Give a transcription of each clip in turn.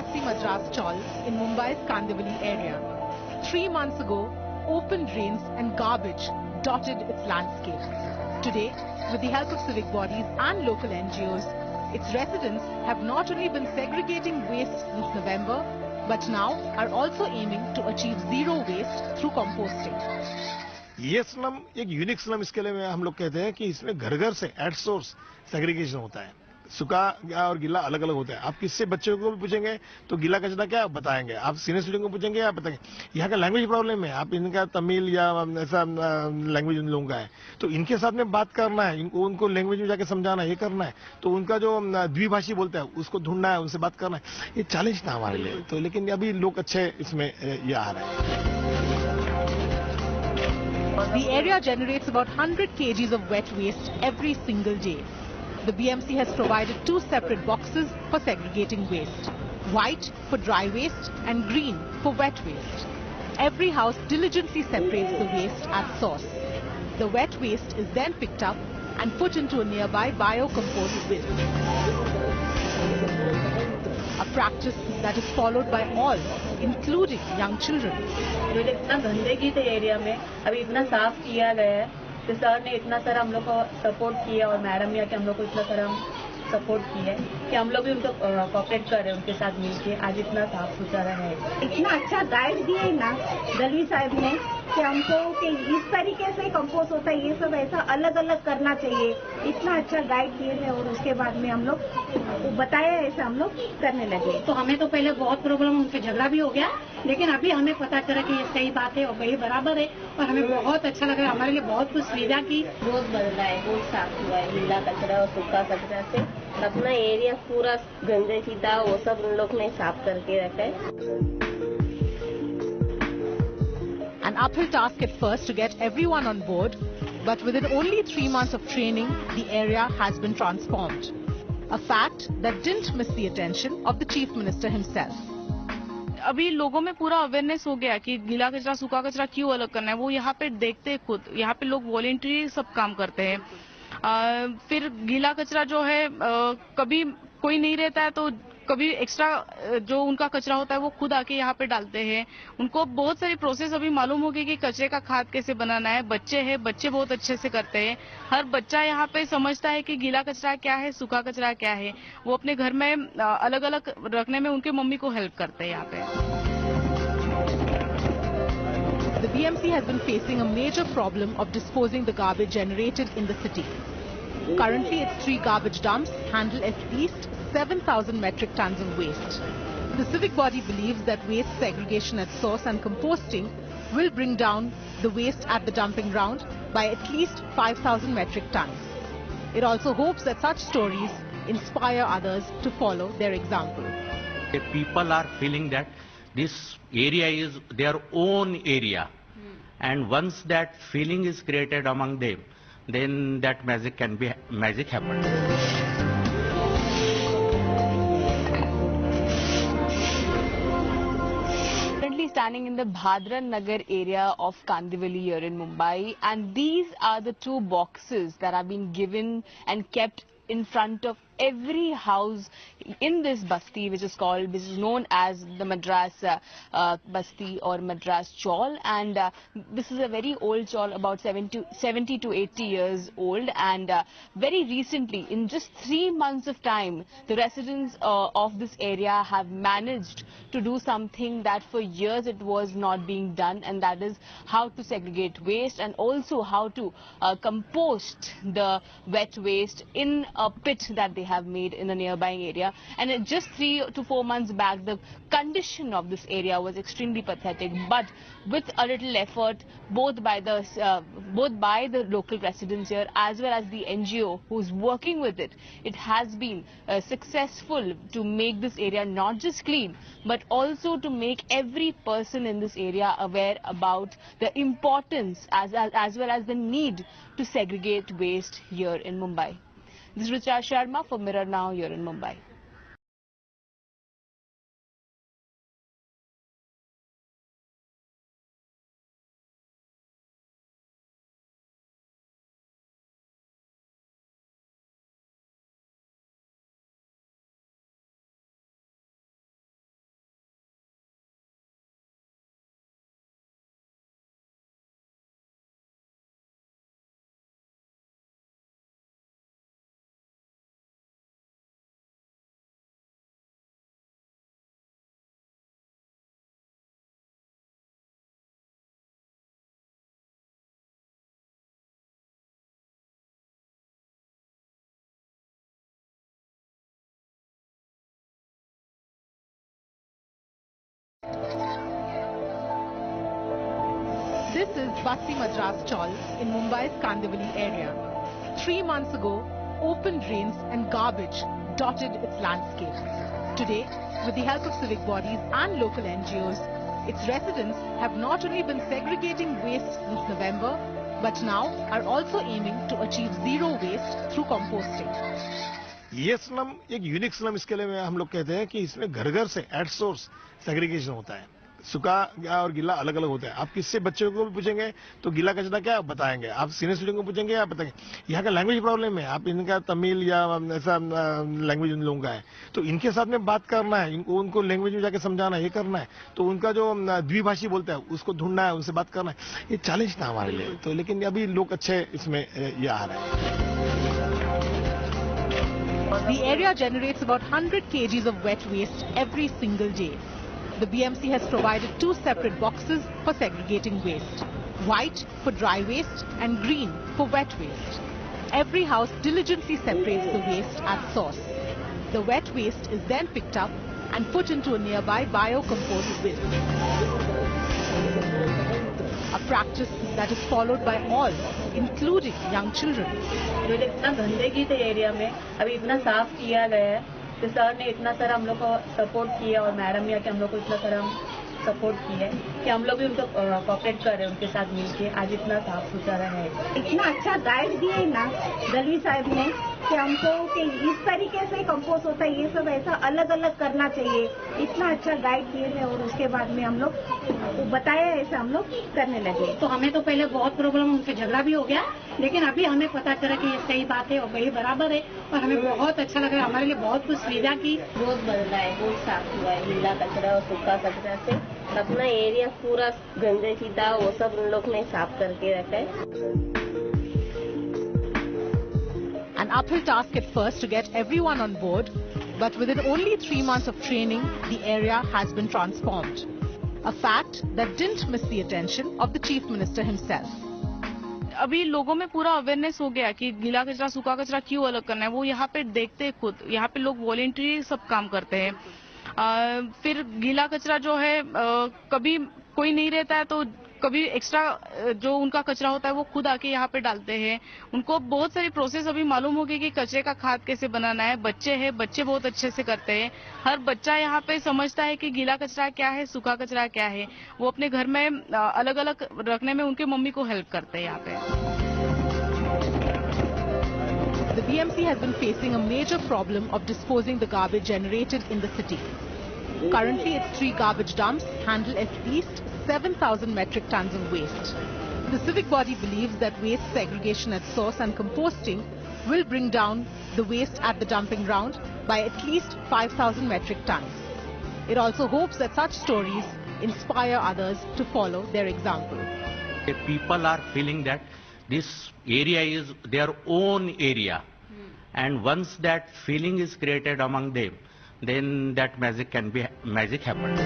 grassy Madras chawl in Mumbai's Kandivali area. 3 months ago, open drains and garbage dotted its landscape. Today, with the help of civic bodies and local NGOs, its residents have not only been segregating waste since November, but now are also aiming to achieve zero waste through composting. ये slum एक unique slum इसके लिए हम लोग कहते हैं कि इसमें घर घर से एट सोर्स सेग्रीगेशन होता है। सूखा और गीला अलग अलग होता है। आप किससे बच्चों को भी पूछेंगे तो गीला कचरा क्या बताएंगे, आप सीनियर सिटीजन को पूछेंगे आप बताएंगे। यहाँ का लैंग्वेज प्रॉब्लम है, आप इनका तमिल या ऐसा लैंग्वेज उन लोगों का है, तो इनके साथ में बात करना है, उनको लैंग्वेज में जाके समझाना है, ये करना है। तो उनका जो द्विभाषी बोलता है उसको ढूंढना है, उनसे बात करना है। ये चैलेंज था हमारे लिए, तो लेकिन अभी लोग अच्छे इसमें ये आ रहे हैं। The area generates about 100 kgs of wet waste every single day. The BMC has provided 2 separate boxes for segregating waste, white for dry waste and green for wet waste. Every house diligently separates the waste at source. The wet waste is then picked up and put into a nearby biocompost bin. A practice that is followed by all, including young children. इतना गंदगी थे area में, अभी इतना साफ किया गया है, तो सर ने इतना सारा हम लोग को सपोर्ट किया और मैडम ने आके हम लोग को इतना सारा सपोर्ट किया है कि हम लोग भी उनको कोऑपरेट कर रहे हैं, उनके साथ मिलके आज इतना साफ सुथरा है। इतना अच्छा गाइड दिए ना दलवी साहब ने कि हमको कि इस तरीके से कंपोस्ट होता है, ये सब ऐसा अलग अलग करना चाहिए। इतना अच्छा गाइड दिए हैं और उसके बाद में हम लोग बताया ऐसा हम लोग करने लगे। तो हमें तो पहले बहुत प्रॉब्लम, उनसे झगड़ा भी हो गया, लेकिन अभी हमें पता चला कि ये सही बात है और वही बराबर है और हमें बहुत अच्छा लग रहा है। हमारे लिए बहुत कुछ सुविधा की, रोज बदला है, रोज साफ हुआ है, गीला कचरा और सूखा कचरा से अपना एरिया पूरा गंदगी था वो सब उन लोग ने साफ करके रखा है। An uphill task at first to get everyone on board, but within only 3 months of training, the area has been transformed. A fact that didn't miss the attention of the Chief Minister himself. अभी लोगों में पूरा awareness हो गया कि गीला कचरा सूखा कचरा क्यों अलग करना है। वो यहाँ पे देखते हैं खुद, यहाँ पे लोग वॉलेंटरी सब काम करते हैं। फिर गीला कचरा जो है कभी कोई नहीं रहता है तो कभी एक्स्ट्रा जो उनका कचरा होता है वो खुद आके यहाँ पे डालते हैं। उनको बहुत सारी प्रोसेस अभी मालूम हो गई कि कचरे का खाद कैसे बनाना है। बच्चे हैं, बच्चे बहुत अच्छे से करते हैं। हर बच्चा यहाँ पे समझता है कि गीला कचरा क्या है, सूखा कचरा क्या है। वो अपने घर में अलग अलग रखने में उनके मम्मी को हेल्प करते हैं यहाँ पे। The BMC has been facing a major problem of disposing the garbage generated in the city. Currently, its 3 garbage dumps handle at least 7,000 metric tons of waste. The civic body believes that waste segregation at source and composting will bring down the waste at the dumping ground by at least 5,000 metric tons. It also hopes that such stories inspire others to follow their example. People are feeling that this area is their own area, and once that feeling is created among them, then that magic happens. Currently standing in the Bhadran Nagar area of Kandivali here in Mumbai, and these are the 2 boxes that have been given and kept in front of every house in this basti, which is known as the Madras basti or Madras chawl. And this is a very old chawl, about 70 to 80 years old, and very recently, in just 3 months of time, the residents of this area have managed to do something that for years it was not being done, and that is how to segregate waste and also how to compost the wet waste in a pit that they have made in a nearby area. And just 3 to 4 months back, the condition of this area was extremely pathetic, but with a little effort both by the local residents here as well as the NGO who's working with it, it has been successful to make this area not just clean but also to make every person in this area aware about the importance as well as the need to segregate waste here in Mumbai. This is Richa Sharma for Mirror Now here in Mumbai. This is Basti Madras Chawl in Mumbai's Kandivali area. 3 months ago, open drains and garbage dotted its landscape. Today, with the help of civic bodies and local NGOs, its residents have not only been segregating waste since November, but now are also aiming to achieve zero waste through composting. ये slum एक unique slum इसके लिए हम लोग कहते हैं कि इसमें घर घर से एट सोर्स सेग्रीगेशन होता है। सूखा और गीला अलग अलग होता है। आप किससे बच्चों को भी पूछेंगे तो गीला कचरा क्या बताएंगे, आप सीनियर सिटीजन को पूछेंगे आप बताएंगे। यहाँ का लैंग्वेज प्रॉब्लम है, आप इनका तमिल या ऐसा लैंग्वेज उन लोगों का है, तो इनके साथ में बात करना है, उनको लैंग्वेज में जाके समझाना है, ये करना है। तो उनका जो द्विभाषी बोलता है उसको ढूंढना है, उनसे बात करना है। ये चैलेंज था हमारे लिए, तो लेकिन अभी लोग अच्छे इसमें ये आ रहे हैं। The area generates about 100 kgs of wet waste every single day. The BMC has provided 2 separate boxes for segregating waste. White for dry waste and green for wet waste. Every house diligently separates the waste at source. The wet waste is then picked up and put into a nearby biocompost bin. A practice that is followed by all, including young children. इतना गंदगी थे area में, अभी इतना साफ किया गया है कि सर ने इतना सारा हम लोग को सपोर्ट किया और मैडम ने आके हम लोग को इतना सारा सपोर्ट किया है कि हम लोग भी उनको कोऑपरेट कर रहे हैं, उनके साथ मिलके आज इतना साफ सुथरा है। इतना अच्छा गाइड दिए ना दलवी साहब ने कि हमको कि इस तरीके से कंपोस्ट होता है, ये सब ऐसा अलग अलग करना चाहिए। इतना अच्छा गाइड किए हैं और उसके बाद में हम लोग बताया, ऐसा हम लोग करने लगे। तो हमें तो पहले बहुत प्रॉब्लम, उनसे झगड़ा भी हो गया, लेकिन अभी हमें पता चला कि ये सही बात है और वही बराबर है और हमें बहुत अच्छा लग रहा है। हमारे लिए बहुत कुछ सुविधा की, बहुत बदला है, बहुत साफ हुआ है। गीला कचरा और सूखा कचरा से अपना एरिया पूरा गंदगी था, वो सब उन लोग ने साफ करके रखा है। An uphill task at first to get everyone on board, but within only 3 months of training, the area has been transformed. A fact that didn't miss the attention of the Chief Minister himself. अभी लोगों में पूरा awareness हो गया कि गीला कचरा सूखा कचरा क्यों अलग करना है। वो यहाँ पे देखते हैं खुद, यहाँ पे लोग वॉलेंटरी सब काम करते हैं। फिर गीला कचरा जो है कभी कोई नहीं रहता है तो कभी एक्स्ट्रा जो उनका कचरा होता है वो खुद आके यहाँ पे डालते हैं। उनको बहुत सारी प्रोसेस अभी मालूम हो गई कि कचरे का खाद कैसे बनाना है। बच्चे हैं, बच्चे बहुत अच्छे से करते हैं। हर बच्चा यहाँ पे समझता है कि गीला कचरा क्या है, सूखा कचरा क्या है। वो अपने घर में अलग अलग रखने में उनके मम्मी को हेल्प करते हैं यहाँ पे। The BMC has been facing a major problem of disposing the garbage generated in the city. Currently, its 3 garbage dumps handle at least 7,000 metric tons of waste. The civic body believes that waste segregation at source and composting will bring down the waste at the dumping ground by at least 5,000 metric tons. It also hopes that such stories inspire others to follow their example. The people are feeling that this area is their own area, and once that feeling is created among them, then that magic happen.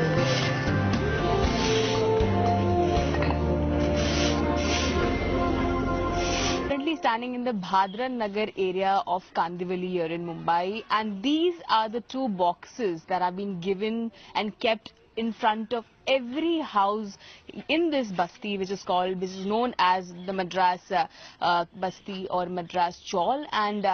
Standing in the Bhadran Nagar area of Kandivali here in Mumbai, and these are the 2 boxes that have been given and kept in front of every house in this basti, which is known as the Madras Basti or Madras Chawl. And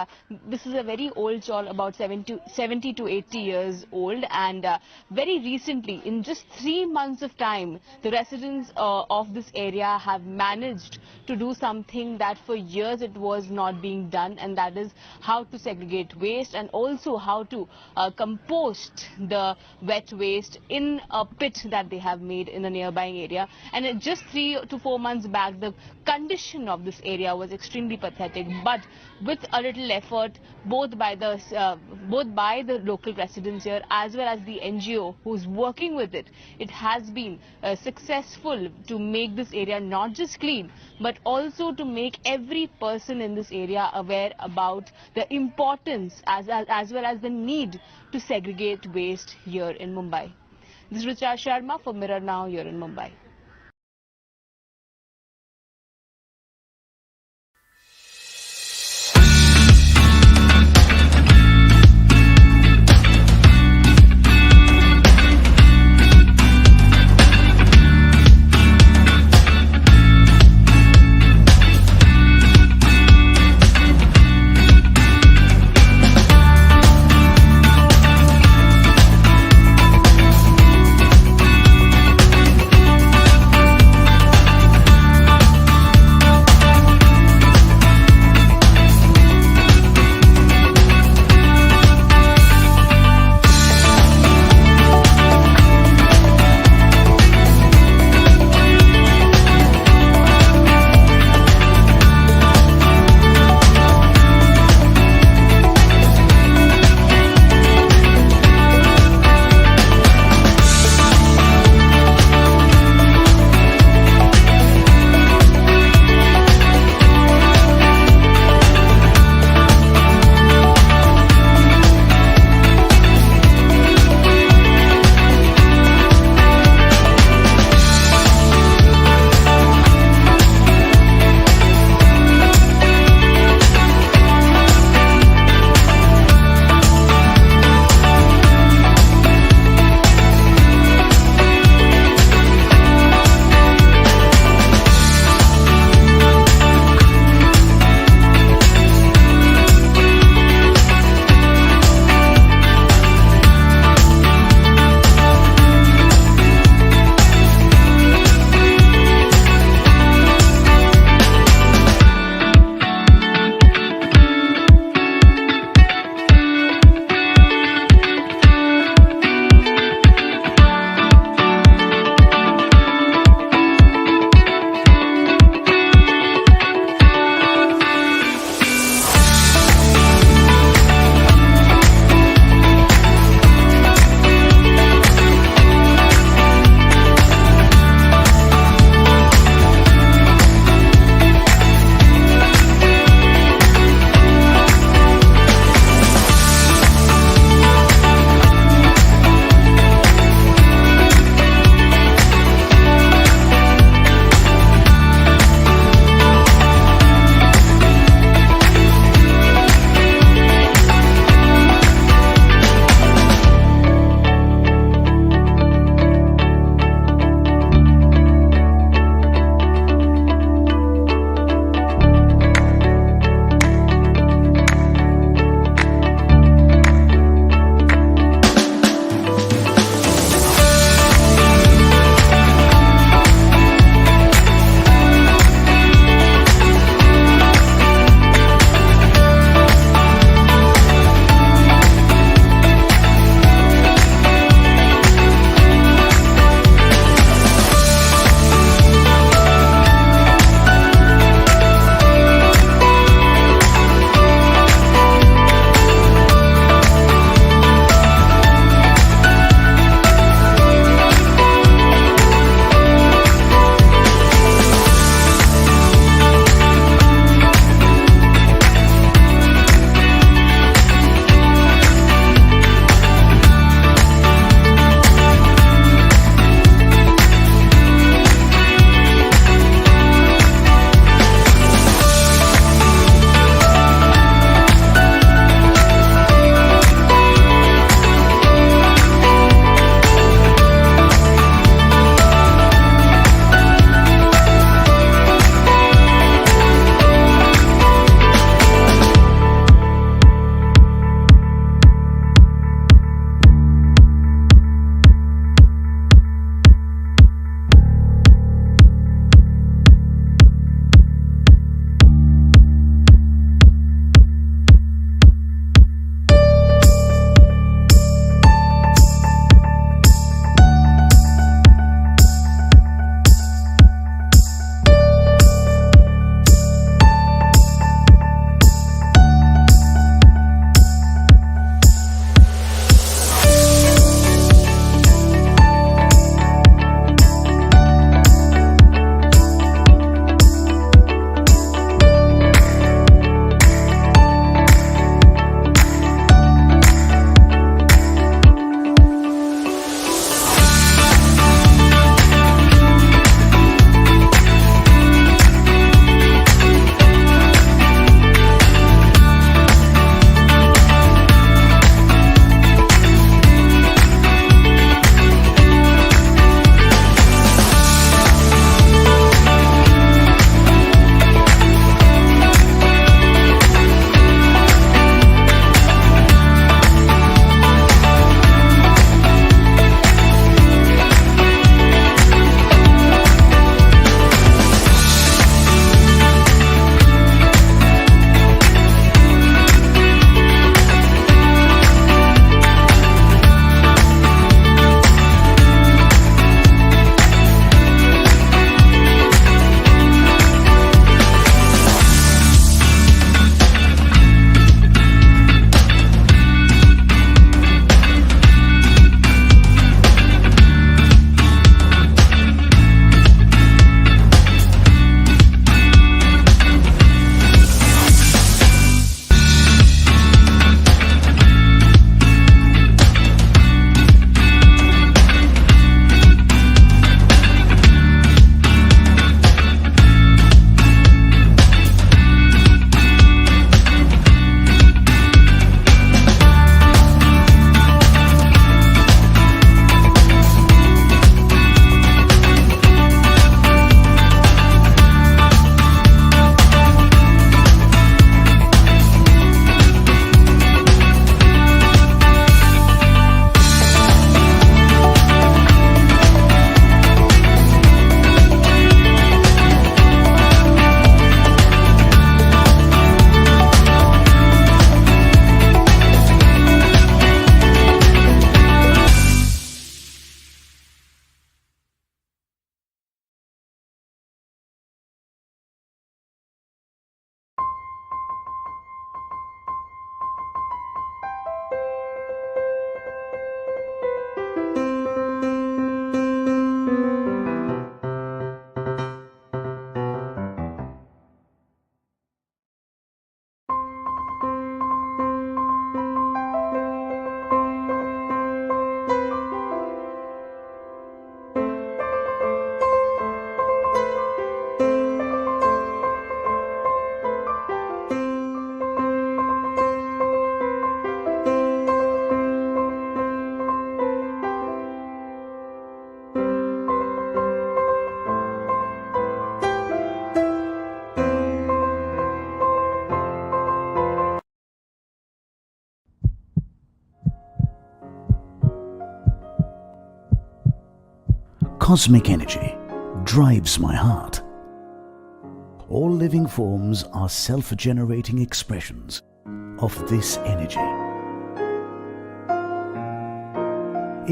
this is a very old chawl, about 70 to 80 years old. And very recently, in just 3 months of time, the residents of this area have managed to do something that for years it was not being done, and that is how to segregate waste and also how to compost the wet waste in a pit that they have made in a nearby area. And just 3 to 4 months back, the condition of this area was extremely pathetic, but with a little effort both by the local residents here as well as the NGO who's working with it, it has been successful to make this area not just clean but also to make every person in this area aware about the importance as well as the need to segregate waste here in Mumbai. This is Richa Sharma for Mirror Now here in Mumbai. cosmic energy drives my heart. All living forms are self-generating expressions of this energy.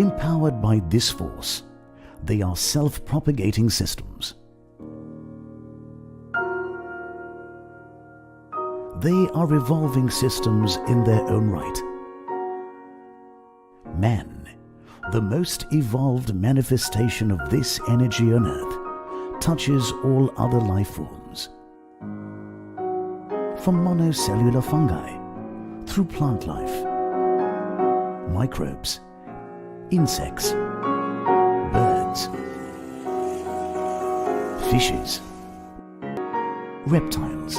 Empowered by this force, they are self-propagating systems. They are evolving systems in their own right. Man, the most evolved manifestation of this energy on earth, touches all other life forms. From monocellular fungi, through plant life, microbes, insects, birds, fishes, reptiles,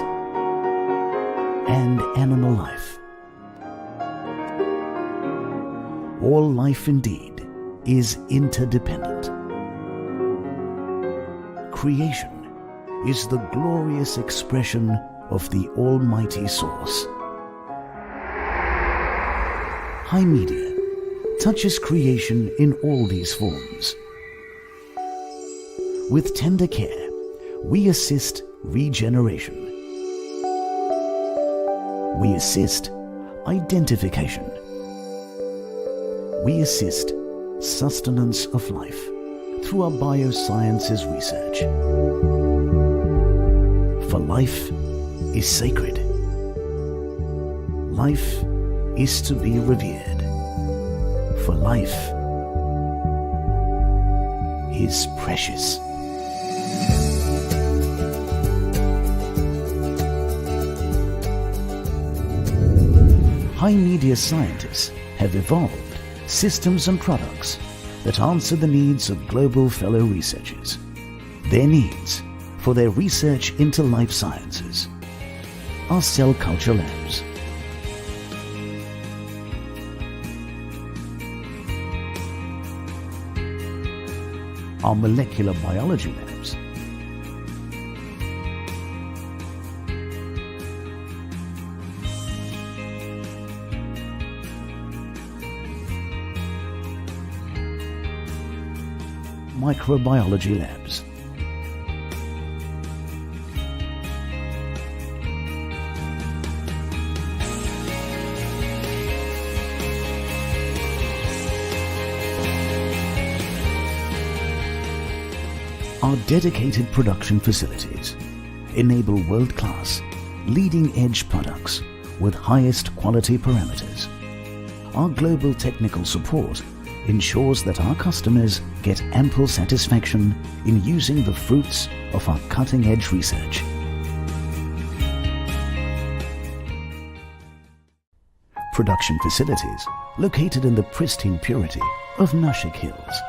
and animal life. All life indeed is interdependent. Creation is the glorious expression of the Almighty Source. High Media touches creation in all these forms. With tender care, we assist regeneration. We assist identification. We assist sustenance of life through our biosciences research. For life is sacred. Life is to be revered. For life is precious. High Media scientists have evolved systems and products that answer the needs of global fellow researchers, their needs for their research into life sciences, our cell culture labs. Our molecular biology labs, microbiology labs, our dedicated production facilities enable world-class, leading-edge products with highest quality parameters. Our global technical support ensures that our customers get ample satisfaction in using the fruits of our cutting-edge research. Production facilities located in the pristine purity of Nashik Hills.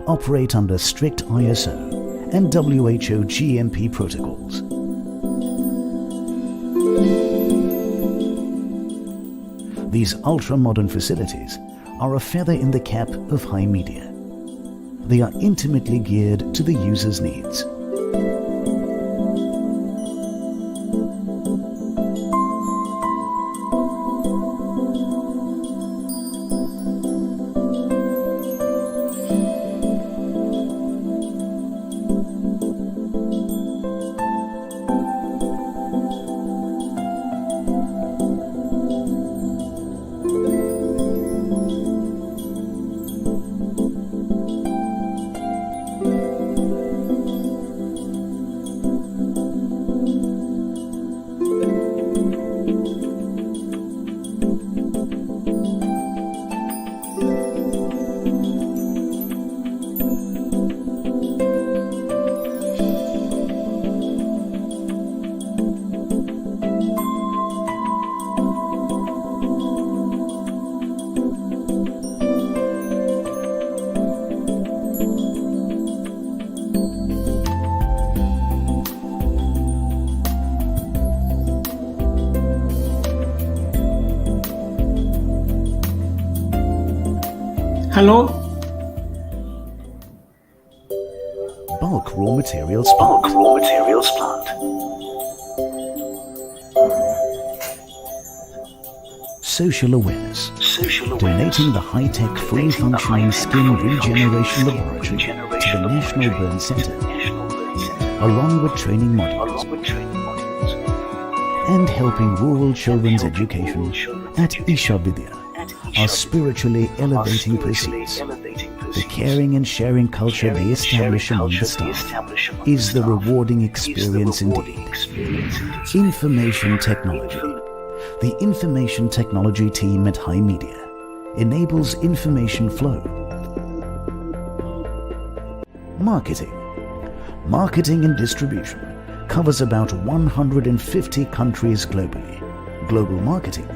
Operate under strict ISO and WHO GMP protocols. These ultra-modern facilities are a feather in the cap of High Media. They are intimately geared to the user's needs. Hello. Bulk raw materials plant. Social awareness. Donating the high-tech, fully functioning skin regeneration laboratory to the National Burn Center, along with training modules, and helping rural children's education at Isha Vidya, are spiritually elevating pursuits. The caring and sharing culture they establish among the staff is the rewarding experience indeed. Information technology. The information technology team at High Media enables information flow. Marketing. Marketing and distribution covers about 150 countries globally. Global marketing.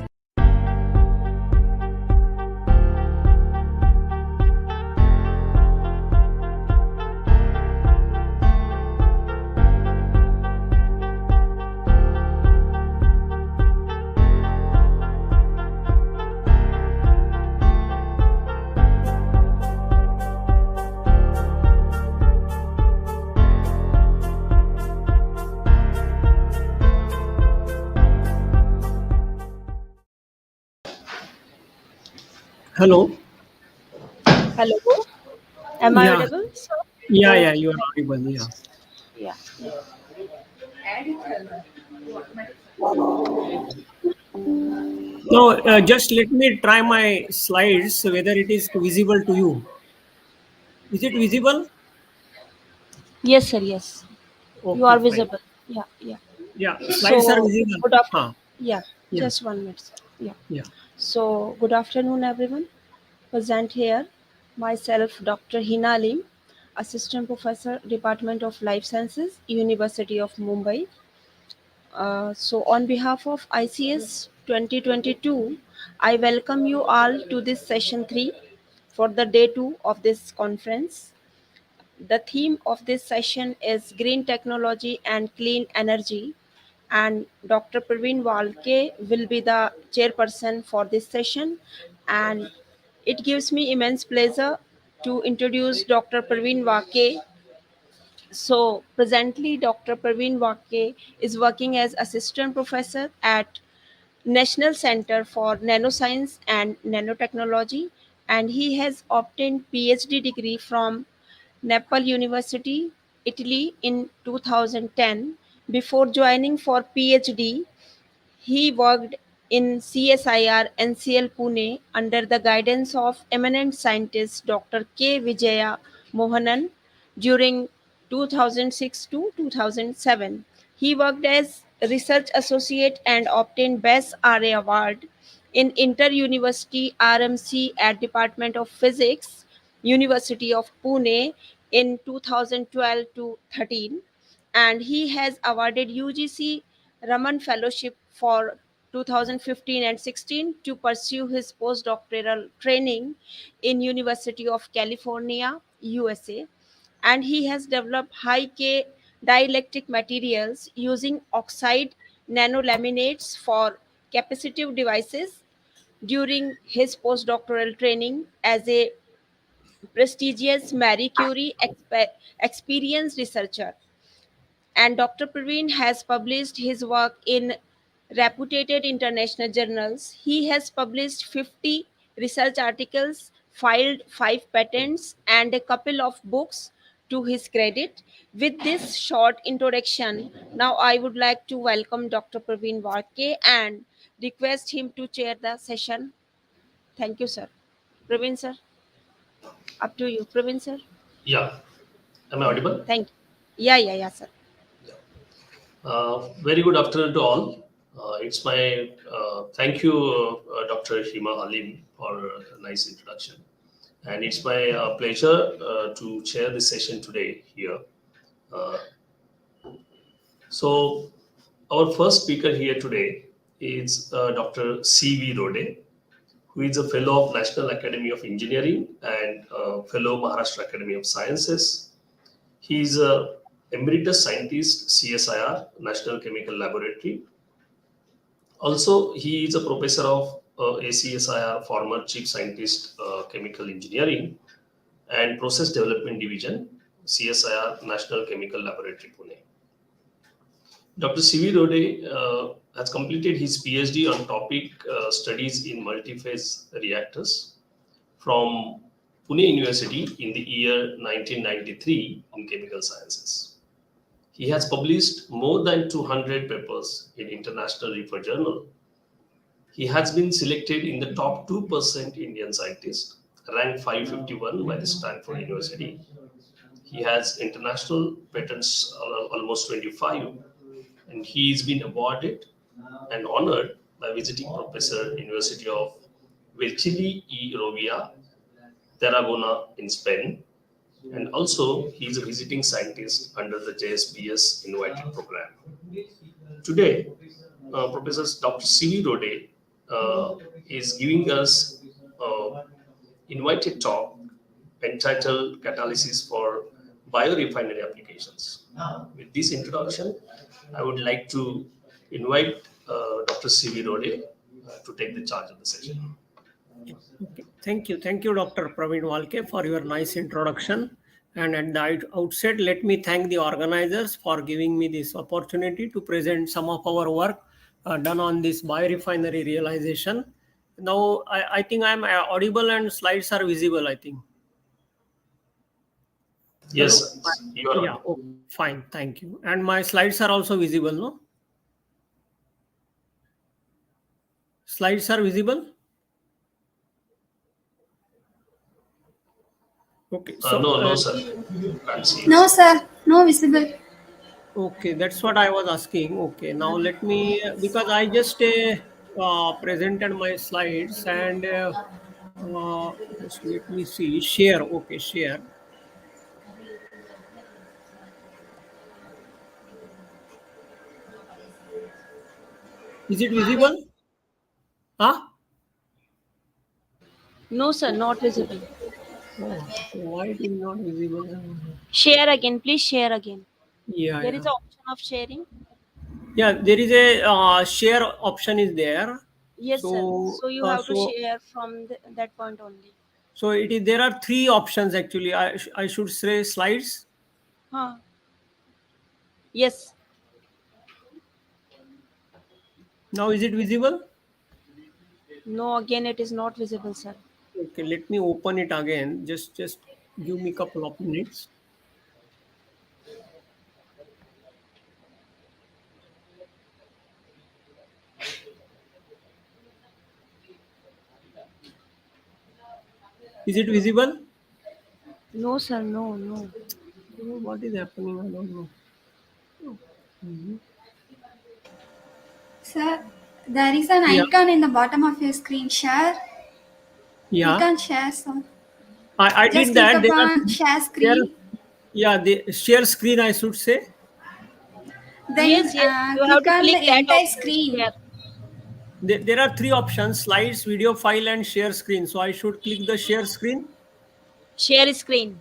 Hello. Hello. Am I Yeah. audible? Sir? Yeah, you are audible. Yeah. Yeah. No, just let me try my slides, whether it is visible to you. Is it visible? Yes, sir. Yes. You Okay, are fine. visible. Yeah. Yeah, slides are So, visible. good afternoon. Huh. Yeah. Yeah, Just 1 minute, sir. Yeah. yeah. So, good afternoon, everyone. Present here, myself, Dr. Hina Lim, Assistant Professor, Department of Life Sciences, University of Mumbai. So, on behalf of ICS 2022, I welcome you all to this session 3 for the day 2 of this conference. The theme of this session is Green Technology and Clean Energy, and Dr. Praveen Walke will be the chairperson for this session. And it gives me immense pleasure to introduce Dr. Praveen Walke. So, presently, Dr. Praveen Walke is working as assistant professor at National Center for Nanoscience and Nanotechnology, and he has obtained PhD degree from Nepal University, Italy in 2010. Before joining for PhD, he worked in CSIR NCL Pune under the guidance of eminent scientist Dr. K. Vijaya Mohanan during 2006 to 2007. He worked as research associate and obtained Best RA award in Inter-University RMC at Department of Physics, University of Pune in 2012 to 13, and he has awarded UGC Raman Fellowship for 2015 and 16 to pursue his postdoctoral training in University of California, USA, and he has developed high K dielectric materials using oxide nanolaminates for capacitive devices during his postdoctoral training as a prestigious Marie Curie experienced researcher. And Dr. Praveen has published his work in reputed international journals. He has published 50 research articles, filed 5 patents, and a couple of books to his credit. With this short introduction, now I would like to welcome Dr. Praveen Warke and request him to chair the session. Thank you, sir. Praveen, sir, up to you. Praveen, sir. Yeah, am I audible? Thank you. Yeah, sir. Very good afternoon to all. It's my thank you, Dr. Hima Halim, for a nice introduction. And it's my pleasure to chair this session today here. So, our first speaker here today is Dr. C.V. Rode, who is a fellow of National Academy of Engineering and fellow Maharashtra Academy of Sciences. He is a emeritus scientist, CSIR, National Chemical Laboratory. Also, he is a professor of ACSIR, former Chief Scientist, Chemical Engineering and Process Development Division, CSIR, National Chemical Laboratory, Pune. Dr. C.V. Rode has completed his PhD on topic studies in multi-phase reactors from Pune University in the year 1993 in chemical sciences. He has published more than 200 papers in international referred journal. He has been selected in the top 2% Indian scientists, ranked 551 by the Stanford University. He has international patents, almost 25, and he's been awarded and honored by visiting professor University of Virgili y Rovira, Tarragona in Spain, and also he is a visiting scientist under the JSPS invited program. Today, Professor Dr. C.V. Rode is giving us invited talk entitled Catalysis for Biorefinery Applications. With this introduction, I would like to invite Dr. C.V. Rode to take the charge of the session. Okay. Thank you, Dr. Praveen Walke, for your nice introduction. And at the outset, let me thank the organizers for giving me this opportunity to present some of our work done on this biorefinery realization. Now, I think I'm audible and slides are visible, I think. Yes, you are. Yeah, okay, fine, thank you. And my slides are also visible, no? Slides are visible? Okay, so no, sir. Can't see. No, sir. No visible. Okay, that's what I was asking. Okay, now let me, because I just presented my slides and just let me see, share. Okay, share. Is it visible? Huh? No, sir, not visible. Oh, so why it is not visible? Share again, please share again. Yeah, There yeah. is an option of sharing. Yeah, there is a share option is there. Yes, so, sir. So you have to share from that point only. So it is. There are three options actually. I should say slides. Huh. Yes. Now is it visible? No, again it is not visible, sir. Okay, let me open it again. Just give me a couple of minutes. Is it visible? No, sir. No, no. What is happening? I don't know. Sir, there is an icon in the bottom of your screen. Share. Yeah. You can share some. I Just did that. click upon share screen. The share screen, I should say. Then yes. You have click to on click the that entire screen. Share. There are three options: slides, video file, and share screen. So I should click the share screen. Share screen.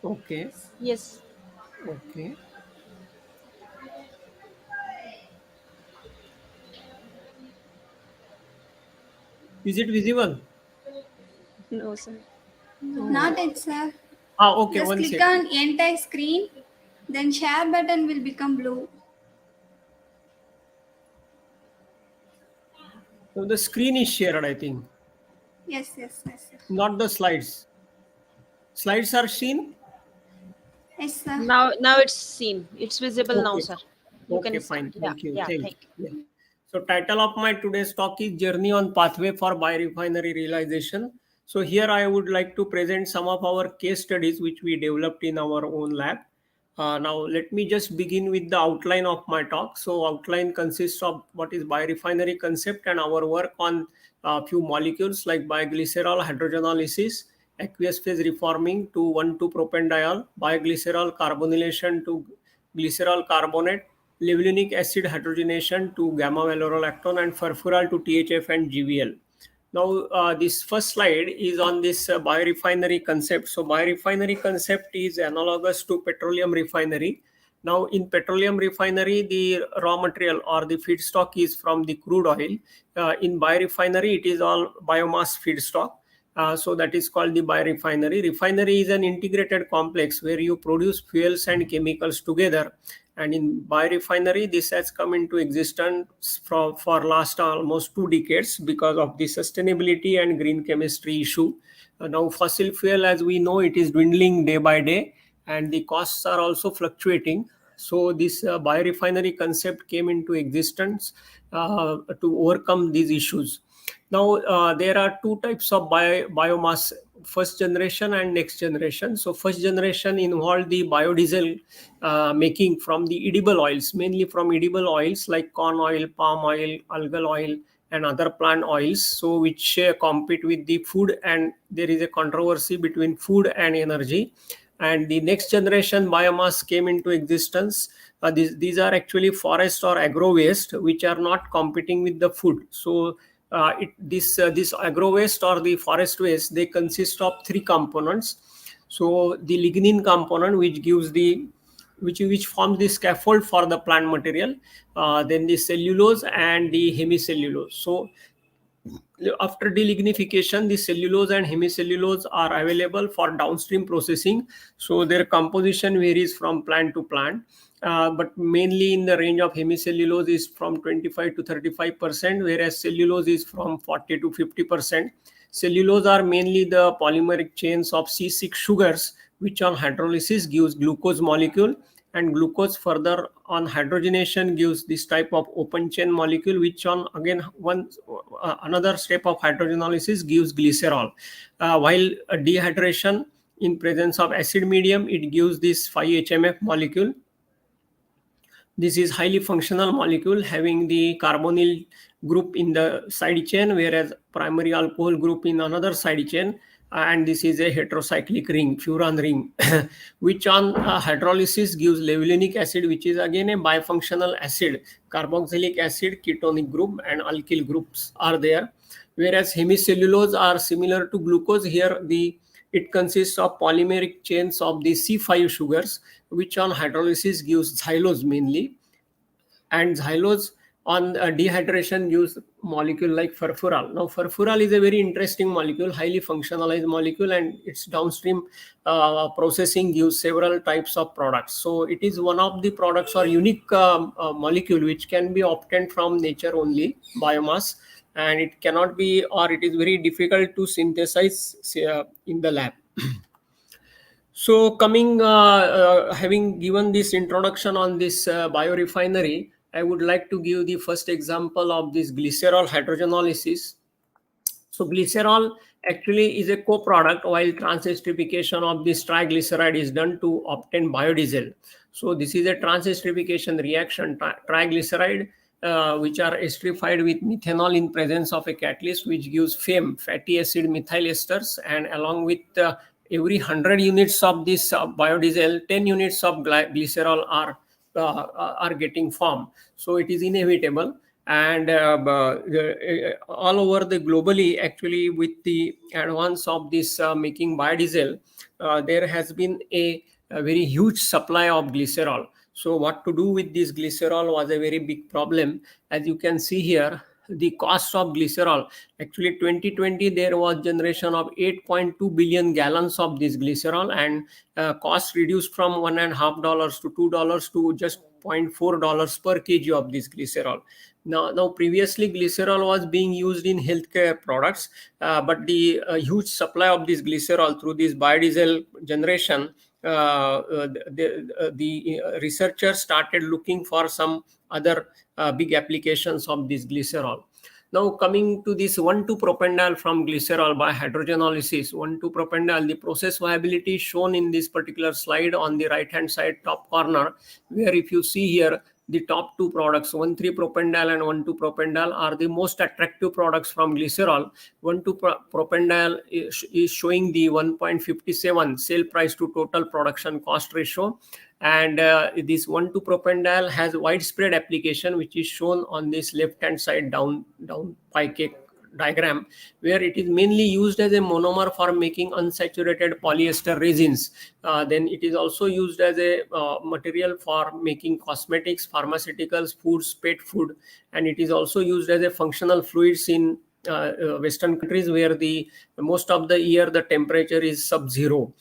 Okay. Yes. Okay. Is it visible? No, sir. Not it, sir. Okay. Just click on entire screen. Then share button will become blue. So the screen is shared, I think. Yes. Not the slides. Slides are seen? Yes, sir. Now it's seen. It's visible now, sir. You Okay, can fine. start. Thank you. Yeah, Thank thank you. you. So title of my today's talk is Journey on Pathway for Biorefinery Realization. So here I would like to present some of our case studies which we developed in our own lab. Now let me just begin with the outline of my talk. So outline consists of what is biorefinery concept and our work on a few molecules like bioglycerol hydrogenolysis, aqueous phase reforming to 1,2-propanediol, bioglycerol carbonylation to glycerol carbonate, levulinic acid hydrogenation to gamma valorolactone, and furfural to THF and GVL. Now, this first slide is on this biorefinery concept. So, biorefinery concept is analogous to petroleum refinery, Now in petroleum refinery, the raw material or the feedstock is from the crude oil. In biorefinery, it is all biomass feedstock. So that is called the biorefinery. Refinery is an integrated complex where you produce fuels and chemicals together. And in biorefinery, this has come into existence for last almost 2 decades because of the sustainability and green chemistry issue. Now fossil fuel, as we know, it is dwindling day by day, and the costs are also fluctuating. So this biorefinery concept came into existence to overcome these issues. Now there are two types of biomass: first generation and next generation. So first generation involved the biodiesel making from the edible oils, mainly from edible oils like corn oil, palm oil, algal oil, and other plant oils, so which compete with the food, and there is a controversy between food and energy. And the next generation biomass came into existence. These are actually forest or agro waste which are not competing with the food. So this agro waste or the forest waste, they consist of three components. So the lignin component, which gives the which forms the scaffold for the plant material, then the cellulose and the hemicellulose. So after delignification, the cellulose and hemicellulose are available for downstream processing. So their composition varies from plant to plant, but mainly in the range of hemicellulose is from 25 to 35%, whereas cellulose is from 40 to 50%. Cellulose are mainly the polymeric chains of C6 sugars, which on hydrolysis gives glucose molecule, and glucose further on hydrogenation gives this type of open chain molecule, which on again another step of hydrogenolysis gives glycerol. While dehydration in presence of acid medium, it gives this 5-HMF molecule. This is highly functional molecule having the carbonyl group in the side chain, whereas primary alcohol group in another side chain. And this is a heterocyclic ring, furan ring, which on hydrolysis gives levulinic acid, which is again a bifunctional acid. Carboxylic acid, ketonic group, and alkyl groups are there. Whereas hemicellulose are similar to glucose. Here it consists of polymeric chains of the C5 sugars, which on hydrolysis gives xylose mainly, and xylose on dehydration gives molecule like furfural. Now furfural is a very interesting molecule, highly functionalized molecule, and its downstream processing gives several types of products. So it is one of the products or unique molecule which can be obtained from nature only, biomass, and it cannot be, or it is very difficult to synthesize in the lab. So having given this introduction on this biorefinery, I would like to give the first example of this glycerol hydrogenolysis. So glycerol actually is a co-product, while transesterification of this triglyceride is done to obtain biodiesel. So this is a transesterification reaction. Triglyceride, which are esterified with methanol in presence of a catalyst, which gives FAME, fatty acid methyl esters, and along with every 100 units of this biodiesel, 10 units of glycerol are getting formed. So it is inevitable. And all over the globally, actually, with the advance of this making biodiesel, there has been a very huge supply of glycerol. So what to do with this glycerol was a very big problem. As you can see here, the cost of glycerol, actually 2020 there was generation of 8.2 billion gallons of this glycerol, and cost reduced from $1.50 to $2 to just $0.4 per kg of this glycerol. Now previously glycerol was being used in healthcare products, but the huge supply of this glycerol through this biodiesel generation, the researchers started looking for some other big applications of this glycerol. Now coming to this 1,2-propanediol from glycerol by hydrogenolysis, 1,2-propanediol, the process viability is shown in this particular slide on the right hand side top corner, where if you see here, the top two products, 1,3-propanediol and 1,2-propanediol, are the most attractive products from glycerol. 1,2-propanediol is showing the 1.57 sale price to total production cost ratio. And this 1,2-propanediol has widespread application, which is shown on this left hand side down pie cake diagram, where it is mainly used as a monomer for making unsaturated polyester resins. Then it is also used as a material for making cosmetics, pharmaceuticals, foods, pet food, and it is also used as a functional fluids in Western countries where the most of the year the temperature is sub-zero.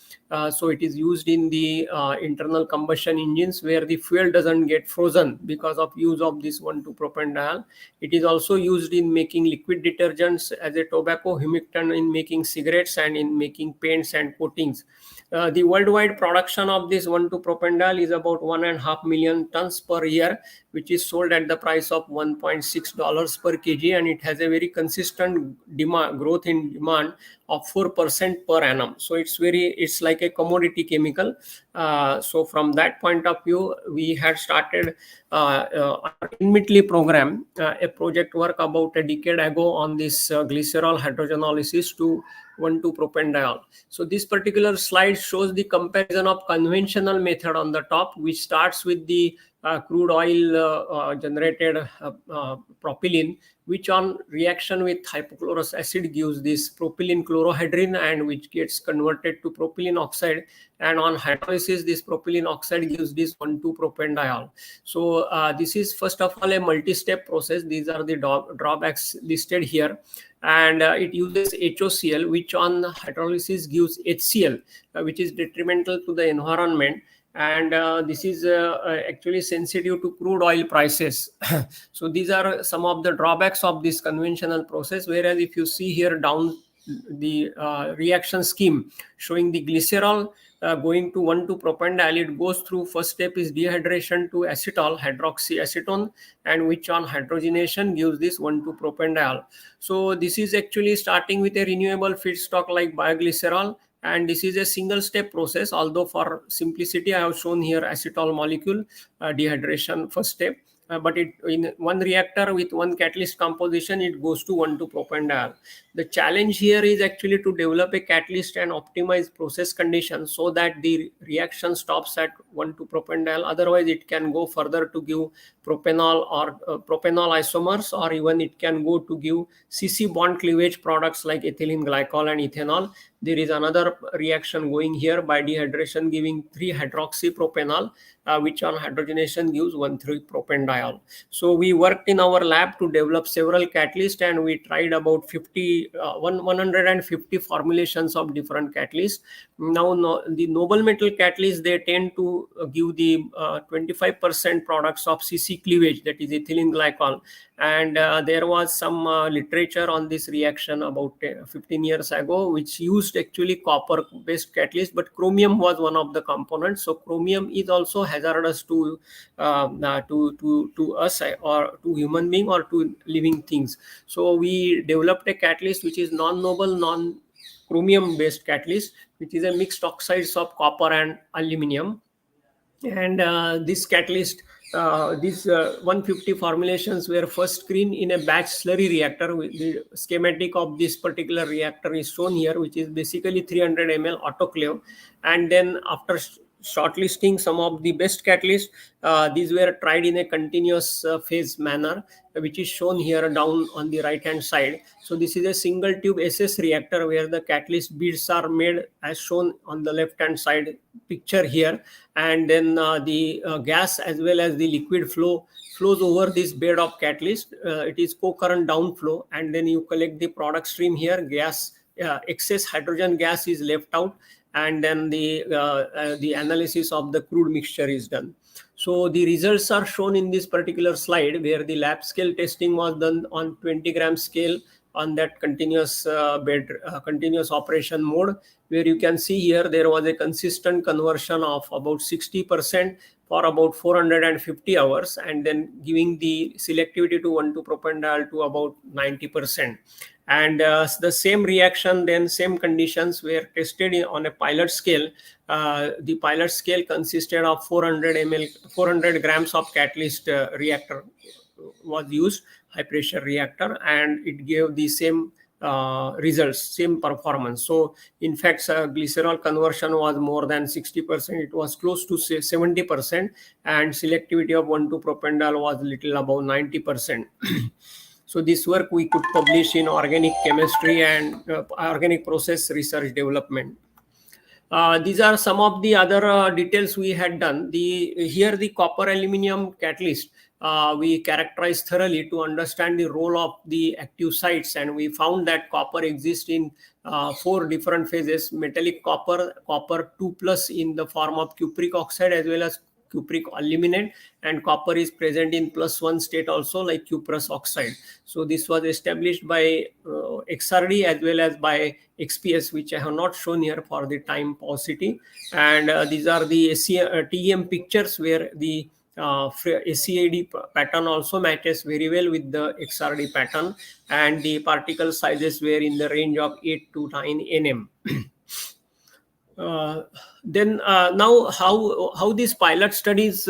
So it is used in the internal combustion engines where the fuel doesn't get frozen because of use of this 1,2-propanediol. It is also used in making liquid detergents as a tobacco humectant, in making cigarettes, and in making paints and coatings. The worldwide production of this 1,2-propanediol is about 1.5 million tons per year, which is sold at the price of $1.6 per kg, and it has a very consistent demand growth in demand of 4% per annum. So it's like a commodity chemical. So from that point of view, we had started our INMITLY program, a project work about a decade ago on this glycerol hydrogenolysis to 1,2-propanediol. So this particular slide shows the comparison of conventional method on the top, which starts with the crude oil generated propylene, which on reaction with hypochlorous acid gives this propylene chlorohydrin, and which gets converted to propylene oxide, and on hydrolysis this propylene oxide gives this 1,2-propanediol. So this is first of all a multi-step process. These are the drawbacks listed here, and it uses HOCl, which on hydrolysis gives HCl, which is detrimental to the environment. And this is actually sensitive to crude oil prices. So these are some of the drawbacks of this conventional process. Whereas if you see here down the reaction scheme showing the glycerol going to 1,2-propanediol, it goes through, first step is dehydration to acetal, hydroxyacetone, and which on hydrogenation gives this 1,2-propanediol. So this is actually starting with a renewable feedstock like bioglycerol. And this is a single step process, although for simplicity I have shown here acetal molecule dehydration first step. But it in one reactor with one catalyst composition, it goes to 1,2-propanediol. The challenge here is actually to develop a catalyst and optimize process conditions so that the reaction stops at 1,2-propanediol. Otherwise, it can go further to give propanol or propanol isomers, or even it can go to give CC bond cleavage products like ethylene glycol and ethanol. There is another reaction going here by dehydration giving 3-hydroxypropanol, which on hydrogenation gives 1,3-propanediol. So we worked in our lab to develop several catalysts, and we tried about 150 formulations of different catalysts. Now the noble metal catalysts, they tend to give the 25% products of CC cleavage, that is ethylene glycol. And there was some literature on this reaction about 15 years ago, which used actually copper based catalyst, but chromium was one of the components. So chromium is also hazardous to us, or to human being, or to living things. So we developed a catalyst which is non-noble, non-chromium based catalyst, which is a mixed oxides of copper and aluminum. And this catalyst, these 150 formulations were first screened in a batch slurry reactor. The schematic of this particular reactor is shown here, which is basically 300 ml autoclave. And then after shortlisting some of the best catalysts, these were tried in a continuous phase manner, which is shown here down on the right hand side. So this is a single tube SS reactor where the catalyst beads are made as shown on the left hand side picture here, and then the gas as well as the liquid flows over this bed of catalyst. It is co-current downflow, and then you collect the product stream here. Gas, excess hydrogen gas is left out, and then the analysis of the crude mixture is done. So the results are shown in this particular slide, where the lab scale testing was done on 20-gram scale on that continuous continuous operation mode, where you can see here there was a consistent conversion of about 60% for about 450 hours, and then giving the selectivity to 1,2-propanediol to about 90%. And the same reaction, then same conditions were tested on a pilot scale. The pilot scale consisted of 400 grams of catalyst reactor was used, high pressure reactor, and it gave the same results, same performance. So in fact, glycerol conversion was more than 60%. It was close to 70%, and selectivity of 1,2-propanediol was little above 90%. So this work we could publish in Organic Chemistry and Organic Process Research Development. These are some of the other details we had done. Here the copper aluminum catalyst we characterized thoroughly to understand the role of the active sites, and we found that copper exists in 4 different phases: metallic copper, copper 2+ in the form of cupric oxide as well as cupric aluminate, and copper is present in +1 state also like cuprous oxide. So this was established by XRD as well as by XPS, which I have not shown here for the time paucity. And these are the TEM pictures where the SCAD pattern also matches very well with the XRD pattern, and the particle sizes were in the range of 8 to 9 nm. Then now how these pilot studies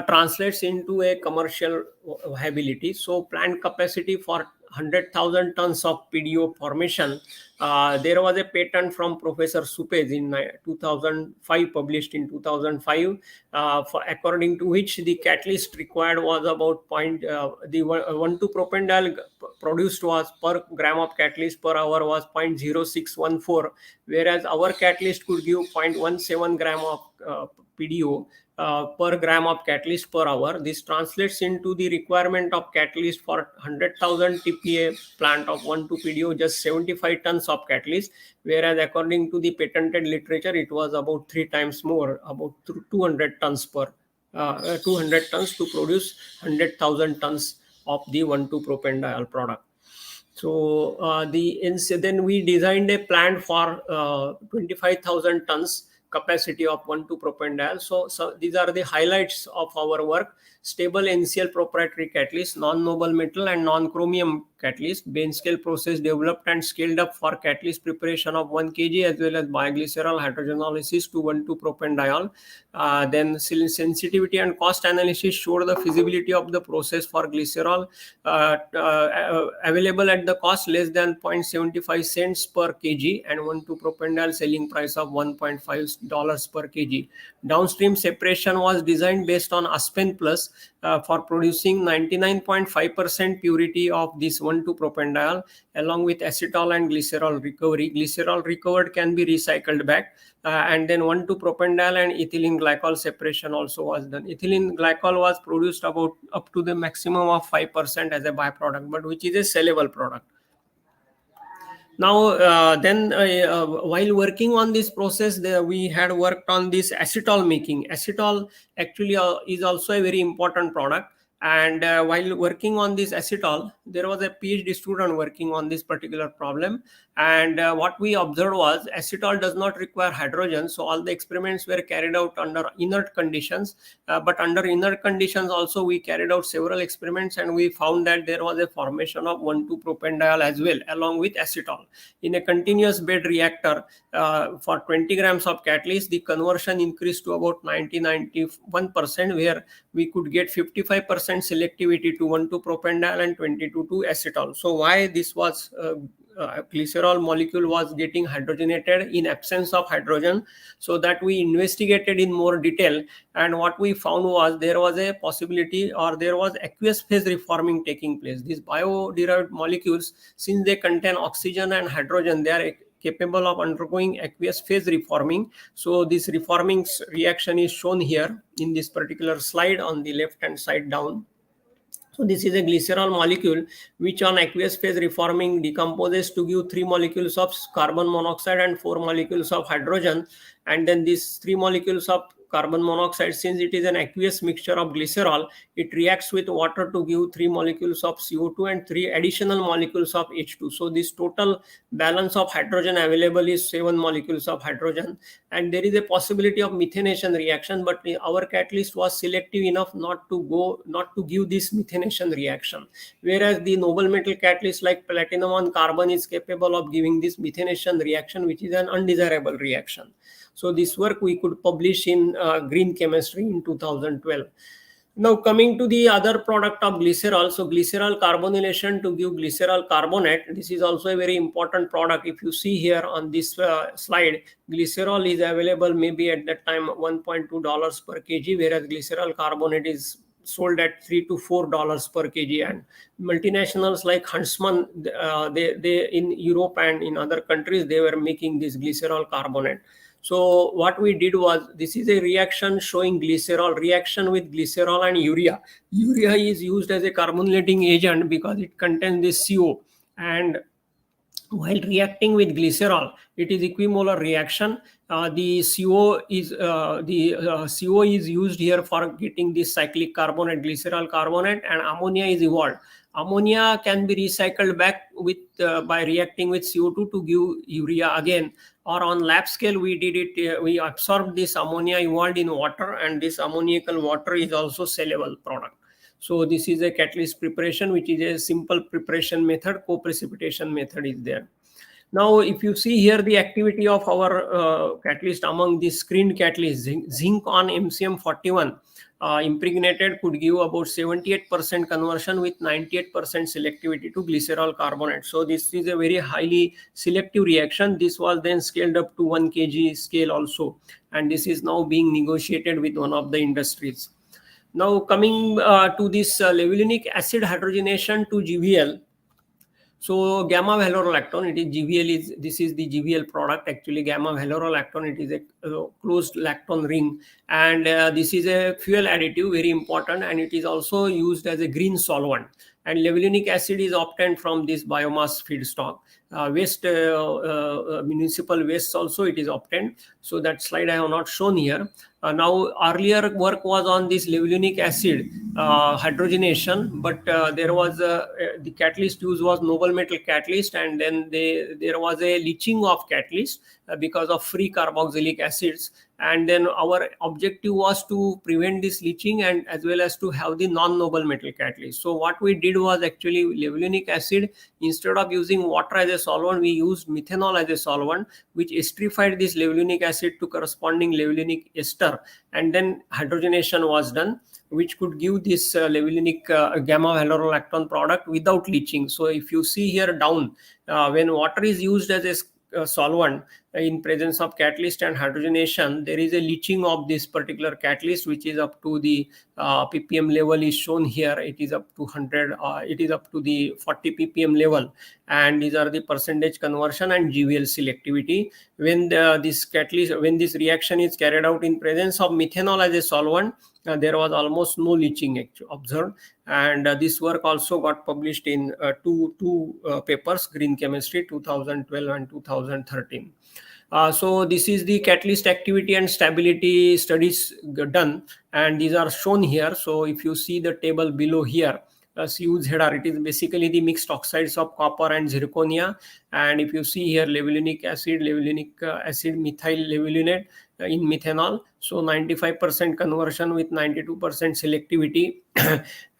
translates into a commercial viability. So plant capacity for 100,000 tons of PDO formation. There was a patent from Professor Supez in 2005, published in 2005, according to which the catalyst required was about the 1,2-propanediol produced was per gram of catalyst per hour was 0.0614, whereas our catalyst could give 0.17 gram of PDO per gram of catalyst per hour. This translates into the requirement of catalyst for 100,000 TPA plant of 1,2-PDO, just 75 tons of catalyst, whereas according to the patented literature, it was about 3 times more, about 200 tons per 200 tons to produce 100,000 tons of the 1,2-propanediol product. So then we designed a plant for 25,000 tons capacity of 1,2-propanediol. So these are the highlights of our work: stable NCl proprietary catalyst, non-noble metal and non-chromium catalyst, bench scale process developed and scaled up for catalyst preparation of 1 kg as well as bioglycerol hydrogenolysis to 1,2-propanediol. Then sensitivity and cost analysis showed the feasibility of the process for glycerol available at the cost less than 0.75 cents per kg and 1,2-propanediol selling price of $1.5 per kg. Downstream separation was designed based on Aspen Plus for producing 99.5% purity of this 1,2-propanediol along with acetal and glycerol recovery. Glycerol recovered can be recycled back, and then 1,2-propanediol and ethylene glycol separation also was done. Ethylene glycol was produced about up to the maximum of 5% as a byproduct, but which is a sellable product. Now, while working on this process, we had worked on this acetal making. Acetal actually is also a very important product. And while working on this acetal, there was a PhD student working on this particular problem. And what we observed was acetal does not require hydrogen. So all the experiments were carried out under inert conditions. But under inert conditions also, we carried out several experiments and we found that there was a formation of 1,2-propanediol as well, along with acetal. In a continuous bed reactor, for 20 grams of catalyst, the conversion increased to about 91%, where we could get 55% selectivity to 1,2-propanediol and 22 to acetal. So why this was glycerol molecule was getting hydrogenated in absence of hydrogen? So that we investigated in more detail, and what we found was there was a possibility, or there was aqueous phase reforming taking place. These bio-derived molecules, since they contain oxygen and hydrogen, they are capable of undergoing aqueous phase reforming. So this reforming reaction is shown here in this particular slide on the left hand side down. So this is a glycerol molecule which on aqueous phase reforming decomposes to give 3 molecules of carbon monoxide and 4 molecules of hydrogen. And then these 3 molecules of carbon monoxide, since it is an aqueous mixture of glycerol, it reacts with water to give 3 molecules of CO2 and 3 additional molecules of H2. So this total balance of hydrogen available is 7 molecules of hydrogen. And there is a possibility of methanation reaction, but our catalyst was selective enough not to give this methanation reaction. Whereas the noble metal catalyst like platinum on carbon is capable of giving this methanation reaction, which is an undesirable reaction. So this work we could publish in Green Chemistry in 2012. Now coming to the other product of glycerol. So glycerol carbonylation to give glycerol carbonate. This is also a very important product. If you see here on this slide, glycerol is available maybe at that time $1.2 per kg, whereas glycerol carbonate is sold at $3 to $4 per kg, and multinationals like Huntsman, they in Europe and in other countries, they were making this glycerol carbonate. So what we did was, this is a reaction showing glycerol reaction with glycerol and urea. Urea is used as a carbonulating agent because it contains this CO, and while reacting with glycerol, it is equimolar reaction. The CO is CO is used here for getting this cyclic carbonate, glycerol carbonate, and ammonia is evolved. Ammonia can be recycled back with by reacting with CO2 to give urea again. Or on lab scale, we did it. We absorbed this ammonia evolved in water, and this ammoniacal water is also sellable product. So this is a catalyst preparation, which is a simple preparation method. Co-precipitation method is there. Now, if you see here the activity of our catalyst among the screened catalysts, zinc on MCM41 impregnated could give about 78% conversion with 98% selectivity to glycerol carbonate. So this is a very highly selective reaction. This was then scaled up to 1 kg scale also, and this is now being negotiated with one of the industries. Now coming to this levulinic acid hydrogenation to GVL. So gamma valorolactone, it is GVL, this is the GVL product. Actually, gamma valorolactone, it is a closed lactone ring, and this is a fuel additive, very important, and it is also used as a green solvent. And levulinic acid is obtained from this biomass feedstock. Municipal waste also it is obtained. So that slide I have not shown here. Now earlier work was on this levulinic acid hydrogenation, but there was the catalyst used was noble metal catalyst, and then there was a leaching of catalyst because of free carboxylic acids. And then our objective was to prevent this leaching and as well as to have the non-noble metal catalyst. So what we did was actually levulinic acid, instead of using water as a solvent, we used methanol as a solvent, which esterified this levulinic acid to corresponding levulinic ester, and then hydrogenation was done, which could give this levulinic gamma valorolactone product without leaching. So if you see here down, when water is used as a solvent in presence of catalyst and hydrogenation, there is a leaching of this particular catalyst, which is up to the ppm level is shown here. It is up to 100, it is up to the 40 ppm level, and these are the percentage conversion and GVL selectivity. When this catalyst, when this reaction is carried out in presence of methanol as a solvent, there was almost no leaching observed, and this work also got published in two papers, Green Chemistry 2012 and 2013. So this is the catalyst activity and stability studies done, and these are shown here. So if you see the table below here, CU's header, it is basically the mixed oxides of copper and zirconia. And if you see here, levulinic acid methyl levulinate in methanol, so 95% conversion with 92% selectivity,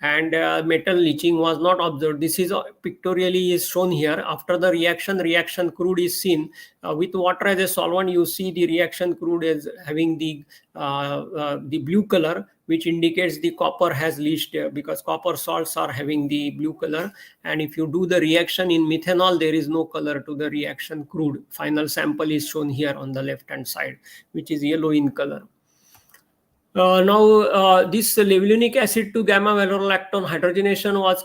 and metal leaching was not observed. This is pictorially is shown here. After the reaction crude is seen with water as a solvent. You see the reaction crude is having the blue color, which indicates the copper has leached because copper salts are having the blue color. And if you do the reaction in methanol, there is no color to the reaction crude. Final sample is shown here on the left hand side, which is yellow in color. Now this levulinic acid to gamma valorolactone hydrogenation was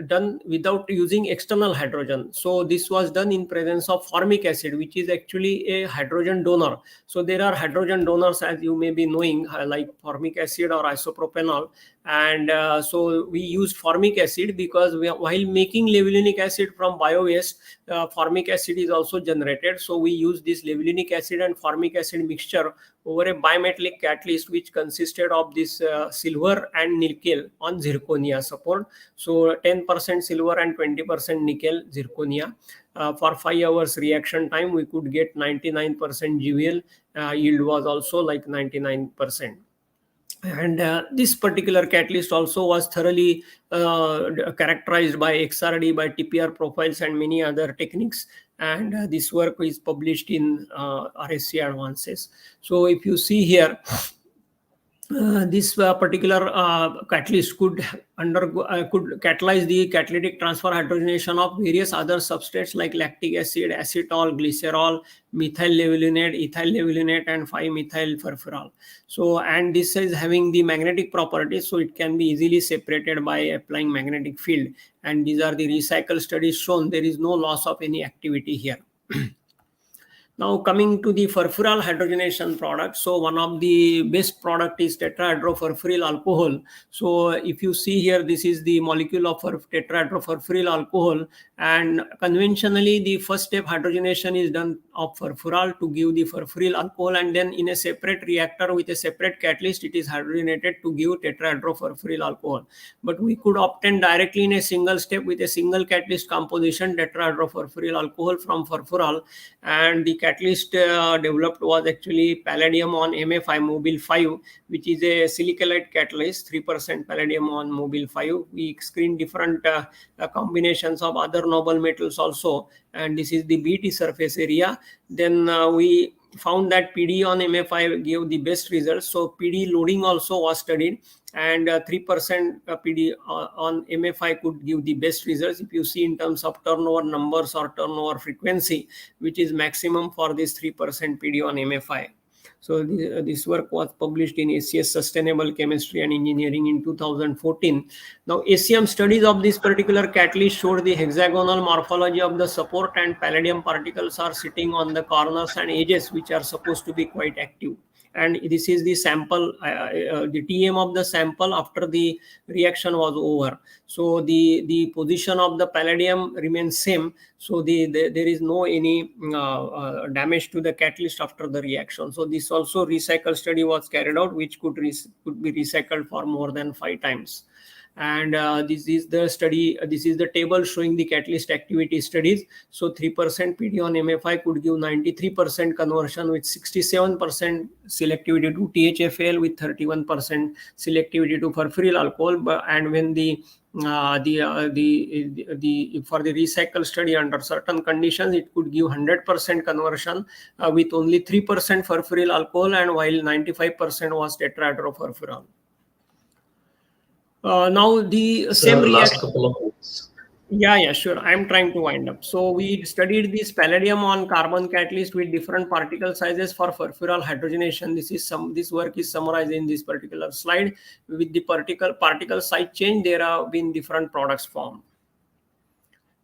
done without using external hydrogen. So this was done in presence of formic acid, which is actually a hydrogen donor. So there are hydrogen donors, as you may be knowing, like formic acid or isopropanol. And so we used formic acid because while making levulinic acid from bio waste, formic acid is also generated. So we use this levulinic acid and formic acid mixture over a bimetallic catalyst, which consisted of this silver and nickel on zirconia support. So 10% silver and 20% nickel zirconia. For 5 hours reaction time, we could get 99% GVL. Yield was also like 99%. And this particular catalyst also was thoroughly characterized by XRD, by TPR profiles and many other techniques. And this work is published in RSC Advances. So if you see here, This particular catalyst could could catalyze the catalytic transfer hydrogenation of various other substrates like lactic acid, acetol, glycerol, methyl levulinate, ethyl levulinate, and 5-methyl furfural. So, and this is having the magnetic properties, so it can be easily separated by applying magnetic field. And these are the recycle studies shown. There is no loss of any activity here. Now coming to the furfural hydrogenation product. So one of the best product is tetrahydrofurfuryl alcohol. So if you see here, this is the molecule of tetrahydrofurfuryl alcohol, and conventionally the first step hydrogenation is done of furfural to give the furfuryl alcohol, and then in a separate reactor with a separate catalyst it is hydrogenated to give tetrahydrofurfuryl alcohol. But we could obtain directly in a single step with a single catalyst composition tetrahydrofurfuryl alcohol from furfural, and the catalyst developed was actually palladium on Ma5 mobile 5, which is a silicalide catalyst, 3% palladium on mobile 5. We screened different combinations of other noble metals also, and this is the BT surface area. Then we found that PD on Ma5 gave the best results. So PD loading also was studied, and 3% PD on Ma5 could give the best results if you see in terms of turnover numbers or turnover frequency, which is maximum for this 3% PD on Ma5. So this work was published in ICS Sustainable Chemistry and Engineering in 2014. Now ACM studies of this particular catalyst showed the hexagonal morphology of the support, and palladium particles are sitting on the corners and edges, which are supposed to be quite active. And this is the sample, the TM of the sample after the reaction was over. So the position of the palladium remains same. So there is no any damage to the catalyst after the reaction. So this also recycle study was carried out, which could be recycled for more than 5 times. And this is the study, this is the table showing the catalyst activity studies. So 3% PD on Ma5 could give 93% conversion with 67% selectivity to THFL with 31% selectivity to furfuryl alcohol. And when for the recycle study under certain conditions, it could give 100% conversion with only 3% furfuryl alcohol, and while 95% was tetrahydrofurfural. Now the same last reaction. couple of minutes. Yeah, sure. I'm trying to wind up. So we studied this palladium on carbon catalyst with different particle sizes for furfural hydrogenation. This work is summarized in this particular slide. With the particle size change, there have been different products formed.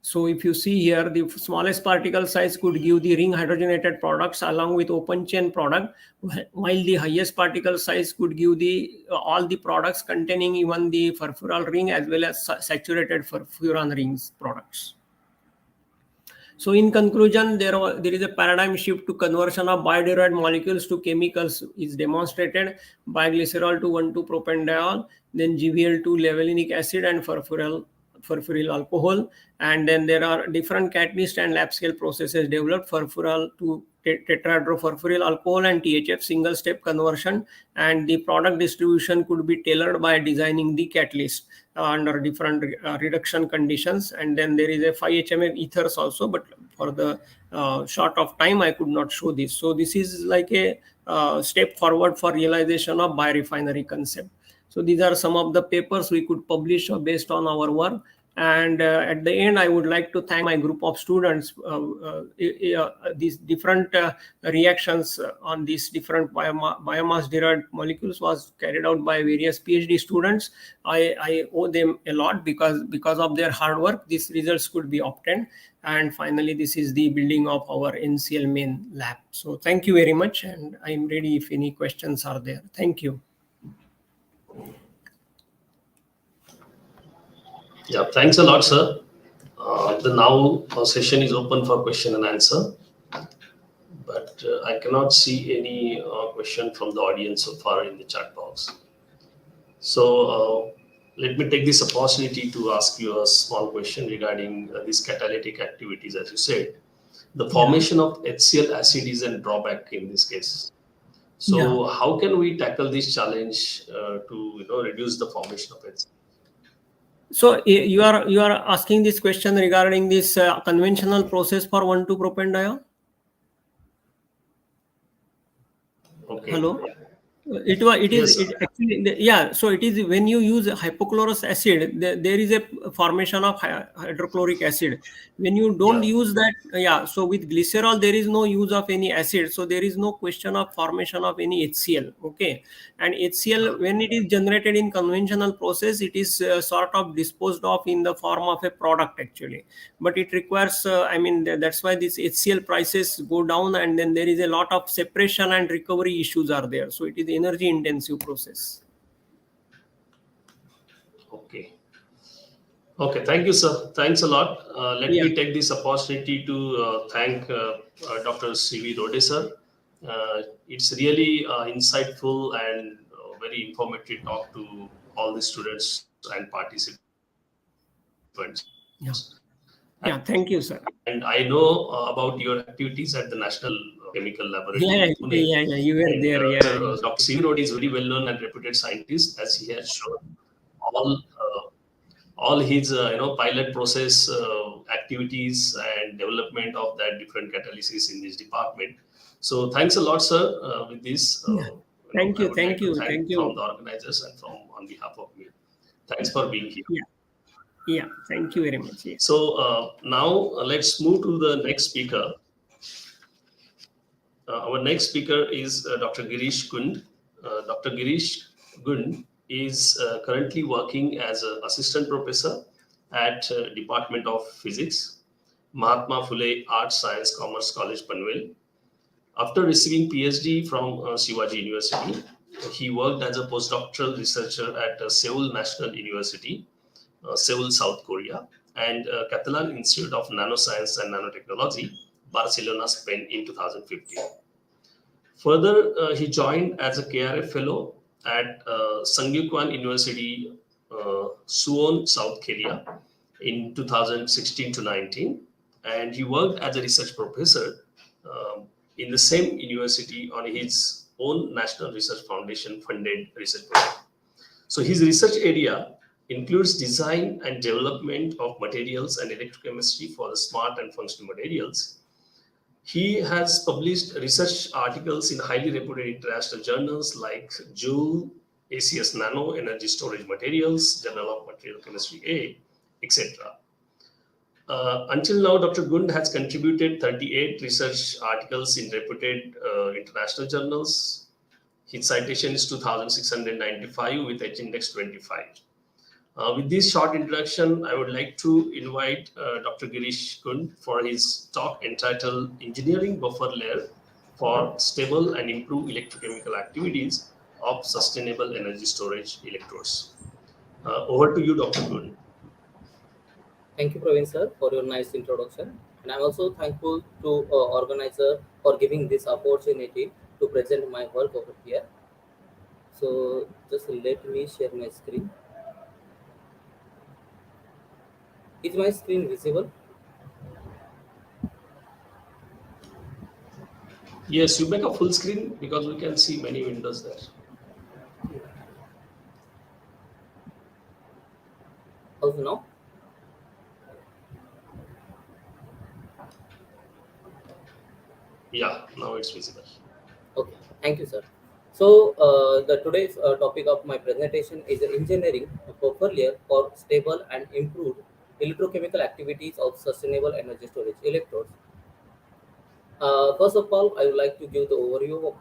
So if you see here, the smallest particle size could give the ring hydrogenated products along with open chain product, while the highest particle size could give the all the products containing even the furfural ring as well as saturated furfuran rings products. So in conclusion, there is a paradigm shift to conversion of bio-derived molecules to chemicals is demonstrated by glycerol to 1,2-propanediol, then GVL to levulinic acid and furfuryl alcohol. And then there are different catalyst and lab scale processes developed, furfural to tetrahydrofurfuryl alcohol and THF single step conversion, and the product distribution could be tailored by designing the catalyst under different reduction conditions. And then there is a 5-HMF ethers also, but for the short of time I could not show this. So this is like a step forward for realization of biorefinery concept. So these are some of the papers we could publish based on our work. And at the end, I would like to thank my group of students. These different reactions on these different biomass-derived molecules was carried out by various PhD students. I owe them a lot because of their hard work, these results could be obtained. And finally, this is the building of our NCL main lab. So thank you very much, and I'm ready if any questions are there. Thank you. Yeah, thanks a lot, sir. The now session is open for question and answer, but I cannot see any question from the audience so far in the chat box. So let me take this opportunity to ask you a small question regarding these catalytic activities. As you said, the formation of HCl acid is a drawback in this case. So how can we tackle this challenge to reduce the formation of HCl? So you are asking this question regarding this conventional process for 1,2-propanediol? Okay. Hello? Yes, sir. Yeah. So it is when you use hypochlorous acid, there is a formation of hydrochloric acid. When you don't Yeah. use that, yeah. So with glycerol, there is no use of any acid. So there is no question of formation of any HCl. Okay. And HCl, when it is generated in conventional process, it is sort of disposed of in the form of a product actually. But it requires, that's why these HCl prices go down, and then there is a lot of separation and recovery issues are there. So it is energy intensive process. Okay. Okay. Thank you, sir. Thanks a lot. Let Yeah. me take this opportunity to thank Dr. C.V. Rode, sir. It's really insightful and very informative talk to all the students and participants. Yeah. Yeah. Thank you, sir. And I know about your activities at the National Chemical Laboratory Yeah. in Pune. Yeah. You were And there. Yeah. Dr. C.V. Rode is very well known and reputed scientist, as he has shown all his pilot process activities and development of that different catalysis in this department. So thanks a lot, sir. With this, Yeah. Thank I you. would Thank like to you. thank Thank from you. the organizers and from on behalf of me. Thanks for being here. Yeah. Yeah. Thank you very much. Yeah. So now let's move to the next speaker. Our next speaker is Dr. Girish Gund. Dr. Girish Gund is currently working as an assistant professor at Department of Physics, Mahatma Phule Arts Science Commerce College, Panvel. After receiving PhD from Shivaji University, he worked as a postdoctoral researcher at Seoul National University, Seoul, South Korea, and Catalan Institute of Nanoscience and Nanotechnology, Barcelona, Spain in 2015. Further, he joined as a KRF fellow at Sangyukwon University, Suwon, South Korea in 2016 to 19, and he worked as a research professor in the same university on his own National Research Foundation funded research project. So his research area includes design and development of materials and electrochemistry for the smart and functional materials. He has published research articles in highly reputed international journals like Joule, ACS Nano, Energy Storage Materials, Journal of Material Chemistry A, etc. Until now, Dr. Gund has contributed 38 research articles in reputed international journals. His citation is 2,695 with H-index 25. With this short introduction, I would like to invite Dr. Girish Gund for his talk entitled Engineering Buffer Layer for Stable and Improved Electrochemical Activities of Sustainable Energy Storage Electrodes. Over to you, Dr. Gund. Thank you, Praveen sir, for your nice introduction. And I'm also thankful to organizer for giving this opportunity to present my work over here. So just let me share my screen. Is my screen visible? Yes, you make a full screen because we can see many windows there. Also now? Yeah, now it's visible. Okay, thank you, sir. So the today's topic of my presentation is engineering a buffer layer for stable and improved electrochemical activities of sustainable energy storage electrodes. First of all, I would like to give the overview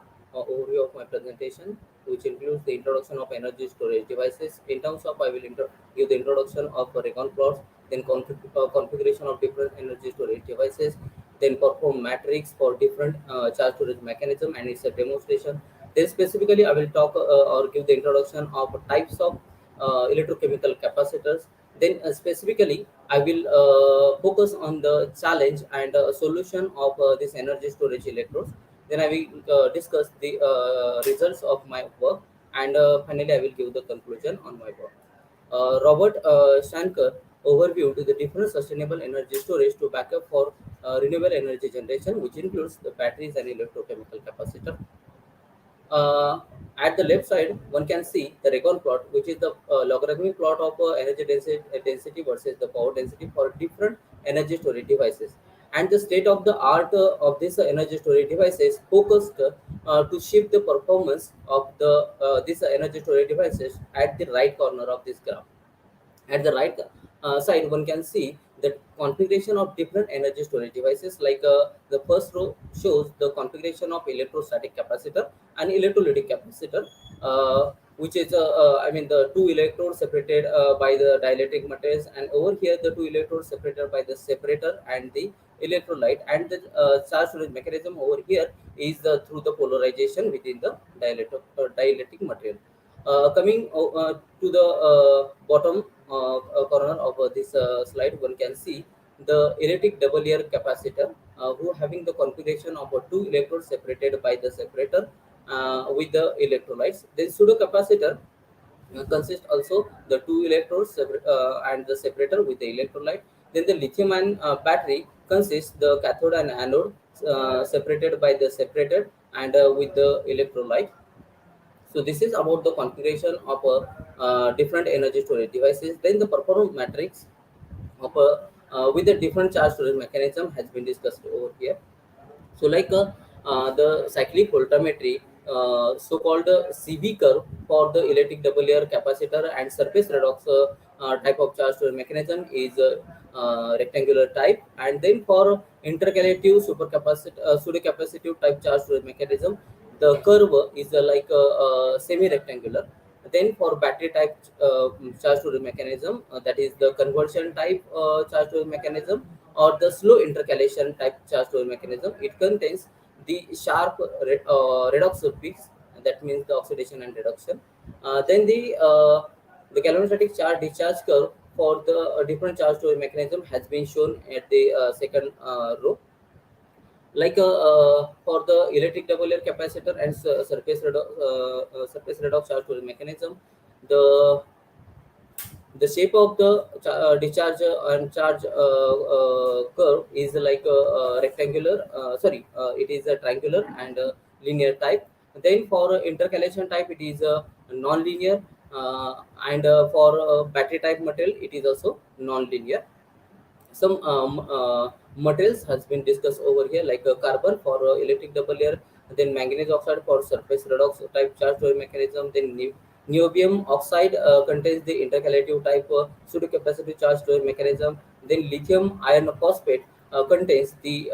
of my presentation, which includes the introduction of energy storage devices. In terms of, I will give the introduction of recon plots, then configuration of different energy storage devices, then perform matrix for different charge storage mechanism, and its a demonstration. Then specifically, I will talk or give the introduction of types of electrochemical capacitors. Then specifically, I will focus on the challenge and solution of this energy storage electrodes. Then I will discuss the results of my work, and finally I will give the conclusion on my work. Robert Shankar overview to the different sustainable energy storage to backup for renewable energy generation, which includes the batteries and electrochemical capacitor. uh, at the left side, one can see the recon plot, which is the logarithmic plot of energy density versus the power density for different energy storage devices. And the state of the art of this energy storage devices focused to shift the performance of the these energy storage devices at the right corner of this graph. At the right side, one can see the configuration of different energy storage devices. Like the first row shows the configuration of electrostatic capacitor and electrolytic capacitor, which is I mean the two electrodes separated by the dielectric materials, and over here the two electrodes separated by the separator and the electrolyte, and the charge storage mechanism over here is through the polarization within the dielectric material. Coming to the bottom corner of this slide, one can see the electric double layer capacitor, who having the configuration of two electrodes separated by the separator with the electrolytes. Then pseudo capacitor consists also the two electrodes and the separator with the electrolyte. Then the lithium ion battery consists the cathode and anode separated by the separator and with the electrolyte. So this is about the configuration of different energy storage devices. Then the performance matrix of with the different charge storage mechanism has been discussed over here. So like the cyclic voltammetry, so-called CV curve for the electric double layer capacitor and surface redox type of charge storage mechanism is rectangular type, and then for intercalative supercapacitor pseudocapacitive type charge storage mechanism, the curve is semi-rectangular. Then for battery type charge storage mechanism, that is the conversion type charge storage mechanism or the slow intercalation type charge storage mechanism, it contains the sharp redox peaks, that means the oxidation and reduction. Then the galvanostatic charge discharge curve for the different charge storage mechanism has been shown at the second row. Like for the electric double layer capacitor and surface redox charge storage mechanism, the shape of the discharge and charge curve is like a, rectangular, it is a triangular and linear type. Then for intercalation type, it is a non-linear, and for battery type material, it is also non-linear. Some materials has been discussed over here, like carbon for electric double layer, then manganese oxide for surface redox type charge storage mechanism, then niobium oxide contains the intercalative type pseudocapacitive charge storage mechanism, then lithium iron phosphate contains the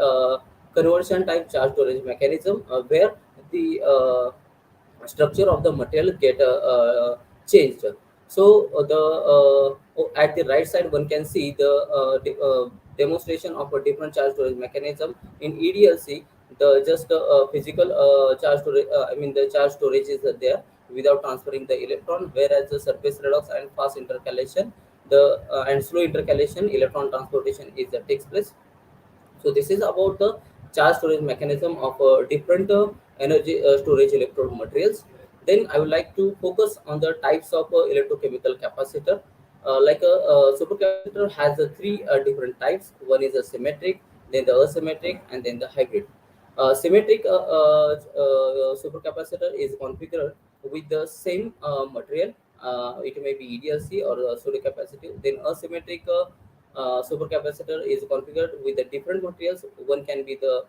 conversion type charge storage mechanism, where the structure of the material get changed. So at the right side, one can see the demonstration of a different charge storage mechanism. In EDLC, the just physical charge storage, I mean the charge storage is there without transferring the electron, whereas the surface redox and fast intercalation, the and slow intercalation, electron transportation is takes place. So this is about the charge storage mechanism of different energy storage electrode materials. Then I would like to focus on the types of electrochemical capacitor. Like a supercapacitor has three different types. One is a symmetric, then the asymmetric, and then the hybrid. Symmetric supercapacitor is configured with the same material. It may be EDLC or pseudocapacitive. Then asymmetric supercapacitor is configured with the different materials. One can be the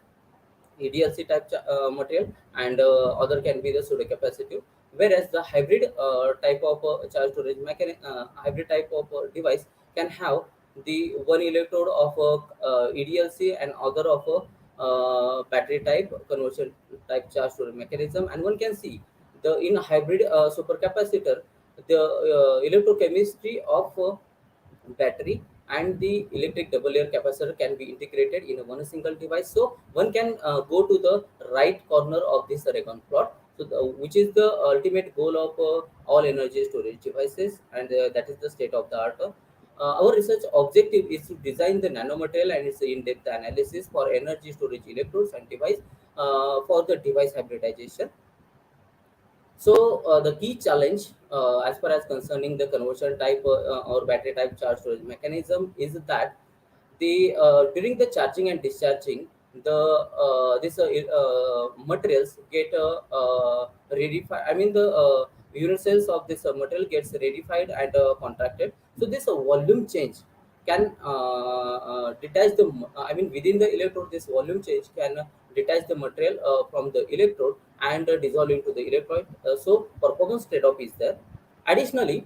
EDLC type material, and other can be the pseudocapacitive. Whereas the hybrid type of charge storage hybrid type of device can have the one electrode of EDLC and other of battery type conversion type charge storage mechanism. And one can see the in hybrid supercapacitor, the electrochemistry of battery and the electric double layer capacitor can be integrated in one single device. So one can go to the right corner of this Aragon plot, so which is the ultimate goal of all energy storage devices, and that is the state of the art. Our research objective is to design the nanomaterial and its in-depth analysis for energy storage electrodes and device for the device hybridization. So the key challenge, as far as concerning the conversion type or battery type charge storage mechanism, is that the during the charging and discharging, the this materials get rarified. I mean the unit cells of this material gets rarified and contracted. So this volume change can detach the. I mean within the electrode, this volume change can detach the material from the electrode, and dissolve into the electrolyte. So performance trade-off is there. Additionally,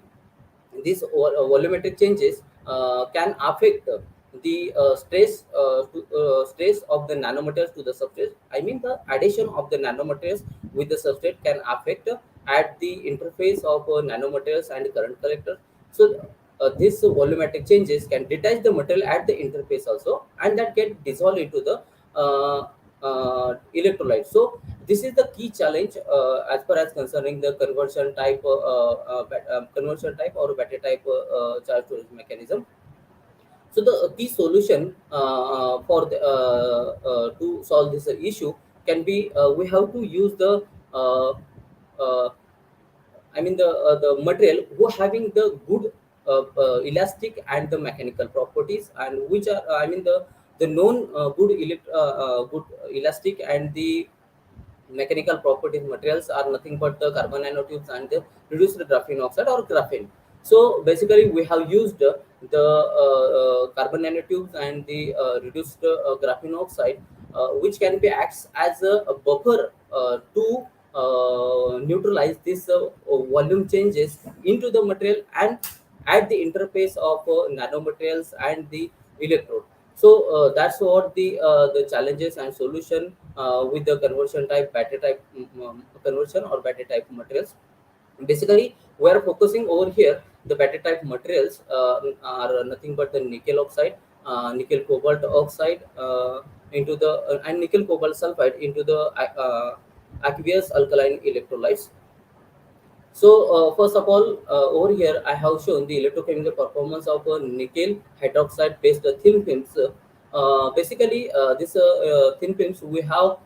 these volumetric changes can affect the stress of the nanomaterials to the substrate. I mean, the addition of the nanomaterials with the substrate can affect at the interface of nanomaterials and current collector. So this volumetric changes can detach the material at the interface also, and that get dissolved into the electrolyte. So this is the key challenge as far as concerning the conversion type or battery type charge storage mechanism. So the key solution to solve this issue can be we have to use the uh, uh, the material who having the good elastic and the mechanical properties, and which are the known good elastic and the mechanical properties materials are nothing but the carbon nanotubes and the reduced graphene oxide or graphene. So basically, we have used the carbon nanotubes and the reduced graphene oxide, which can be acts as a buffer to neutralize this volume changes into the material and at the interface of nanomaterials and the electrode. So that's what the challenges and solution with the conversion type battery type conversion or battery type materials. Basically, we are focusing over here. The battery type materials are nothing but the nickel oxide, nickel cobalt oxide into the and nickel cobalt sulfide into the aqueous alkaline electrolytes. So first of all, over here I have shown the electrochemical performance of nickel hydroxide based thin films. Basically, this thin films we have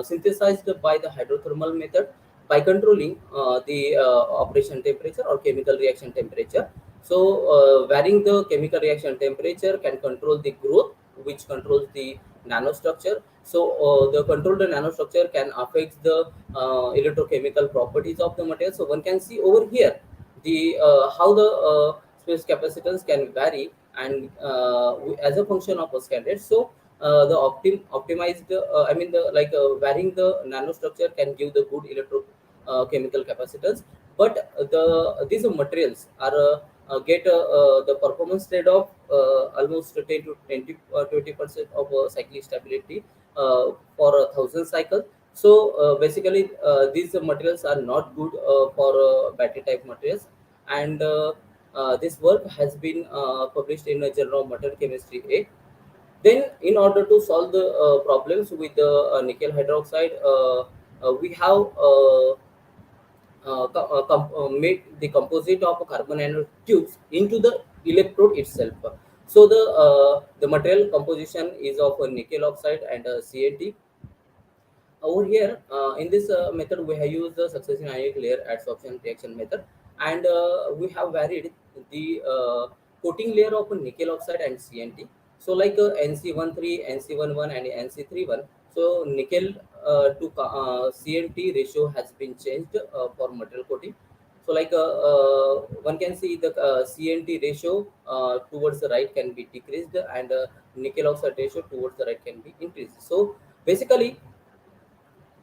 synthesized by the hydrothermal method by controlling the operation temperature or chemical reaction temperature. So varying the chemical reaction temperature can control the growth, which controls the nanostructure. So the controlled nanostructure can affect the electrochemical properties of the material. So one can see over here the how the space capacitance can vary, and as a function of a standard. So the optimized the varying the nanostructure can give the good chemical capacitance, but these materials are get the performance trade-off almost 10 to 20% of cyclic stability for a thousand cycle. So basically, these materials are not good for battery type materials, and this work has been published in a Journal of Material Chemistry A. Then, in order to solve the problems with the nickel hydroxide, we have made the composite of carbon nanotubes into the electrode itself. So the material composition is of nickel oxide and CNT. Over here, in this method, we have used the successive ionic layer adsorption reaction method, and we have varied the coating layer of nickel oxide and CNT. So, like NC13, NC11, and NC31. So, nickel to CNT ratio has been changed for material coating. So, like one can see the CNT ratio towards the right can be decreased, and nickel oxide ratio towards the right can be increased. So, basically,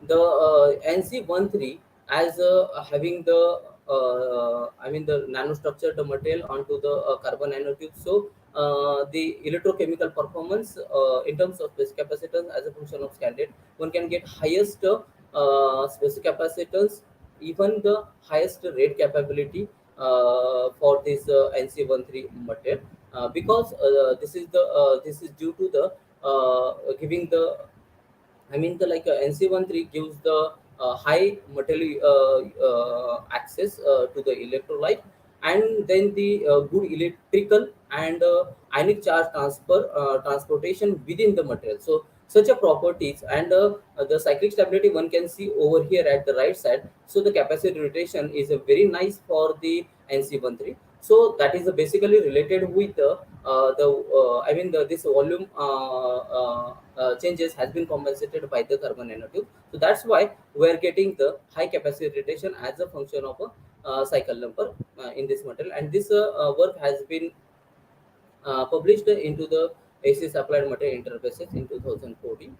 the NC13 as having the the nanostructured material onto the carbon nanotube. So the electrochemical performance in terms of space capacitance as a function of standard, one can get highest space capacitance, even the highest rate capability for this NC13 material, because this is due to the giving the the NC13 gives the high material access to the electrolyte, and then the good electrical and ionic charge transportation within the material. So such a properties, and the cyclic stability one can see over here at the right side. So the capacity rotation is very nice for the NC13. So that is basically related with this volume changes has been compensated by the carbon nanotube. So that's why we are getting the high capacity rotation as a function of a cycle number in this material. And this work has been published into the ACS Applied Material Interfaces in 2014.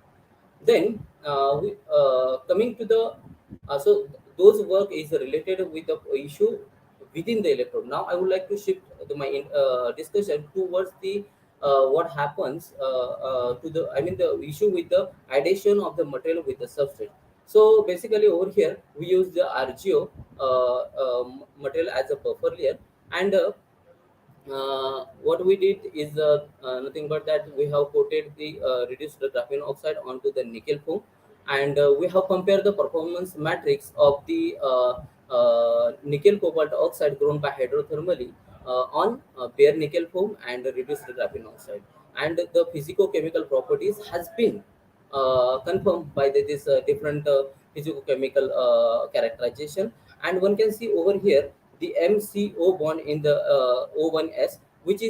Then coming to the Those work is related with the issue within the electrode. Now I would like to shift my discussion towards the what happens to the, I mean, the issue with the addition of the material with the substrate. So basically over here we use the RGO material as a buffer layer, and what we did is nothing but that we have coated the reduced graphene oxide onto the nickel foam, and we have compared the performance matrix of the nickel cobalt oxide grown by hydrothermally on bare nickel foam and reduced graphene oxide, and the physico-chemical properties has been confirmed by this different physico-chemical characterization. And one can see over here the MCO bond in the O1s, which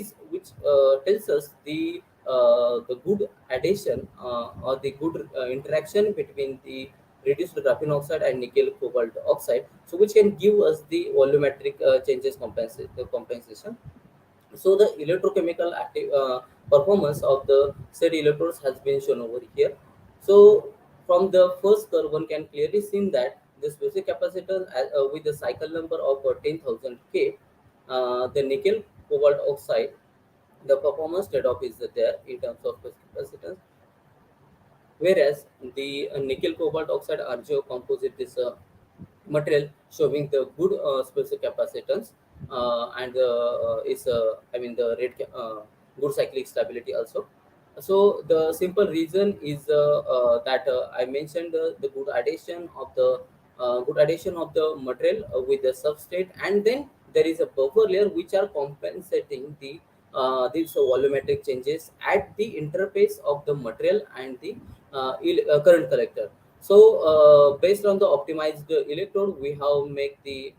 tells us the good addition or the good interaction between the reduced graphene oxide and nickel cobalt oxide, so which can give us the volumetric changes compensation. So the electrochemical performance of the said electrodes has been shown over here. So from the first curve, one can clearly see that the specific capacitor with the cycle number of 10,000 K, the nickel cobalt oxide, the performance trade-off is there in terms of specific capacitance, whereas the nickel cobalt oxide RGO composite is material showing the good specific capacitance and is I mean the good cyclic stability also. So the simple reason is that I mentioned the good addition of the material with the substrate, and then there is a buffer layer which are compensating the these volumetric changes at the interface of the material and the current collector. So based on the optimized electrode, we have make the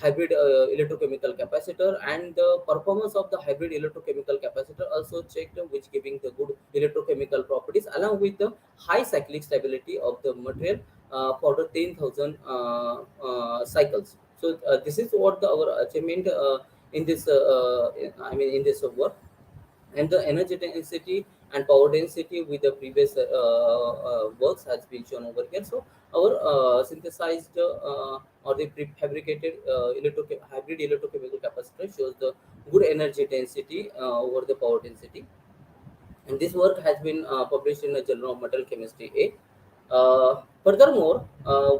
hybrid electrochemical capacitor, and the performance of the hybrid electrochemical capacitor also checked, which giving the good electrochemical properties along with the high cyclic stability of the material for the 10,000 cycles. So this is what our achievement in this I mean in this work. And the energy density and power density with the previous works has been shown over here. So our synthesized or the prefabricated hybrid electrochemical capacitor shows the good energy density over the power density, and this work has been published in the Journal of Metal Chemistry A. Furthermore,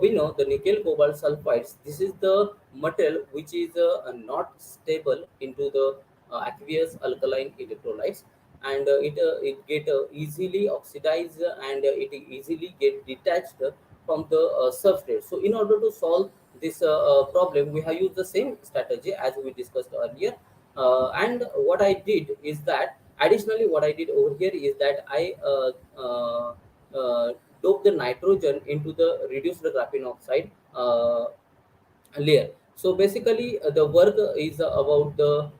we know the nickel cobalt sulfides. This is the metal which is not stable into the aqueous alkaline electrolytes, and it get easily oxidized, and it easily get detached from the substrate. So, in order to solve this problem, we have used the same strategy as we discussed earlier. And what I did is that additionally, what I did over here is that I dope the nitrogen into the reduced graphene oxide layer. So basically, the work is about the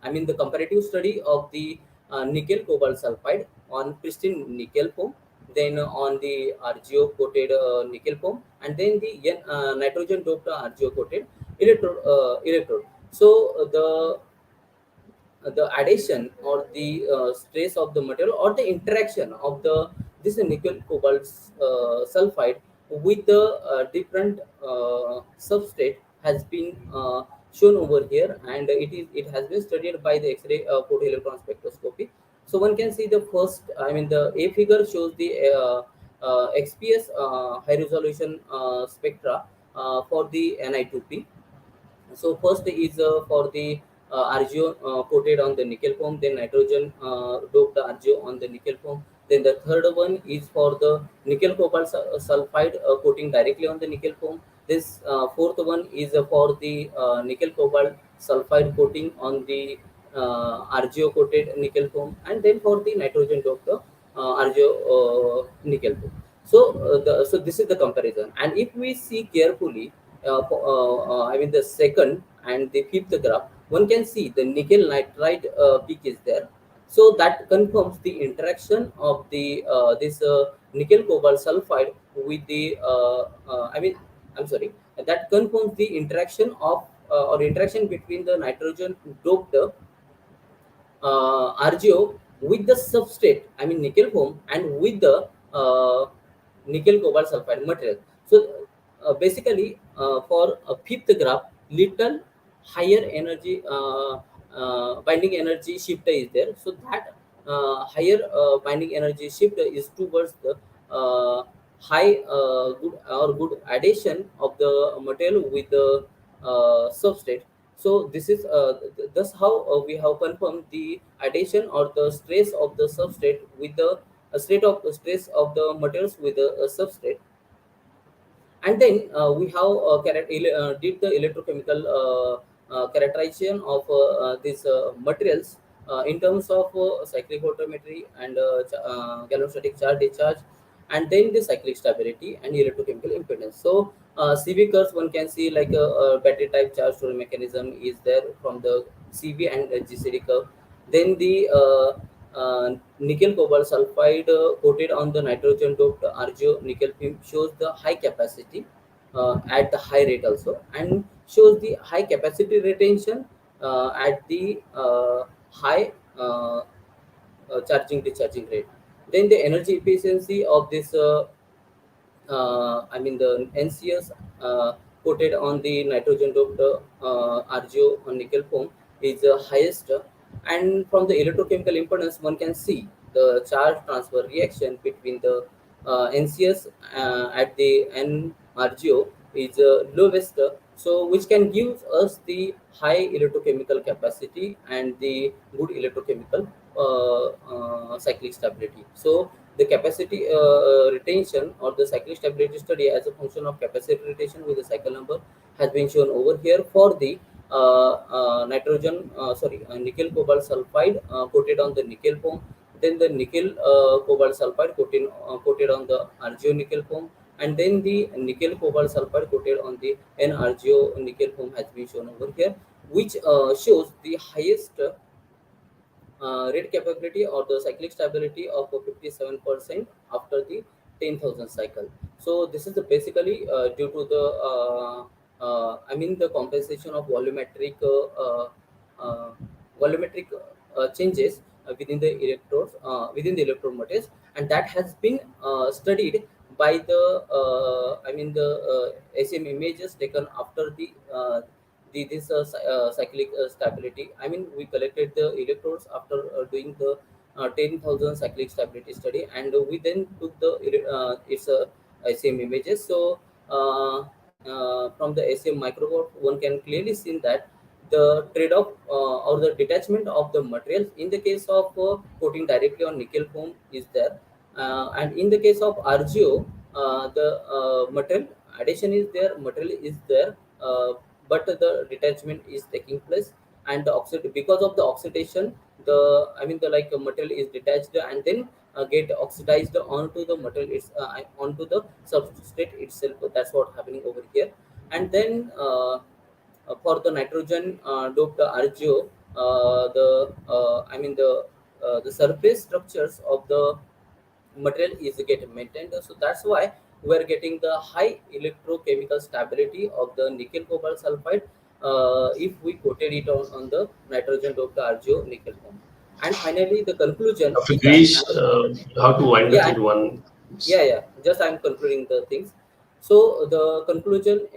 I mean the comparative study of the nickel cobalt sulfide on pristine nickel foam, then on the RGO coated nickel foam, and then the nitrogen doped RGO coated electrode. So the addition or the stress of the material or the interaction of the this nickel cobalt sulfide with the different substrate has been shown over here, and it has been studied by the X-ray photoelectron spectroscopy. So one can see the first, I mean the A figure shows the XPS high resolution spectra for the Ni2P. So first is for the RGO coated on the nickel foam, then nitrogen doped RGO on the nickel foam. Then the third one is for the nickel cobalt sulfide coating directly on the nickel foam. This fourth one is for the nickel cobalt sulfide coating on the RGO coated nickel foam, and then for the nitrogen doped RGO nickel foam. So so this is the comparison, and if we see carefully, I mean the second and the fifth graph, one can see the nickel nitride peak is there. So that confirms the interaction of the this nickel cobalt sulfide with the I mean I'm sorry, that confirms the interaction of or interaction between the nitrogen doped RGO with the substrate, I mean nickel foam, and with the nickel cobalt sulfide material. So basically for a fifth graph, little higher energy binding energy shift is there. So that higher binding energy shift is towards the high good or good addition of the material with the substrate. So this is thus how we have confirmed the addition or the stress of the substrate with the state of stress of the materials with the substrate. And then we have did the electrochemical characterization of these materials in terms of cyclic photometry and galvanostatic charge discharge, and then the cyclic stability and electrochemical impedance. So CV curves, one can see like a battery type charge storage mechanism is there from the CV and GCD curve. Then the nickel cobalt sulfide coated on the nitrogen doped RGO nickel film shows the high capacity at the high rate also, and shows the high capacity retention at the high charging discharging rate. Then the energy efficiency of this I mean the NCS coated on the nitrogen doped RGO on nickel foam is the highest, and from the electrochemical impedance one can see the charge transfer reaction between the NCS at the NRGO is lowest, so which can give us the high electrochemical capacity and the good electrochemical cyclic stability. So the capacity retention or the cyclic stability study as a function of capacity retention with the cycle number has been shown over here for the nickel cobalt sulfide coated on the nickel foam, then the nickel cobalt sulfide coated on the RGO nickel foam, and then the nickel cobalt sulfide coated on the NRGO nickel foam has been shown over here, which shows the highest rate capability or the cyclic stability of 57% after the 10,000 cycle. So this is basically due to the I mean the compensation of volumetric changes within the electrodes within the electrode materials, and that has been studied by the I mean the ACM images taken after this cyclic stability. I mean, we collected the electrodes after doing the 10,000 cyclic stability study, and we then took the its ACM images. So from the ACM micrograph, one can clearly see that the trade-off or the detachment of the materials in the case of coating directly on nickel foam is there, and in the case of RGO, the material addition is there, material is there, but the detachment is taking place, and the because of the oxidation, the I mean the like material is detached and then get oxidized onto the material, it's onto the substrate itself. That's what happening over here. And then for the nitrogen doped RGO, I mean the surface structures of the material is get maintained. So that's why we're getting the high electrochemical stability of the nickel cobalt sulfide if we coated it on the nitrogen doped RGO nickel foam. And finally, the conclusion After is that Greece, how to wind up yeah, in one. yeah. Just I'm concluding the things. So the conclusion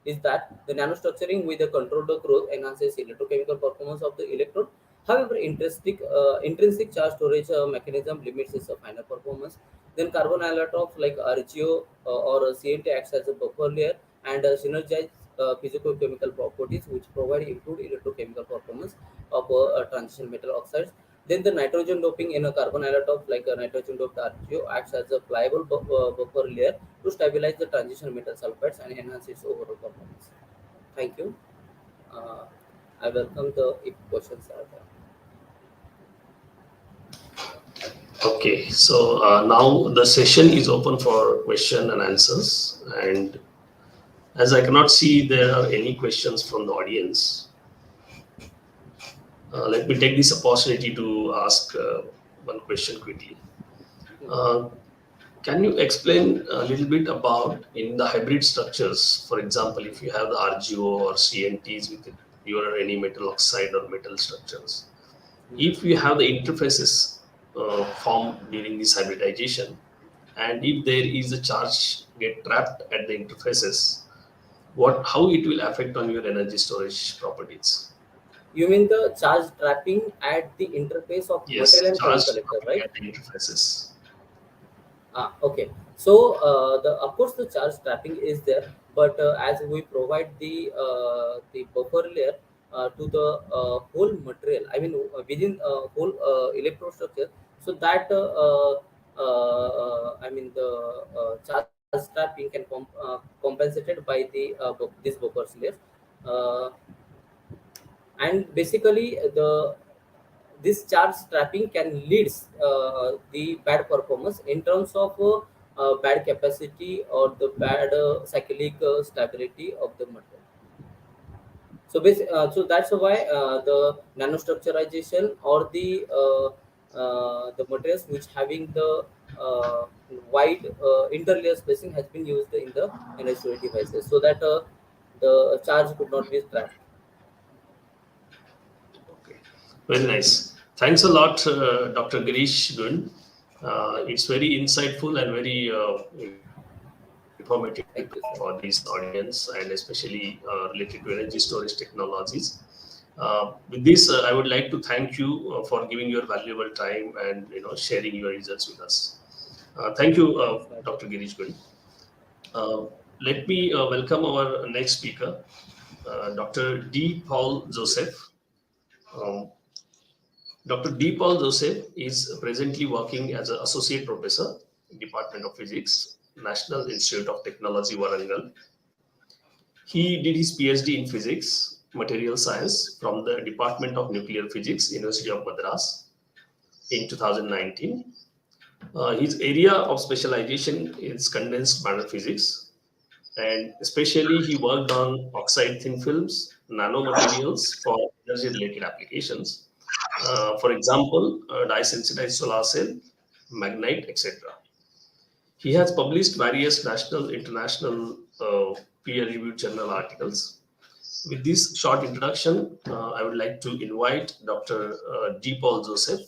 is that the nanostructuring with the controlled growth enhances electrochemical performance of the electrode. However, intrinsic charge storage mechanism limits its final performance. Then carbon allotropes like RGO or CNT acts as a buffer layer and synergize physicochemical properties which provide improved electrochemical performance of transition metal oxides. Then the nitrogen doping in a carbon allotrope like a nitrogen doped RGO acts as a pliable buffer layer to stabilize the transition metal sulfides and enhance its overall performance. Thank you. Uh, I welcome the if questions are there. Okay, so now the session is open for question and answers, and as I cannot see there are any questions from the audience, let me take this opportunity to ask one question quickly. Can you explain a little bit about in the hybrid structures, for example, if you have the RGO or CNTs with your any metal oxide or metal structures, if you have the interfaces formed during this hybridization, And if there is a charge get trapped at the interfaces, how it will affect on your energy storage properties? You mean the charge trapping at the interface of Yes, material and charge current collector, right? at the interfaces. Okay. So of course the charge trapping is there, but as we provide the buffer layer to the whole material, I mean within whole electrode structure, so that I mean the charge trapping can compensated by this buffer layer, uh, and basically this charge trapping can lead the bad performance in terms of bad capacity or the bad cyclic stability of the material. So that's why the nanostructurization or the materials which having the wide interlayer spacing has been used in the energy storage devices, so that the charge could not be trapped. Okay, very nice. Thanks a lot, Dr. Girish Gund. It's very insightful and very informative for this audience, and especially related to energy storage technologies. With this, I would like to thank you for giving your valuable time and sharing your results with us. Thank you, Dr. Girish Gund. Let me welcome our next speaker, Dr. D. Paul Joseph. Dr. D. Paul Joseph is presently working as an associate professor, Department of Physics, National Institute of Technology, Warangal. He did his PhD in physics, material science from the Department of Nuclear Physics, University of Madras in 2019. His area of specialization is condensed matter physics, and especially he worked on oxide thin films, nanomaterials for energy-related applications. For example, dye-sensitized solar cell, magnite, etc. He has published various national, international peer-reviewed journal articles. With this short introduction, I would like to invite Dr. D. Paul Joseph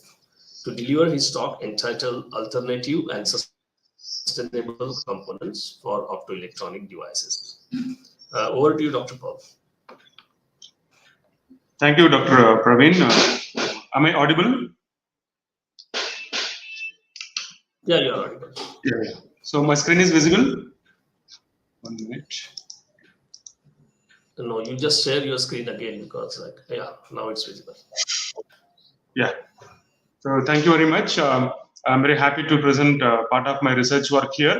to deliver his talk entitled Alternative and Sustainable Components for Optoelectronic Devices. Over to you, Dr. Paul. Thank you, Dr. Praveen. Am I audible? Yeah, you are audible. Yeah. So my screen is visible? 1 minute. No, you just share your screen again because, now it's visible. Yeah. So thank you very much. I'm very happy to present part of my research work here.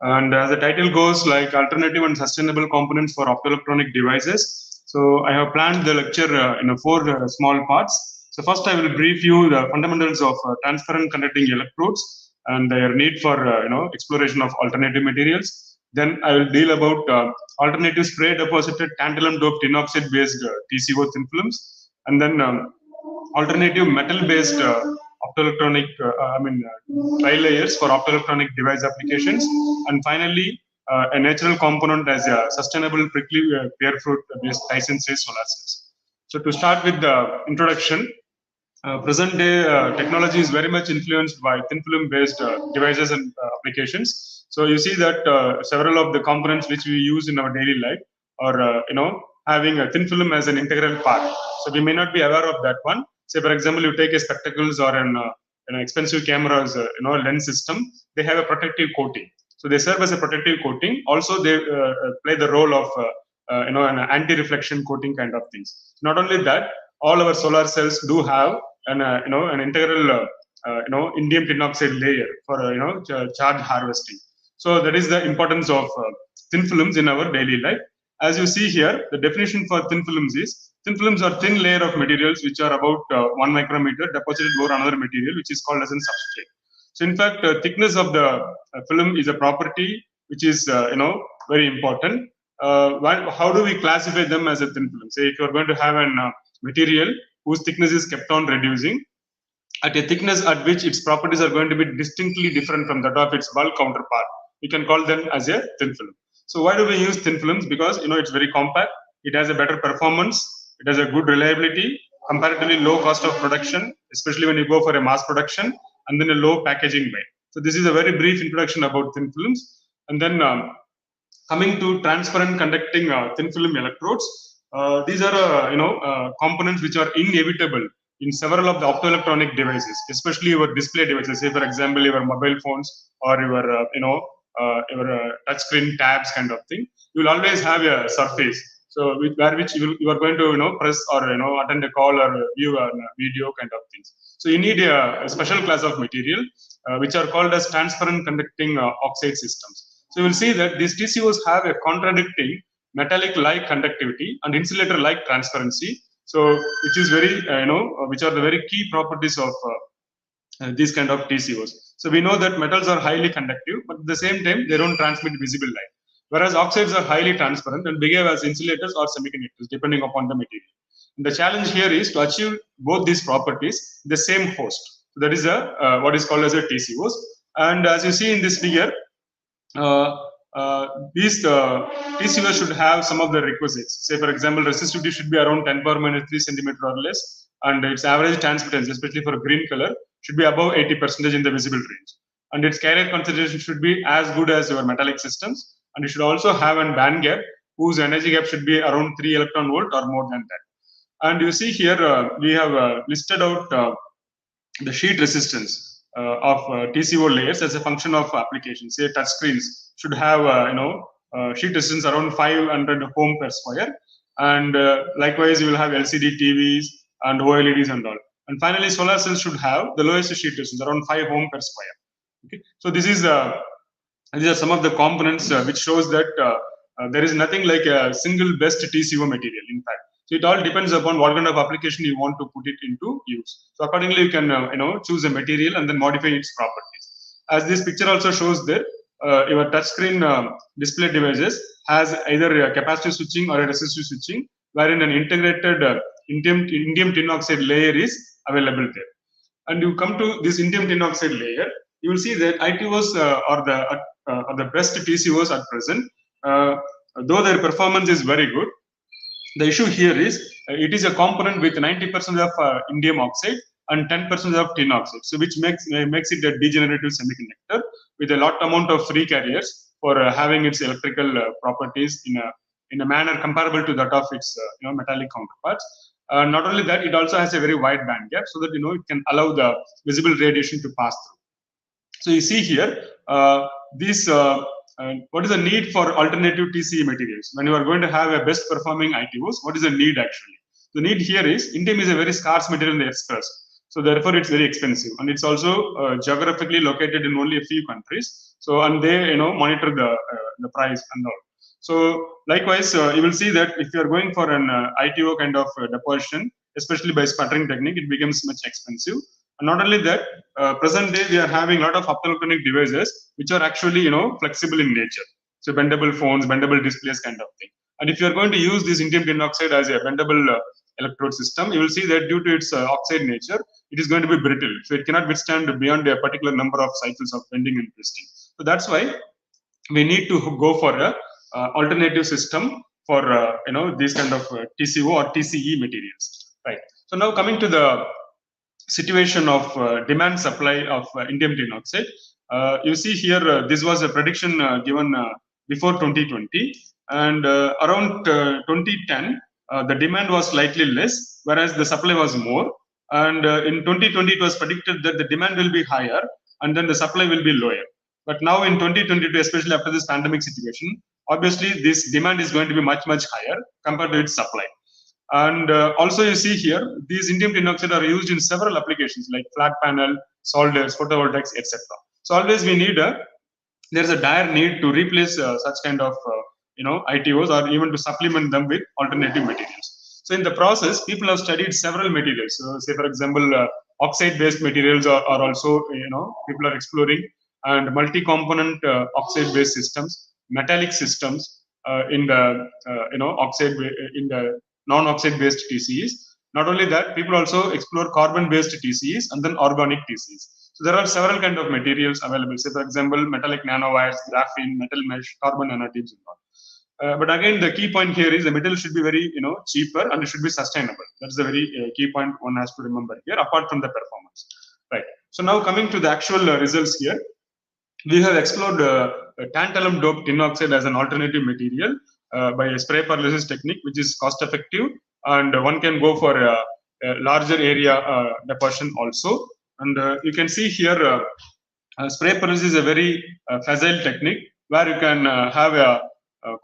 And as the title goes, like alternative and sustainable components for optoelectronic devices. So I have planned the lecture in 4 small parts. So first I will brief you the fundamentals of transparent conducting electrodes and their need for exploration of alternative materials. Then I will deal about alternative spray deposited tantalum doped tin oxide based TCO thin films, and then alternative metal based optoelectronic tri-layers for optoelectronic device applications, and finally a natural component as a sustainable prickly pear fruit based dye-sensitized solar cells. So to start with the introduction, present day technology is very much influenced by thin film based devices and applications. So you see that several of the components which we use in our daily life are having a thin film as an integral part. So we may not be aware of that one. Say for example, you take a spectacles or an expensive camera's lens system. They have a protective coating. So they serve as a protective coating. Also, they play the role of an anti-reflection coating kind of things. Not only that, all our solar cells do have an integral indium tin oxide layer for charge harvesting. So that is the importance of thin films in our daily life. As you see here, the definition for thin films is thin films are thin layer of materials which are about 1 micrometer deposited over another material, which is called as a substrate. So in fact, thickness of the film is a property which is very important. How do we classify them as a thin film? Say if you are going to have a material whose thickness is kept on reducing at a thickness at which its properties are going to be distinctly different from that of its bulk counterpart, we can call them as a thin film. So why do we use thin films? Because it's very compact, it has a better performance, it has a good reliability, comparatively low cost of production, especially when you go for a mass production, and then a low packaging weight. So this is a very brief introduction about thin films. And then coming to transparent conducting thin film electrodes, these are components which are inevitable in several of the optoelectronic devices, especially your display devices. Say, for example, your mobile phones or your touch screen tabs kind of thing. You will always have a surface, so which you are going to press or attend a call or view a video kind of things. So you need a special class of material which are called as transparent conducting oxide systems. So you will see that these TCOs have a contradicting metallic-like conductivity and insulator-like transparency. So which is very which are the very key properties of these kind of TCOs. So we know that metals are highly conductive, but at the same time they don't transmit visible light. Whereas oxides are highly transparent and behave as insulators or semiconductors depending upon the material. And the challenge here is to achieve both these properties in the same host. So that is what is called as a TCOs. And as you see in this figure, these TCOs should have some of the requisites. Say, for example, resistivity should be around 10 power minus 3 centimeter or less, and its average transmittance, especially for green color, should be above 80% in the visible range. And its carrier concentration should be as good as your metallic systems, and it should also have a band gap whose energy gap should be around 3 electron volt or more than that. And you see here we have listed out the sheet resistance of TCO layers as a function of application. Say touch screens should have sheet resistance around 500 ohm per square, and likewise you will have LCD TVs and OLEDs and all. And finally, solar cells should have the lowest sheet resistance around 5 ohm per square. Okay, so this is these are some of the components which shows that there is nothing like a single best TCO material. In fact, so it all depends upon what kind of application you want to put it into use. So accordingly, you can choose a material and then modify its properties. As this picture also shows that your touchscreen display devices has either a capacitive switching or a resistive switching, wherein an integrated indium tin oxide layer is available there. And you come to this indium tin oxide layer, you will see that ITOs are the best TCOs at present. Though their performance is very good, the issue here is it is a component with 90% of indium oxide and 10% of tin oxide, so which makes it a degenerative semiconductor with a lot amount of free carriers for having its electrical properties in a manner comparable to that of its metallic counterparts. Not only that, it also has a very wide band gap, so that it can allow the visible radiation to pass through. So you see here what is the need for alternative TCE materials when you are going to have a best performing ITOs? What is the need actually? The need here is indium is a very scarce material in the Earth's crust, so therefore it's very expensive, and it's also geographically located in only a few countries. So and they monitor the price and all. So likewise, you will see that if you are going for an ITO kind of deposition, especially by sputtering technique, it becomes much expensive. And not only that, present day we are having a lot of optoelectronic devices which are actually flexible in nature. So bendable phones, bendable displays kind of thing. And if you are going to use this indium tin oxide as a bendable electrode system, you will see that due to its oxide nature, it is going to be brittle. So it cannot withstand beyond a particular number of cycles of bending and twisting. So that's why we need to go for a alternative system for these kind of TCO or TCE materials. Right. So now coming to the situation of demand supply of indium tin oxide, you see here this was a prediction given before 2020, and around 2010 the demand was slightly less, whereas the supply was more. And in 2020 it was predicted that the demand will be higher and then the supply will be lower. But now in 2022, especially after this pandemic situation, obviously this demand is going to be much higher compared to its supply. And also you see here, these indium tin oxide are used in several applications like flat panel, solders, photovoltaics, etc. So always we need there's a dire need to replace such kind of ITOs, or even to supplement them with alternative materials. So in the process, people have studied several materials. So say for example, oxide-based materials are also people are exploring, and multi-component oxide-based systems, metallic systems in the oxide in the non-oxide based TCEs. Not only that, people also explore carbon-based TCEs and then organic TCEs. So there are several kind of materials available. Say for example, metallic nanowires, graphene, metal mesh, carbon nanotubes, and all. But again, the key point here is the material should be very cheaper and it should be sustainable. That's the very key point one has to remember here, apart from the performance. Right. So now coming to the actual results here. we have explored tantalum doped tin oxide as an alternative material by a spray pyrolysis technique, which is cost effective, and one can go for a larger area deposition also. And you can see here, spray pyrolysis is a very facile technique where you can have a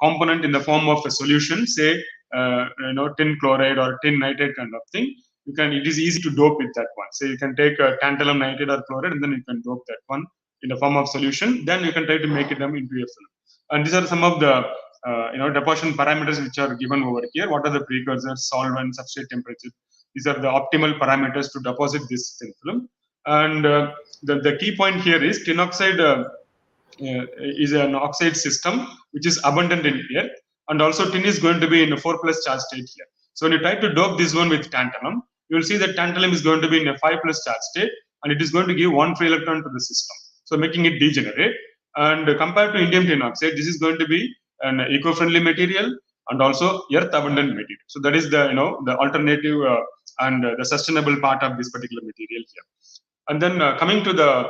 component in the form of a solution, say tin chloride or tin nitrate kind of thing. It is easy to dope with that one. So you can take tantalum nitrate or chloride, and then you can dope that one in the form of solution. Then you can try to make it them into a film. And these are some of the deposition parameters which are given over here. What are the precursors, solvent, substrate temperature? These are the optimal parameters to deposit this thin film. And the key point here is tin oxide is an oxide system which is abundant in here, and also tin is going to be in a 4+ charge state here. So when you try to dope this one with tantalum, you will see that tantalum is going to be in a 5+ charge state, and it is going to give one free electron to the system, so making it degenerate. And compared to indium tin oxide, this is going to be an eco-friendly material and also earth abundant material. So that is the the alternative and the sustainable part of this particular material here. And then coming to the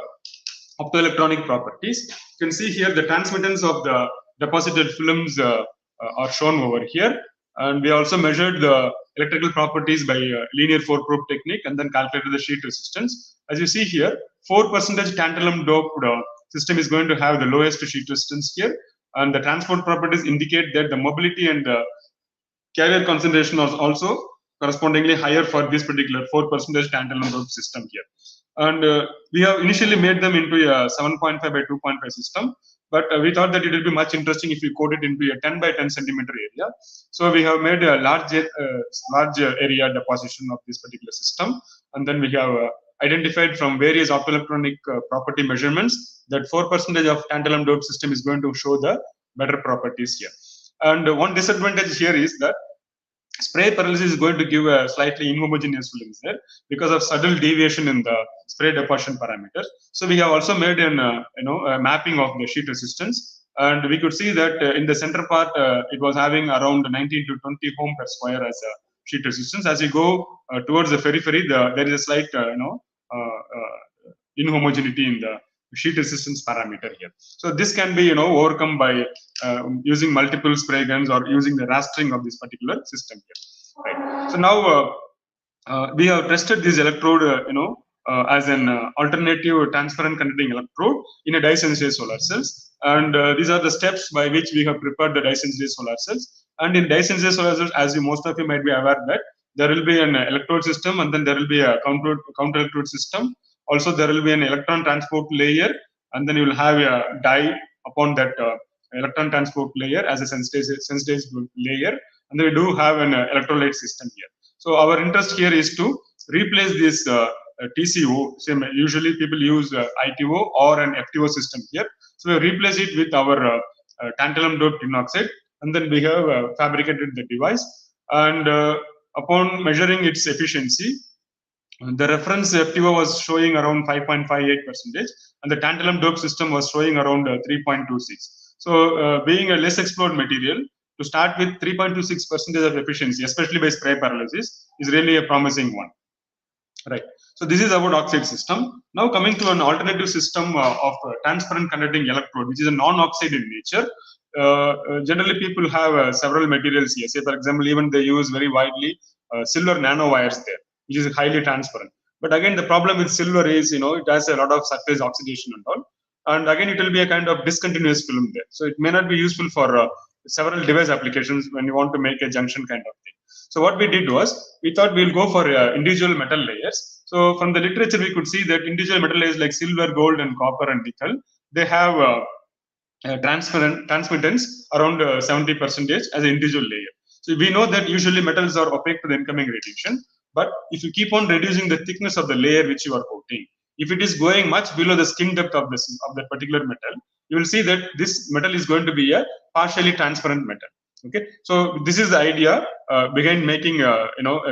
optoelectronic properties, you can see here the transmittance of the deposited films are shown over here. And we also measured the electrical properties by linear 4-probe technique and then calculated the sheet resistance. As you see here, 4% tantalum doped system is going to have the lowest sheet resistance here. And the transport properties indicate that the mobility and the carrier concentration are also correspondingly higher for this particular 4% tantalum doped system here. And we have initially made them into a 7.5 by 2.5 system, but we thought that it would be much interesting if we coat it into a 10 by 10 centimeter area. So we have made a large area deposition of this particular system, and then we have identified from various optoelectronic property measurements that 4% of tantalum doped system is going to show the better properties here. And one disadvantage here is that spray pyrolysis is going to give a slightly inhomogeneous films there because of subtle deviation in the spray deposition parameters. So we have also made a mapping of the sheet resistance, and we could see that in the center part it was having around 19 to 20 ohm per square as a sheet resistance. As you go towards the periphery, there is a slight inhomogeneity in the sheet resistance parameter here. So this can be overcome by using multiple spray guns or using the rastering of this particular system here. Right. So now we have tested this electrode as an alternative transparent conducting electrode in a dye-sensitized solar cells, and these are the steps by which we have prepared the dye-sensitized solar cells. And in dye-sensitized solar cells, as most of you might be aware that there will be an electrode system, and then there will be a counter electrode system. Also, there will be an electron transport layer, and then you will have a dye upon that electron transport layer as a sensitized layer, and then we do have an electrolyte system here. So our interest here is to replace this TCO. Usually people use ITO or an FTO system here. So we replace it with our tantalum doped tin oxide, and then we have fabricated the device. And upon measuring its efficiency, the reference FTO was showing around 5.58%, and the tantalum doped system was showing around 3.26. So being a less explored material, to start with 3.26% of efficiency, especially by spray pyrolysis, is really a promising one. Right. So this is about oxide system. Now coming to an alternative system of transparent conducting electrode, which is a non-oxide in nature. Generally, people have several materials here. Say, for example, even they use very widely silver nanowires there, which is highly transparent. But again, the problem with silver is, it has a lot of surface oxidation and all. And again, it will be a kind of discontinuous film there. So it may not be useful for several device applications when you want to make a junction kind of thing. So what we did was, we thought we'll go for individual metal layers. So from the literature, we could see that individual metal layers like silver, gold, and copper and nickel, they have transmittance around 70% as an individual layer. So we know that usually metals are opaque to the incoming radiation, but if you keep on reducing the thickness of the layer which you are coating, if it is going much below the skin depth of that particular metal, you will see that this metal is going to be a partially transparent metal. Okay, so this is the idea behind making a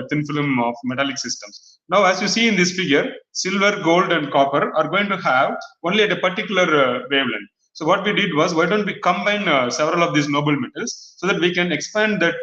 thin film of metallic systems. Now, as you see in this figure, silver, gold, and copper are going to have only at a particular wavelength. So what we did was, why don't we combine several of these noble metals so that we can expand that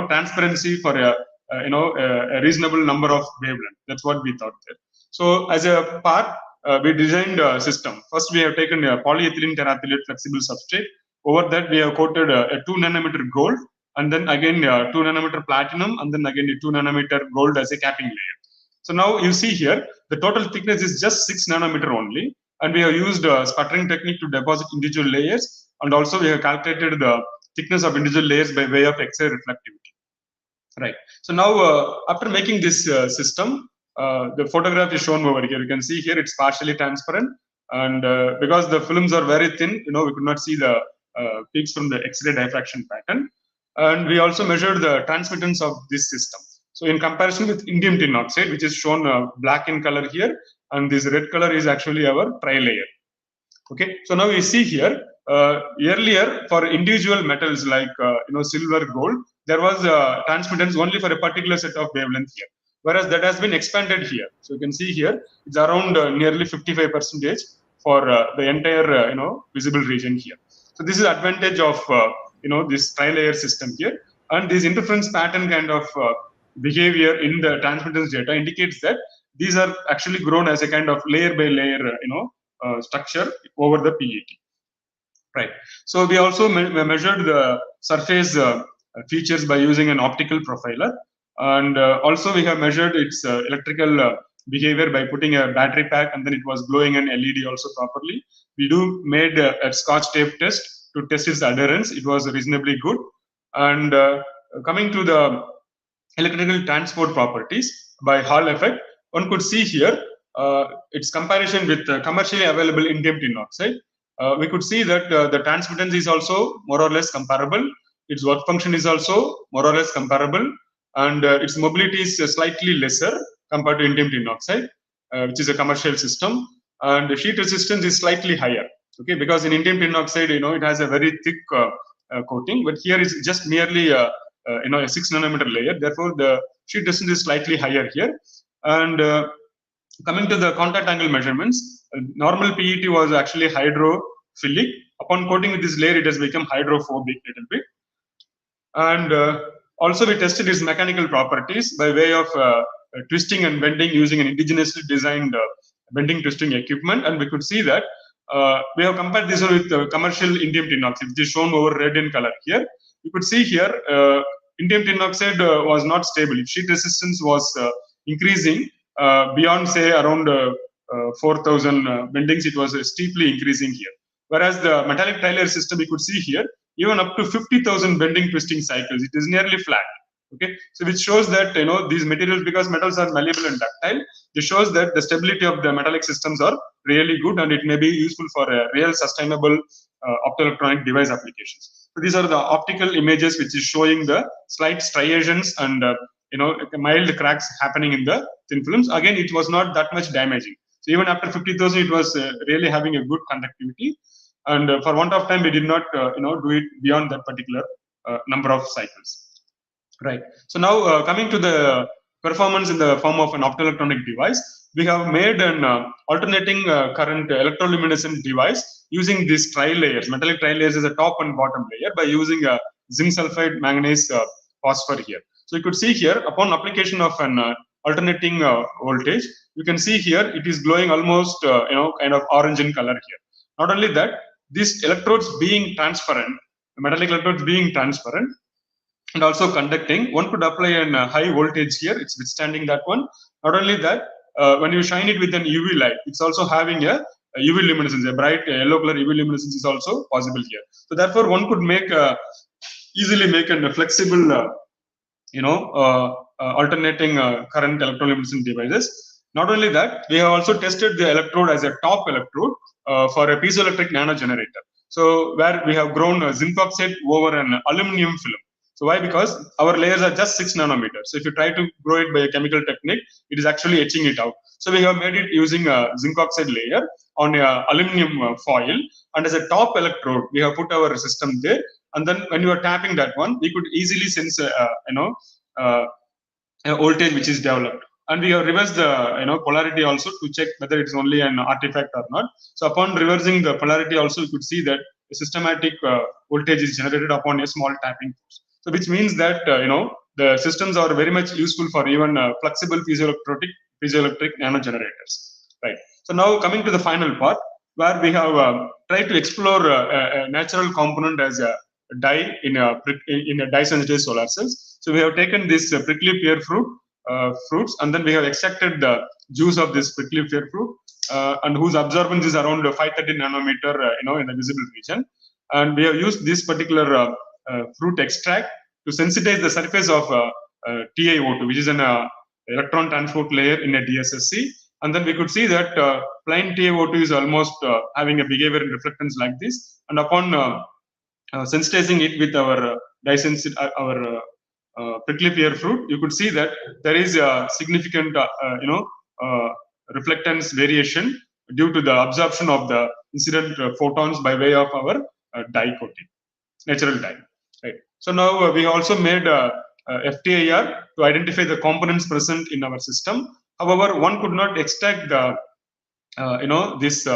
transparency for a reasonable number of wavelengths. That's what we thought there. So as a part, we designed a system. First, we have taken a polyethylene terephthalate flexible substrate. Over that, we have coated a 2 nanometer gold, and then again 2 nanometer platinum, and then again a 2 nanometer gold as a capping layer. So now you see here, the total thickness is just 6 nanometer only, and we have used a sputtering technique to deposit individual layers, and also we have calculated the thickness of individual layers by way of X-ray reflectivity. Right. So now, after making this system, the photograph is shown over here. You can see here it's partially transparent, and because the films are very thin, we could not see the peaks from the X-ray diffraction pattern. And we also measured the transmittance of this system. So in comparison with indium tin oxide, which is shown black in color here, and this red color is actually our tri-layer. Okay. So now we see here, earlier for individual metals like silver, gold, there was transmittance only for a particular set of wavelength here, whereas that has been expanded here. So you can see here it's around nearly 55% for the entire visible region here. So this is advantage of this tri-layer system here, and this interference pattern kind of behavior in the transmittance data indicates that these are actually grown as a kind of layer by layer structure over the PET. Right. So we also measured the surface features by using an optical profiler, and also we have measured its electrical behavior by putting a battery pack, and then it was glowing an LED also properly. We made a Scotch tape test to test its adherence. It was reasonably good. And coming to the electrical transport properties by Hall effect, one could see here its comparison with commercially available indium tin oxide. We could see that the transmittance is also more or less comparable. Its work function is also more or less comparable, and its mobility is slightly lesser compared to indium tin oxide, which is a commercial system. And the sheet resistance is slightly higher. Okay, because in indium tin oxide, it has a very thick coating, but here is just merely a 6 nanometer layer. Therefore, the sheet resistance is slightly higher here. And coming to the contact angle measurements, normal PET was actually hydrophilic. Upon coating with this layer, it has become hydrophobic a little bit. And also we tested its mechanical properties by way of twisting and bending using an indigenously designed bending twisting equipment. And we could see that we have compared this with commercial indium tin oxide, which is shown over red in color here. You could see here, indium tin oxide was not stable. If sheet resistance was increasing beyond, say, around 4,000 bendings, it was steeply increasing here. Whereas the metallic tri-layer system, you could see here, even up to 50,000 bending twisting cycles, it is nearly flat. Okay, so which shows that these materials, because metals are malleable and ductile, this shows that the stability of the metallic systems are really good, and it may be useful for real sustainable optoelectronic device applications. So these are the optical images which is showing the slight striations and mild cracks happening in the thin films. Again, it was not that much damaging. So even after 50,000, it was really having a good conductivity. And for want of time, we did not do it beyond that particular number of cycles. Right. So now coming to the performance in the form of an optoelectronic device, we have made an alternating current electroluminescent device using these tri-layers, metallic tri-layers as a top and bottom layer, by using a zinc sulfide manganese phosphor here. So you could see here, upon application of an alternating voltage, you can see here it is glowing almost kind of orange in color here. Not only that, these electrodes being transparent, the metallic electrodes being transparent and also conducting, one could apply a high voltage here, it's withstanding that one. Not only that, when you shine it with an UV light, it's also having a UV luminescence, a bright yellow color UV luminescence is also possible here. So therefore, one could make easily make a flexible, alternating current electroluminescent devices. Not only that, we have also tested the electrode as a top electrode for a piezoelectric nano generator. So where we have grown zinc oxide over an aluminum film. So why? Because our layers are just 6 nanometers. So if you try to grow it by a chemical technique, it is actually etching it out. So we have made it using a zinc oxide layer on a aluminum foil, and as a top electrode, we have put our system there. And then when you are tapping that one, we could easily sense a voltage which is developed. And we have reversed the polarity also to check whether it is only an artifact or not. So upon reversing the polarity also, you could see that a systematic voltage is generated upon a small tapping force. So which means that the systems are very much useful for even flexible piezoelectric nano generators. Right. So now coming to the final part, where we have tried to explore a natural component as a dye in a dye-sensitive solar cells. So we have taken this prickly pear fruits, and then we have extracted the juice of this prickly pear fruit, and whose absorbance is around 530 nanometer, in the visible region. And we have used this particular fruit extract to sensitize the surface of TiO2, which is an electron transport layer in a DSSC. And then we could see that plain TiO2 is almost having a behavior and reflectance like this. And upon sensitizing it with our prickly pear fruit, you could see that there is a significant, reflectance variation due to the absorption of the incident photons by way of our dye coating, natural dye. Right. So now we also made FTIR to identify the components present in our system. However, one could not extract the this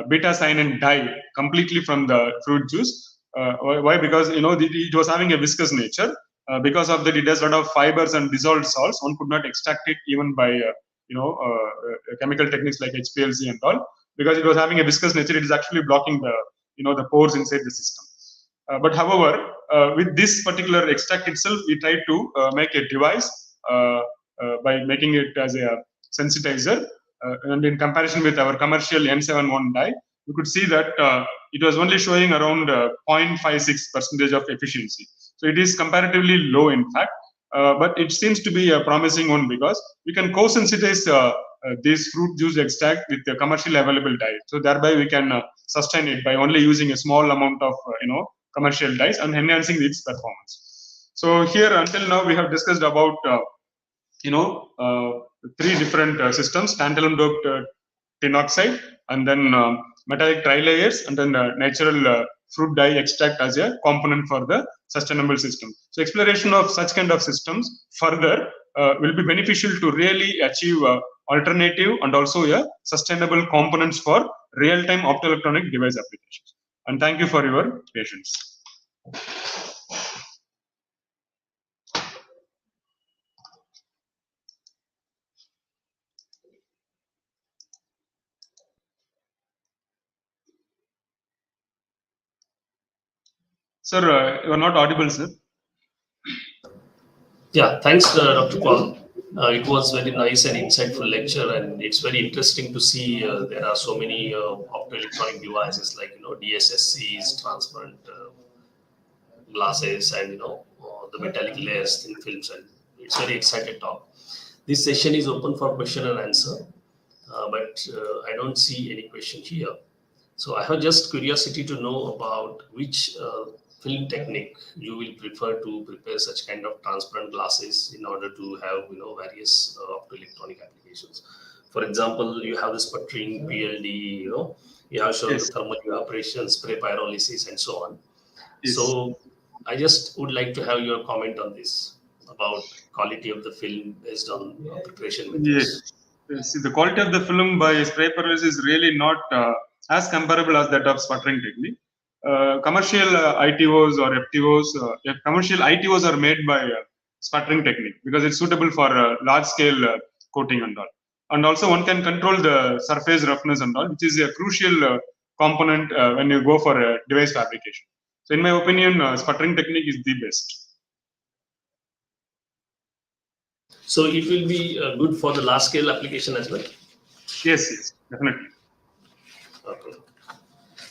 beta cyanide dye completely from the fruit juice. Why? Because it was having a viscous nature. Because of that, it has a lot of fibers and dissolved salts. One could not extract it even by chemical techniques like HPLC and all. Because it was having a viscous nature, it is actually blocking the the pores inside the system. But however, with this particular extract itself, we tried to make a device by making it as a sensitizer. And in comparison with our commercial N71 dye, you could see that it was only showing around 0.56% of efficiency. So it is comparatively low, in fact, but it seems to be a promising one because we can co-sensitize this fruit juice extract with the commercially available dye. So thereby we can sustain it by only using a small amount of commercial dyes and enhancing its performance. So here until now we have discussed about three different systems: tantalum doped tin oxide, and then metallic tri-layers, and then natural fruit dye extract as a component for the sustainable system. So exploration of such kind of systems further will be beneficial to really achieve alternative and also sustainable components for real-time optoelectronic device applications. And thank you for your patience. Sir, you are not audible, sir. Yeah, thanks, Dr. Paul. It was very nice and insightful lecture, and it's very interesting to see there are so many optoelectronic devices like DSSCs, transparent glasses, and the metallic layers, thin films, and it's very excited talk. This session is open for question and answer, but I don't see any question here. So I have just curiosity to know about which film technique you will prefer to prepare such kind of transparent glasses in order to have various optoelectronic applications. For example, you have the sputtering, PLD, you have shown Yes. the thermal evaporation, spray pyrolysis, and so on. Yes. So I just would like to have your comment on this about quality of the film based on preparation methods. Yes. See, the quality of the film by spray pyrolysis is really not as comparable as that of sputtering technique. Commercial ITOs or FTOs, commercial ITOs are made by sputtering technique because it's suitable for large scale coating and all. And also one can control the surface roughness and all, which is a crucial component when you go for a device fabrication. So in my opinion, sputtering technique is the best. So it will be good for the large scale application as well? Yes, definitely.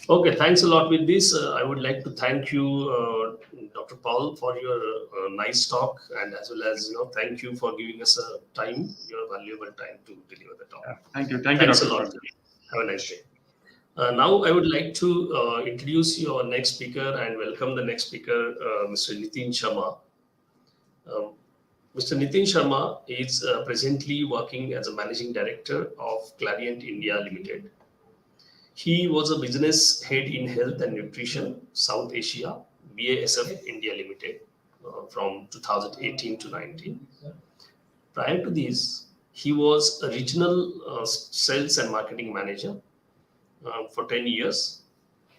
Okay, thanks a lot with this. I would like to thank you, Dr. Paul, for your nice talk, and as well as thank you for giving us a time, your valuable time to deliver the talk. Yeah, thank you, Thanks Dr. a lot. Have a nice day. Now I would like to introduce your next speaker and welcome the next speaker, Mr. Nitin Sharma. Mr. Nitin Sharma is presently working as a managing director of Clarient India Limited. He was a business head in health and nutrition, South Asia, BASF India Limited, from 2018 to 19. Prior to this, he was a regional sales and marketing manager for 10 years.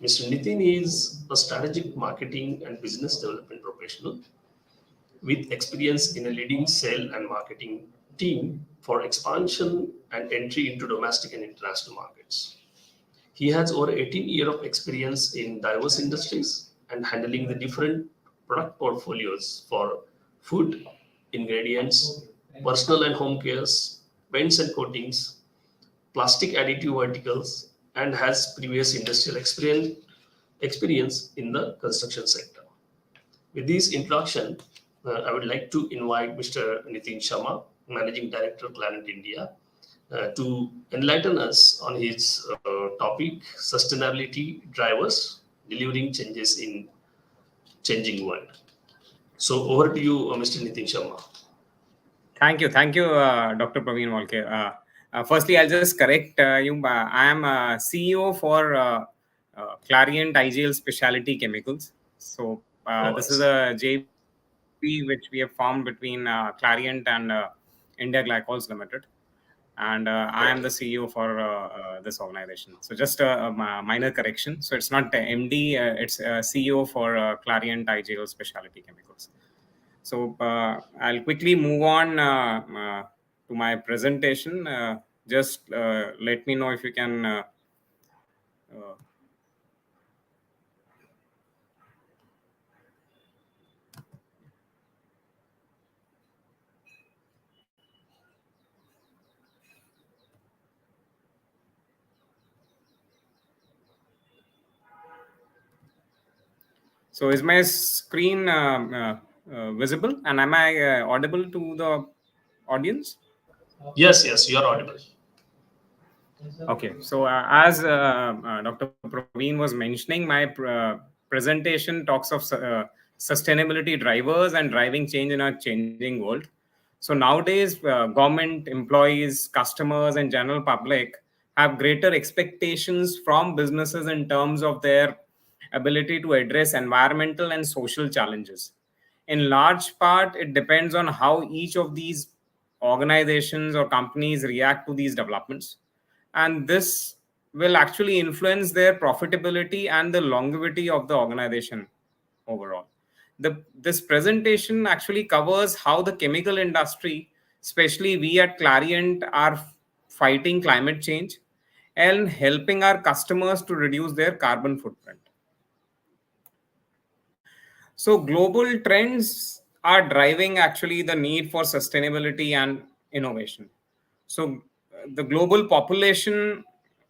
Mr. Nitin is a strategic marketing and business development professional with experience in a leading sales and marketing team for expansion and entry into domestic and international markets. He has over 18 years of experience in diverse industries and handling the different product portfolios for food, ingredients, personal and home cares, paints and coatings, plastic additive verticals, and has previous industrial experience in the construction sector. With this introduction, I would like to invite Mr. Nitin Sharma, Managing Director, Planet India, to enlighten us on his topic, sustainability drivers, delivering changes in changing world. So over to you, Mr. Nitin Sharma. Thank you, Dr. Praveen Walke. Firstly, I'll just correct you. I am CEO for Clariant IGL Specialty Chemicals. So this is a JV which we have formed between Clariant and India Glycols Limited. And I am the CEO for this organization. So just a minor correction. So it's not MD, it's CEO for Clariant IGL Specialty Chemicals. So I'll quickly move on to my presentation. Just let me know if you can. So is my screen visible, and am I audible to the audience? Yes, you are audible. Okay, so as Dr. Praveen was mentioning, my presentation talks of sustainability drivers and driving change in a changing world. So nowadays, government, employees, customers, and general public have greater expectations from businesses in terms of their ability to address environmental and social challenges. In large part, it depends on how each of these organizations or companies react to these developments. And this will actually influence their profitability and the longevity of the organization overall. This presentation actually covers how the chemical industry, especially we at Clariant, are fighting climate change and helping our customers to reduce their carbon footprint. So global trends are driving actually the need for sustainability and innovation. So the global population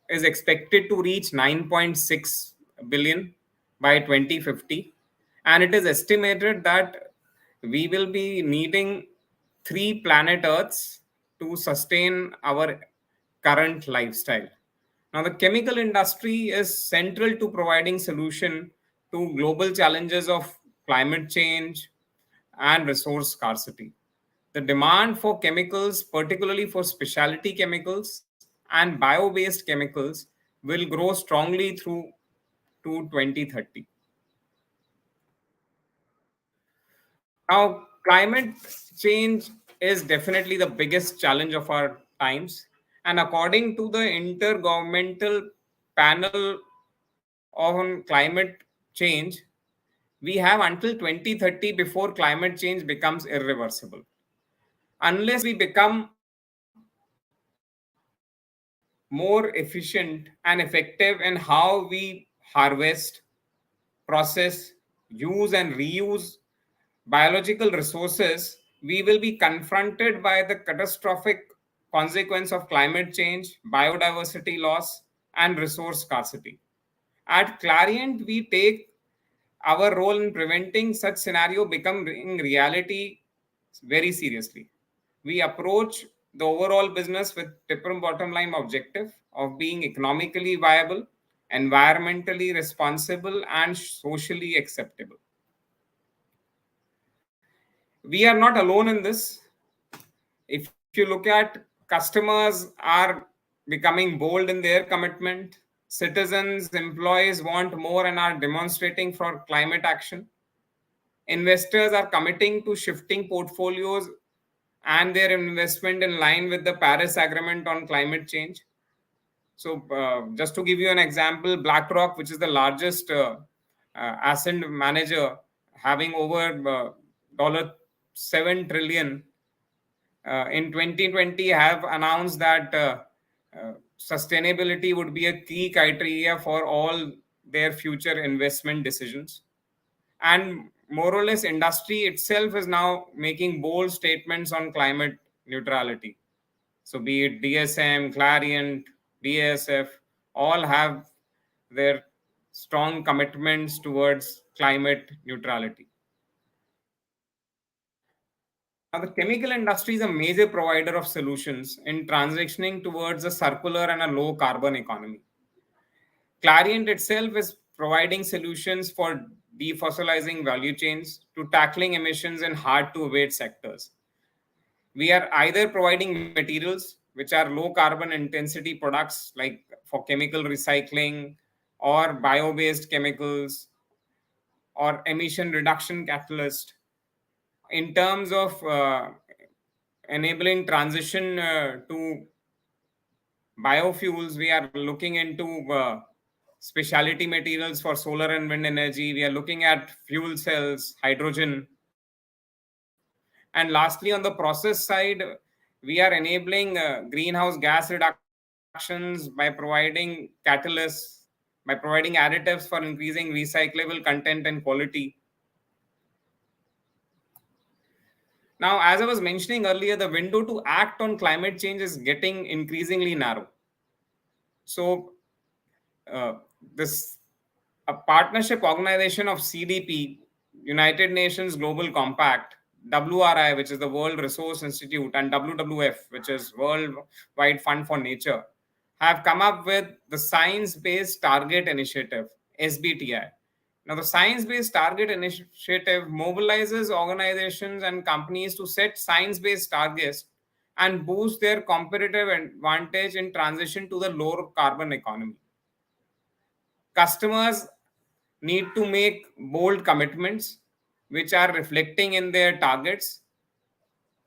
is expected to reach 9.6 billion by 2050. And it is estimated that we will be needing 3 planet Earths to sustain our current lifestyle. Now, the chemical industry is central to providing solution to global challenges of climate change and resource scarcity. The demand for chemicals, particularly for specialty chemicals and bio-based chemicals, will grow strongly through to 2030. Now, climate change is definitely the biggest challenge of our times. And according to the Intergovernmental Panel on Climate Change, we have until 2030 before climate change becomes irreversible. Unless we become more efficient and effective in how we harvest, process, use, and reuse biological resources, we will be confronted by the catastrophic consequence of climate change, biodiversity loss, and resource scarcity. At Clariant, we take our role in preventing such scenario becoming reality very seriously. We approach the overall business with different bottom line objective of being economically viable, environmentally responsible, and socially acceptable. We are not alone in this. If you look at customers are becoming bold in their commitment, citizens, employees want more and are demonstrating for climate action. Investors are committing to shifting portfolios and their investment in line with the Paris Agreement on climate change. So just to give you an example, BlackRock, which is the largest asset manager, having over $7 trillion, in 2020 have announced that sustainability would be a key criteria for all their future investment decisions. And more or less, industry itself is now making bold statements on climate neutrality. So be it DSM, Clariant, BASF, all have their strong commitments towards climate neutrality. Now, the chemical industry is a major provider of solutions in transitioning towards a circular and a low carbon economy. Clariant itself is providing solutions for defossilizing value chains to tackling emissions in hard to abate sectors. We are either providing materials which are low carbon intensity products like for chemical recycling or bio-based chemicals or emission reduction catalyst. In terms of enabling transition to biofuels, we are looking into specialty materials for solar and wind energy. We are looking at fuel cells, hydrogen. And lastly, on the process side, we are enabling greenhouse gas reductions by providing catalysts, by providing additives for increasing recyclable content and quality. Now, as I was mentioning earlier, the window to act on climate change is getting increasingly narrow. So, a partnership organization of CDP, United Nations Global Compact, WRI, which is the World Resource Institute, and WWF, which is Worldwide Fund for Nature, have come up with the Science Based Target Initiative, SBTI. Now, the Science Based Target Initiative mobilizes organizations and companies to set science-based targets and boost their competitive advantage in transition to the lower carbon economy. Customers need to make bold commitments which are reflecting in their targets,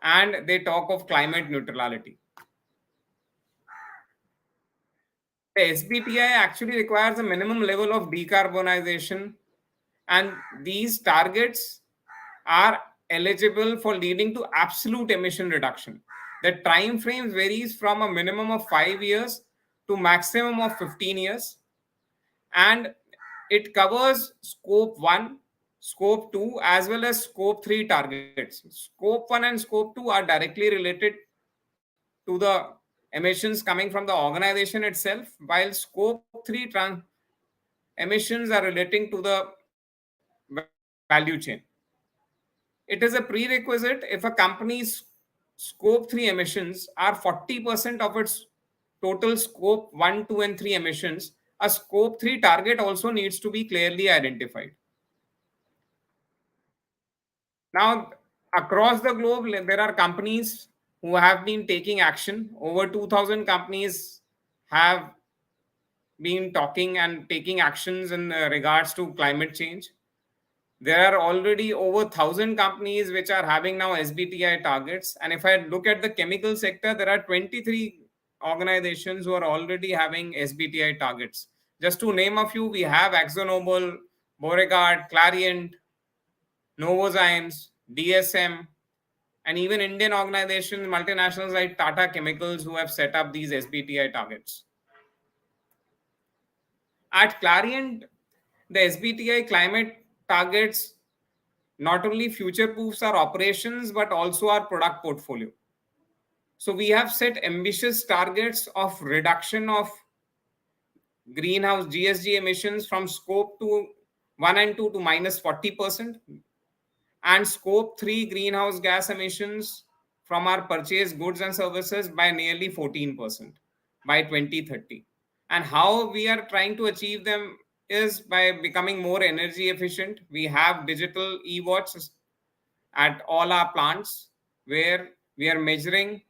and they talk of climate neutrality. The SBTI actually requires a minimum level of decarbonization, and these targets are eligible for leading to absolute emission reduction. The time frame varies from a minimum of 5 years to maximum of 15 years, and it covers scope 1, scope 2 as well as scope 3 targets. Scope 1 and scope 2 are directly related to the emissions coming from the organization itself, while scope 3 emissions are relating to the value chain. It is a prerequisite if a company's scope 3 emissions are 40% of its total scope 1, 2, and 3 emissions, a scope 3 target also needs to be clearly identified. Now, across the globe, there are companies who have been taking action. Over 2,000 companies have been talking and taking actions in regards to climate change. There are already over 1,000 companies which are having now SBTI targets. And if I look at the chemical sector, there are 23 organizations who are already having SBTI targets. Just to name a few, we have AkzoNobel, Beauregard, Clariant, Novozymes, DSM, and even Indian organizations, multinationals like Tata Chemicals, who have set up these SBTI targets. At Clariant, the SBTI climate targets not only future-proofs our operations, but also our product portfolio. So we have set ambitious targets of reduction of greenhouse GSG emissions from scope 1 and 2 to minus 40%, and scope 3 greenhouse gas emissions from our purchased goods and services by nearly 14% by 2030. And how we are trying to achieve them is by becoming more energy efficient. We have digital e-watches at all our plants where we are measuring,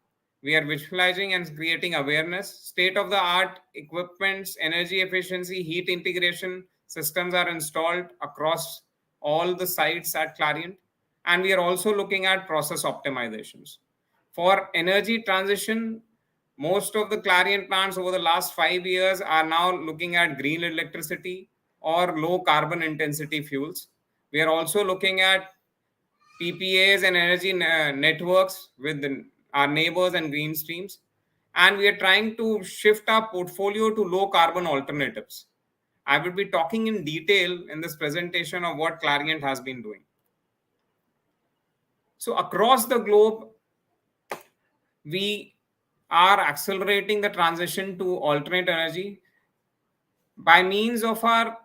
we are visualizing and creating awareness. State-of-the-art equipments, energy efficiency, heat integration systems are installed across all the sites at Clariant. And we are also looking at process optimizations. For energy transition, most of the Clariant plants over the last 5 years are now looking at green electricity or low carbon intensity fuels. We are also looking at PPAs and energy networks with our neighbors and green streams. And we are trying to shift our portfolio to low carbon alternatives. I will be talking in detail in this presentation of what Clariant has been doing. So across the globe, we are accelerating the transition to alternate energy by means of our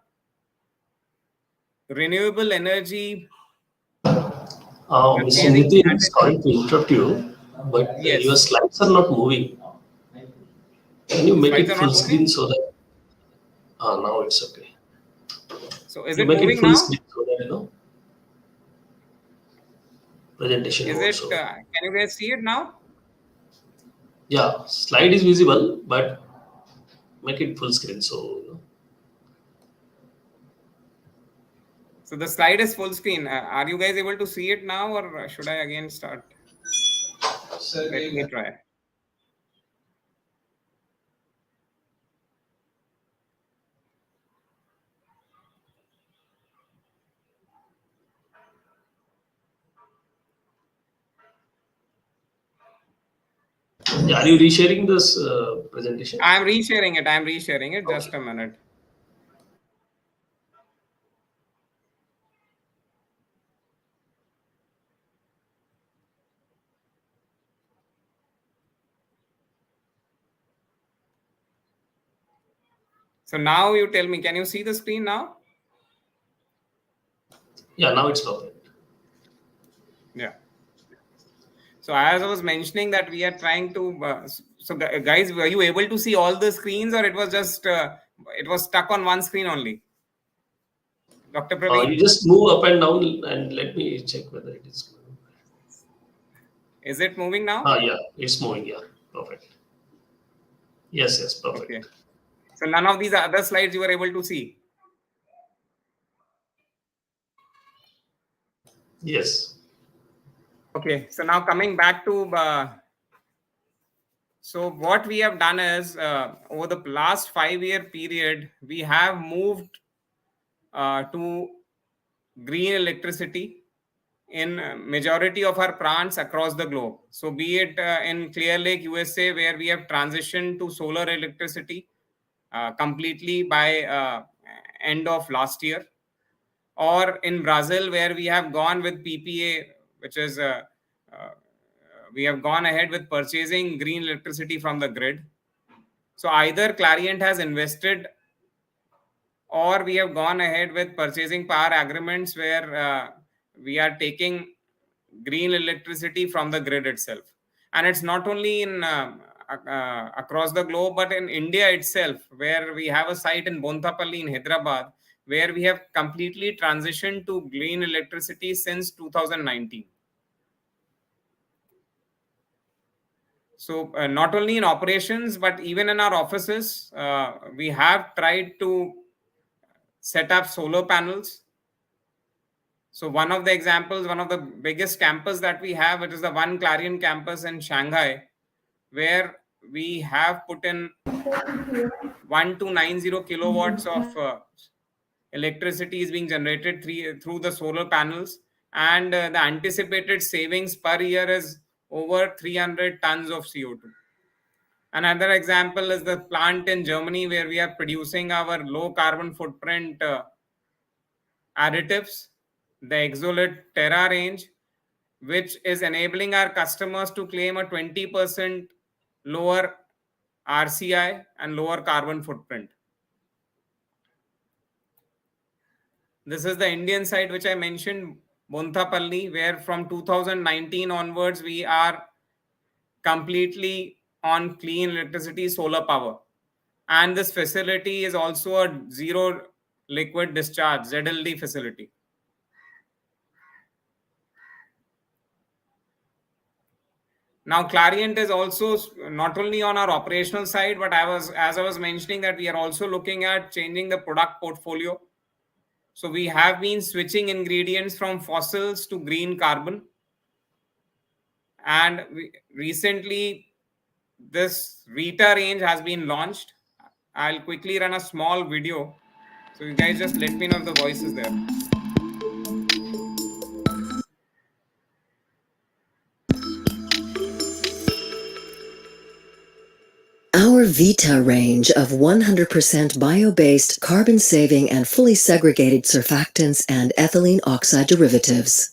renewable energy. Mr. Nitin, sorry to interrupt you, but Yes. your slides are not moving. Can you make Slides it full screen so that? Now it's okay. So is you it make moving it full now? screen so that presentation Is mode. it? So Can you guys see it now? yeah, slide is visible, but make it full screen so. So the slide is full screen. Are you guys able to see it now, or should I again start? Let me try. Yeah, are you resharing this presentation? I am resharing it. Okay. Just a minute. So now you tell me, can you see the screen now? Yeah, now it's perfect. Yeah. So as I was mentioning that we are trying to, so guys, were you able to see all the screens, or it was just, it was stuck on one screen only? Dr. Praveen? You just move up and down and let me check whether it is moving. Is it moving now? Yeah, it's moving. Yeah, perfect. Yes, perfect. Okay. So none of these other slides you were able to see? Yes. Okay. So now coming back to, so what we have done is over the last 5-year period, we have moved to green electricity in majority of our plants across the globe. So be it in Clear Lake, USA, where we have transitioned to solar electricity completely by end of last year, or in Brazil, where we have gone with PPA, which is we have gone ahead with purchasing green electricity from the grid. So either Clariant has invested, or we have gone ahead with purchasing power agreements where we are taking green electricity from the grid itself. And it's not only in across the globe, but in India itself, where we have a site in Bontapalli in Hyderabad, where we have completely transitioned to green electricity since 2019. So not only in operations, but even in our offices, we have tried to set up solar panels. So one of the examples, one of the biggest campus that we have, it is the One Clarion campus in Shanghai, where we have put in 1290 kilowatts of electricity is being generated through the solar panels, and the anticipated savings per year is over 300 tons of CO2. Another example is the plant in Germany, where we are producing our low carbon footprint additives, the Exolit Terra range, which is enabling our customers to claim a 20% lower RCI and lower carbon footprint. This is the Indian side which I mentioned, Bontapalli, where from 2019 onwards we are completely on clean electricity solar power. And this facility is also a zero liquid discharge ZLD facility. Now, Clariant is also not only on our operational side, but as I was mentioning that we are also looking at changing the product portfolio. So we have been switching ingredients from fossils to green carbon. And recently, this Vita range has been launched. I'll quickly run a small video. So you guys just let me know if the voice is there. Vita range of 100% bio-based, carbon-saving and fully segregated surfactants and ethylene oxide derivatives.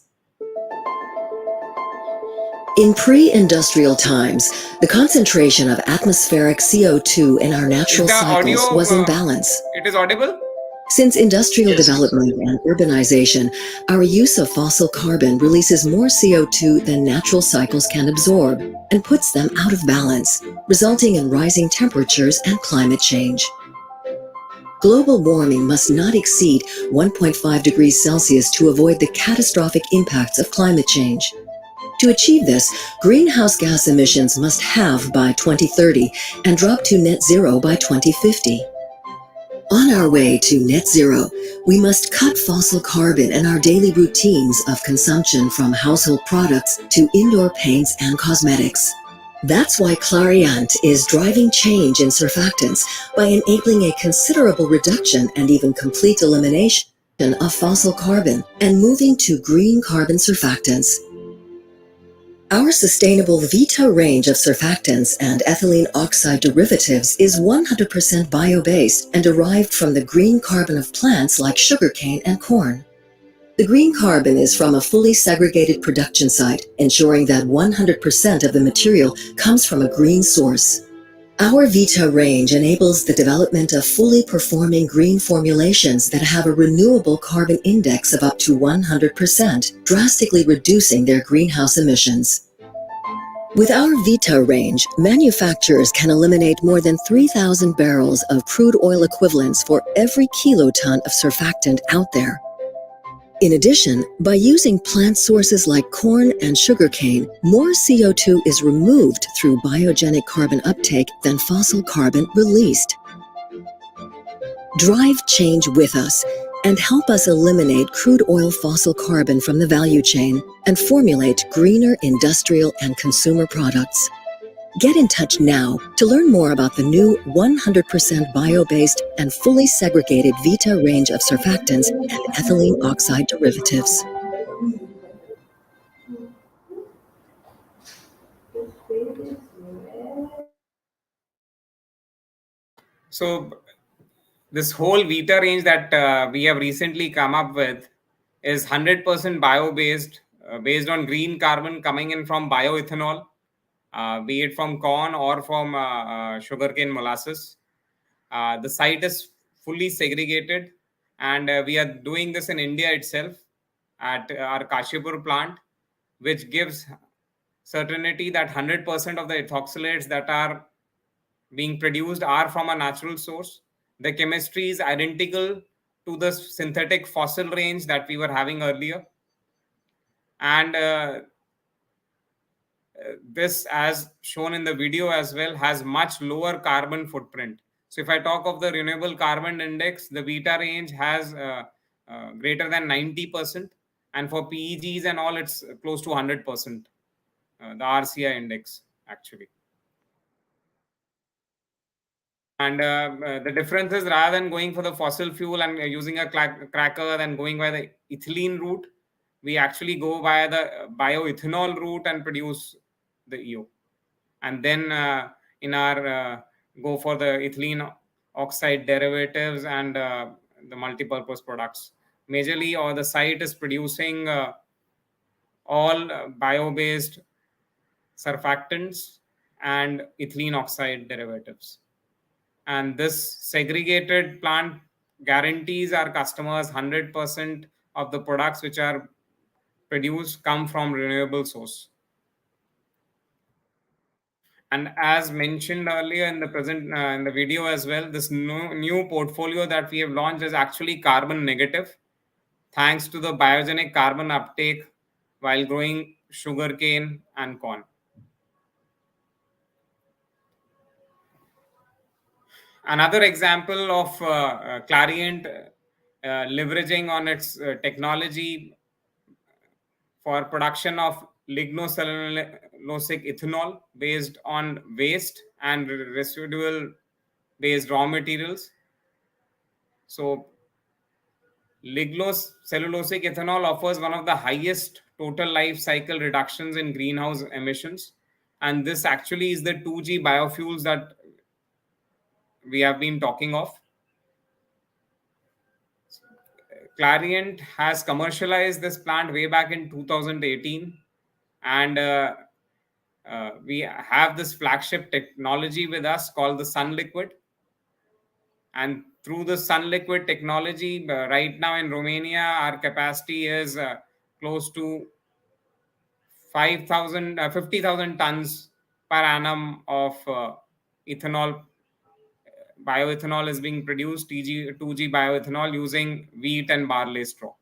In pre-industrial times, the concentration of atmospheric CO2 in our natural cycles was in balance. It is audible? Since industrial Yes. development and urbanization, our use of fossil carbon releases more CO2 than natural cycles can absorb and puts them out of balance, resulting in rising temperatures and climate change. Global warming must not exceed 1.5 degrees Celsius to avoid the catastrophic impacts of climate change. To achieve this, greenhouse gas emissions must halve by 2030 and drop to net zero by 2050. On our way to net zero, we must cut fossil carbon in our daily routines of consumption, from household products to indoor paints and cosmetics. That's why Clariant is driving change in surfactants by enabling a considerable reduction and even complete elimination of fossil carbon and moving to green carbon surfactants. Our sustainable Vita range of surfactants and ethylene oxide derivatives is 100% bio-based and derived from the green carbon of plants like sugarcane and corn. The green carbon is from a fully segregated production site, ensuring that 100% of the material comes from a green source. Our Vita range enables the development of fully performing green formulations that have a renewable carbon index of up to 100%, drastically reducing their greenhouse emissions. With our Vita range, manufacturers can eliminate more than 3,000 barrels of crude oil equivalents for every kiloton of surfactant out there. In addition, by using plant sources like corn and sugarcane, more CO2 is removed through biogenic carbon uptake than fossil carbon released. Drive change with us and help us eliminate crude oil fossil carbon from the value chain and formulate greener industrial and consumer products. Get in touch now to learn more about the new 100% bio-based and fully segregated Vita range of surfactants and ethylene oxide derivatives. So this whole Vita range that we have recently come up with is 100% bio-based, based on green carbon coming in from bioethanol, be it from corn or from sugarcane molasses. The site is fully segregated, and we are doing this in India itself at our Kashipur plant, which gives certainty that 100% of the ethoxylates that are being produced are from a natural source. The chemistry is identical to the synthetic fossil range that we were having earlier. And this, as shown in the video as well, has much lower carbon footprint. So if I talk of the renewable carbon index, the Vita range has greater than 90%. And for PEGs and all, it's close to 100%, the RCI index, actually. And the difference is, rather than going for the fossil fuel and using a cracker and going by the ethylene route, we actually go by the bioethanol route and produce the EO. And then in our go for the ethylene oxide derivatives and the multi-purpose products. Majorly, or the site is producing all bio-based surfactants and ethylene oxide derivatives. And this segregated plant guarantees our customers 100% of the products which are produced come from renewable source. And as mentioned earlier in the in the video as well, this new portfolio that we have launched is actually carbon negative, thanks to the biogenic carbon uptake while growing sugarcane and corn. Another example of Clariant leveraging on its technology for production of lignocellulosic ethanol based on waste and residual based raw materials. So lignocellulosic ethanol offers one of the highest total life cycle reductions in greenhouse emissions. And this actually is the 2G biofuels that we have been talking of. Clariant has commercialized this plant way back in 2018, and we have this flagship technology with us called the Sun Liquid. And through the Sun Liquid technology, right now in Romania, our capacity is close to 50,000 tons per annum of ethanol. Bioethanol is being produced, 2G bioethanol, using wheat and barley straw.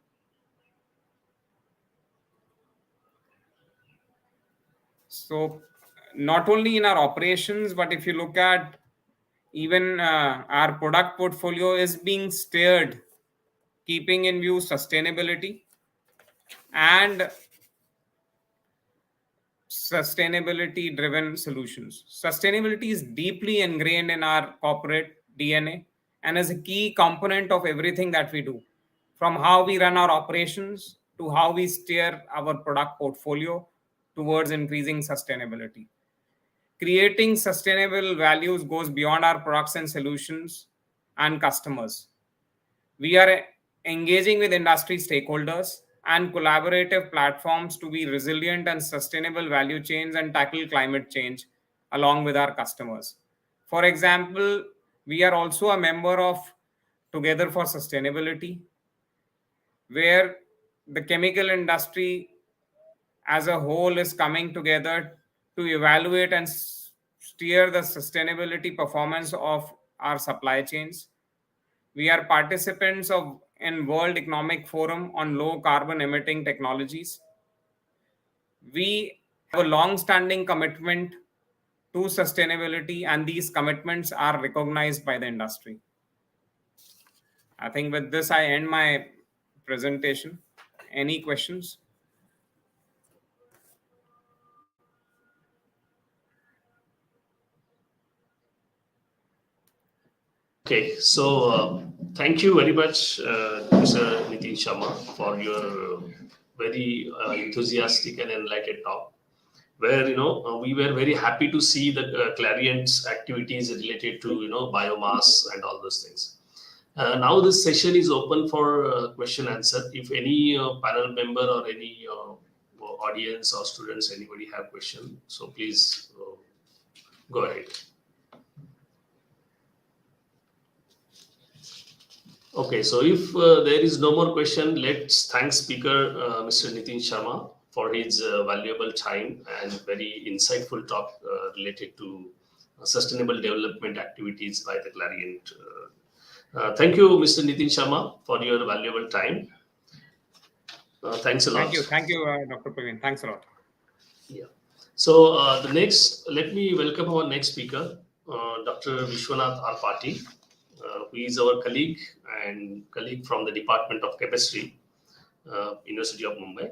So not only in our operations, but if you look at even our product portfolio is being steered, keeping in view sustainability and sustainability driven solutions. Sustainability is deeply ingrained in our corporate DNA and is a key component of everything that we do, from how we run our operations to how we steer our product portfolio towards increasing sustainability. Creating sustainable values goes beyond our products and solutions and customers. We are engaging with industry stakeholders and collaborative platforms to be resilient and sustainable value chains and tackle climate change along with our customers. For example, we are also a member of Together for Sustainability, where the chemical industry as a whole is coming together to evaluate and steer the sustainability performance of our supply chains. We are participants in World Economic Forum on low carbon emitting technologies. We have a long-standing commitment to sustainability, and these commitments are recognized by the industry. I think with this, I end my presentation. Any questions? Okay, so thank you very much, Mr. Nitin Sharma, for your very enthusiastic and enlightened talk, where we were very happy to see the Clariant's activities related to biomass and all those things. Now this session is open for question answer. If any panel member or any audience or students, anybody have question, so please go ahead. Okay, so if there is no more question, let's thank speaker Mr. Nitin Sharma for his valuable time and very insightful talk related to sustainable development activities by the Clariant. Thank you, Mr. Nitin Sharma, for your valuable time. Thanks a lot. Thank you, Dr. Praveen. Thanks a lot. Yeah. So let me welcome our next speaker, Dr. Vishwanath R. Patil, who is our colleague from the Department of Chemistry, University of Mumbai.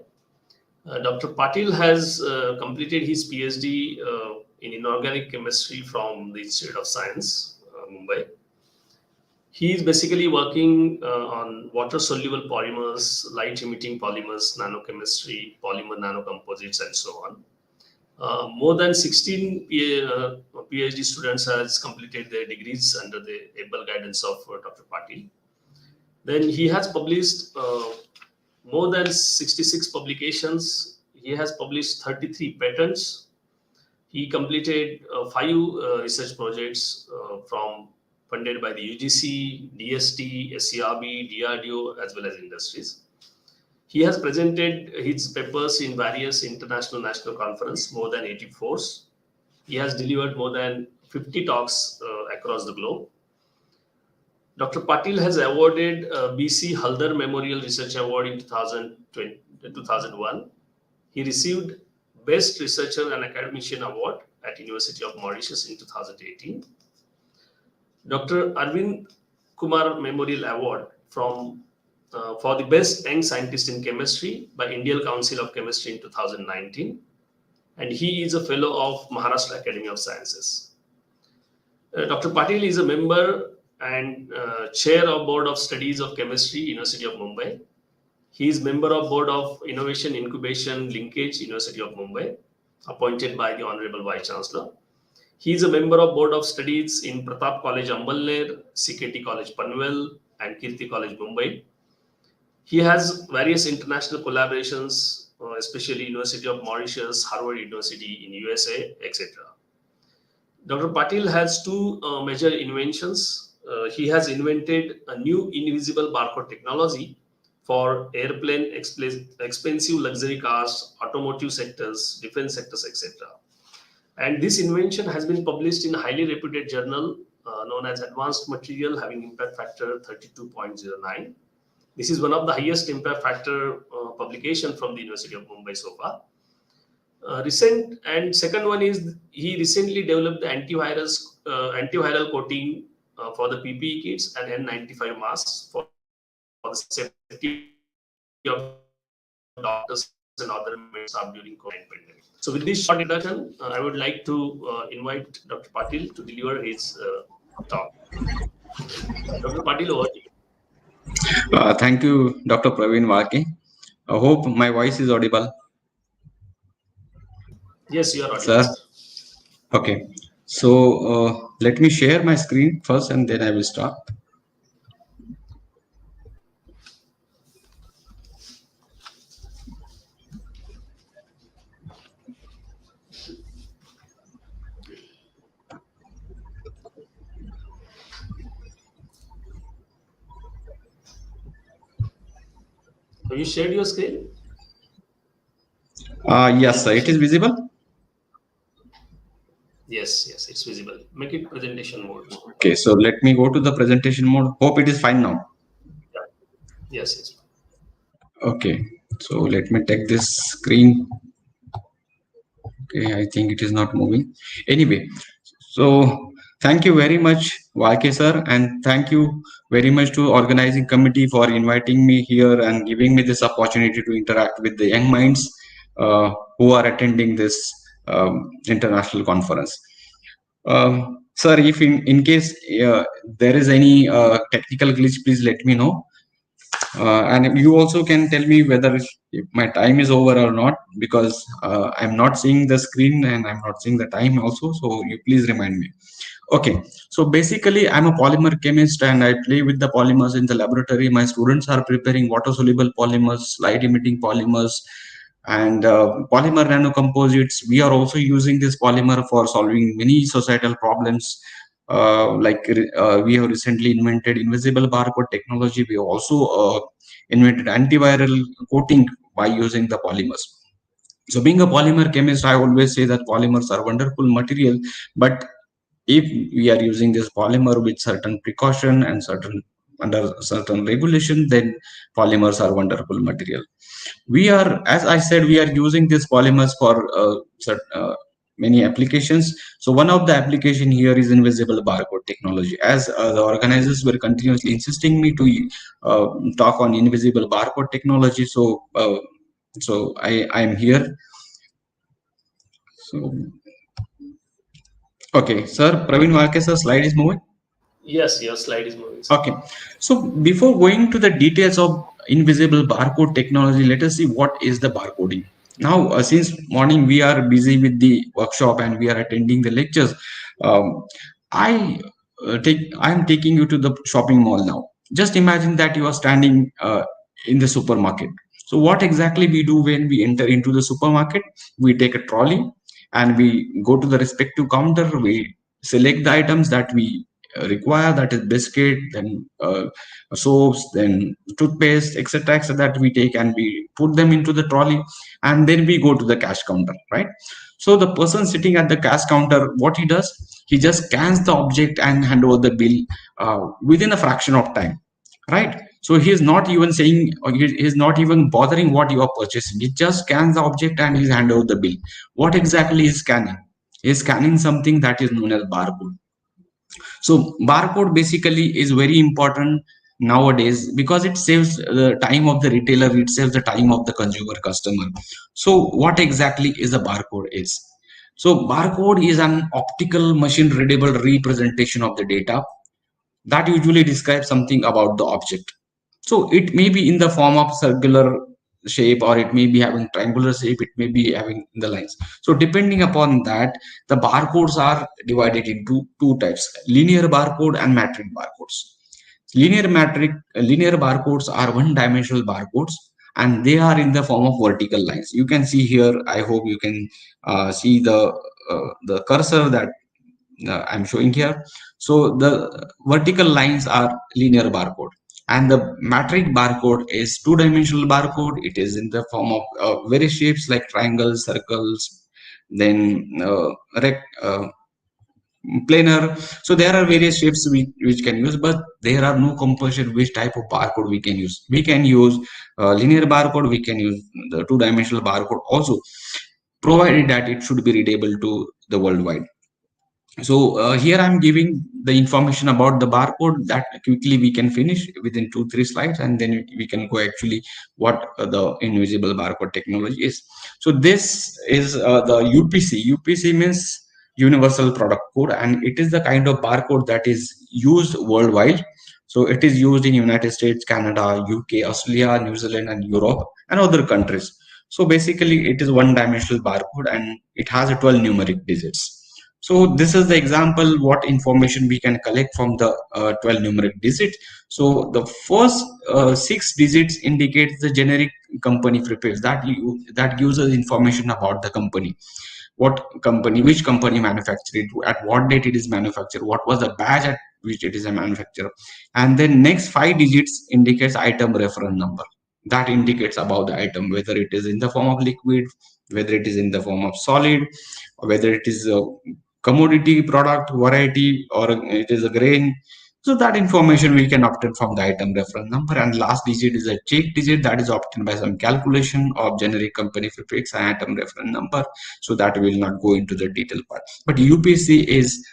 Dr. Patil has completed his PhD in inorganic chemistry from the Institute of Science, Mumbai. He is basically working on water-soluble polymers, light-emitting polymers, nanochemistry, polymer nanocomposites, and so on. More than 16 PhD students has completed their degrees under the able guidance of Dr. Patil. Then he has published more than 66 publications. He has published 33 patents. He completed 5 research projects funded by the UGC, DST, SCRB, DRDO, as well as industries. He has presented his papers in various international national conferences, more than 84. He has delivered more than 50 talks across the globe. Dr. Patil has awarded BC Haldar Memorial Research Award in 2001. He received Best Researcher and Academician Award at University of Mauritius in 2018. Dr. Arvind Kumar Memorial Award for the Best Young Scientist in Chemistry by Indian Council of Chemistry in 2019. And he is a fellow of Maharashtra Academy of Sciences. Dr. Patil is a member and chair of Board of Studies of Chemistry, University of Mumbai. He is member of Board of Innovation Incubation Linkage, University of Mumbai, appointed by the Honorable Vice Chancellor. He is a member of Board of Studies in Pratap College Ambalner, CKT College Panvel, and Kirti College Mumbai. He has various international collaborations, especially University of Mauritius, Harvard University in USA, etc. Dr. Patil has two major inventions. He has invented a new invisible barcode technology for airplane, expensive luxury cars, automotive sectors, defense sectors, etc. And this invention has been published in a highly reputed journal known as Advanced Material, having impact factor 32.09. This is one of the highest impact factor publication from the University of Mumbai so far. Recent and second one is he recently developed the antiviral coating for the PPE kits and N95 masks for the safety of doctors and other members of during COVID pandemic. So with this short introduction, I would like to invite Dr. Patil to deliver his talk. Dr. Patil, over to you. Thank you, Dr. Praveen Walke. I hope my voice is audible. Yes, you are audible, sir. Sir. Okay. So let me share my screen first and then I will start. Have you shared your screen? Yes, sir. It is visible? Yes, it's visible. Make it presentation mode. Okay, so let me go to the presentation mode. Hope it is fine now. Yeah. Yes. Okay, so let me take this screen. Okay, I think it is not moving. Anyway, so thank you very much, Walke sir, and thank you very much to organizing committee for inviting me here and giving me this opportunity to interact with the young minds who are attending this international conference. Sir, if in case there is any technical glitch, please let me know. And you also can tell me whether if my time is over or not, because I'm not seeing the screen and I'm not seeing the time also. So you please remind me. Okay, so basically I'm a polymer chemist and I play with the polymers in the laboratory. My students are preparing water soluble polymers, light emitting polymers, and polymer nanocomposites. We are also using this polymer for solving many societal problems. We have recently invented invisible barcode technology. We also invented antiviral coating by using the polymers. So being a polymer chemist, I always say that polymers are wonderful material, but if we are using this polymer with certain precaution and under certain regulation, then polymers are wonderful material. We are, as I said, we are using these polymers for many applications. So one of the application here is invisible barcode technology. As the organizers were continuously insisting me to talk on invisible barcode technology, so I am here. So okay, sir, Praveen Walke, sir, slide is moving. Yes, your slide is moving. Sir. Okay, so before going to the details of invisible barcode technology, let us see what is the barcoding. Now, since morning we are busy with the workshop and we are attending the lectures, I am taking you to the shopping mall now. Just imagine that you are standing in the supermarket. So what exactly we do when we enter into the supermarket? We take a trolley and we go to the respective counter. We select the items that we require, that is biscuit, then soaps, then toothpaste, etc., that we take and we put them into the trolley, and then we go to the cash counter, right? So the person sitting at the cash counter, what he does, he just scans the object and hand over the bill within a fraction of time, right? So he is not even saying, or he is not even bothering what you are purchasing. He just scans the object and he hand over the bill. What exactly is scanning? He is scanning something that is known as barcode. So barcode basically is very important nowadays because it saves the time of the retailer, it saves the time of the consumer customer. So what exactly is a barcode is? So barcode is an optical machine readable representation of the data that usually describes something about the object. So it may be in the form of circular shape, or it may be having triangular shape, it may be having the lines. So depending upon that, the barcodes are divided into two types: linear barcode and metric barcodes. Linear barcodes are one-dimensional barcodes, and they are in the form of vertical lines. You can see here, I hope you can see the cursor that I'm showing here. So the vertical lines are linear barcode, and the metric barcode is two-dimensional barcode. It is in the form of various shapes like triangles, circles, then planar. So there are various shapes which can use, but there are no compulsion which type of barcode we can use. We can use linear barcode, we can use the two-dimensional barcode also, provided that it should be readable to the worldwide. So here I'm giving the information about the barcode that quickly we can finish within 2-3 slides, and then we can go actually what the invisible barcode technology is. So this is the UPC. UPC means Universal Product Code, and it is the kind of barcode that is used worldwide. So it is used in United States, Canada, UK, Australia, New Zealand, and Europe, and other countries. So basically it is one-dimensional barcode, and it has 12 numeric digits. So this is the example what information we can collect from the 12 numeric digits. So the first 6 digits indicates the generic company prefix, that gives us information about the company. What company, which company manufactured it, at what date it is manufactured, what was the batch at which it is a manufacturer. And then next 5 digits indicates item reference number. That indicates about the item, whether it is in the form of liquid, whether it is in the form of solid, or whether it is a commodity product variety, or it is a grain. So that information we can obtain from the item reference number. And last digit is a check digit, that is obtained by some calculation of generic company prefix and item reference number. So that will not go into the detail part. But UPC is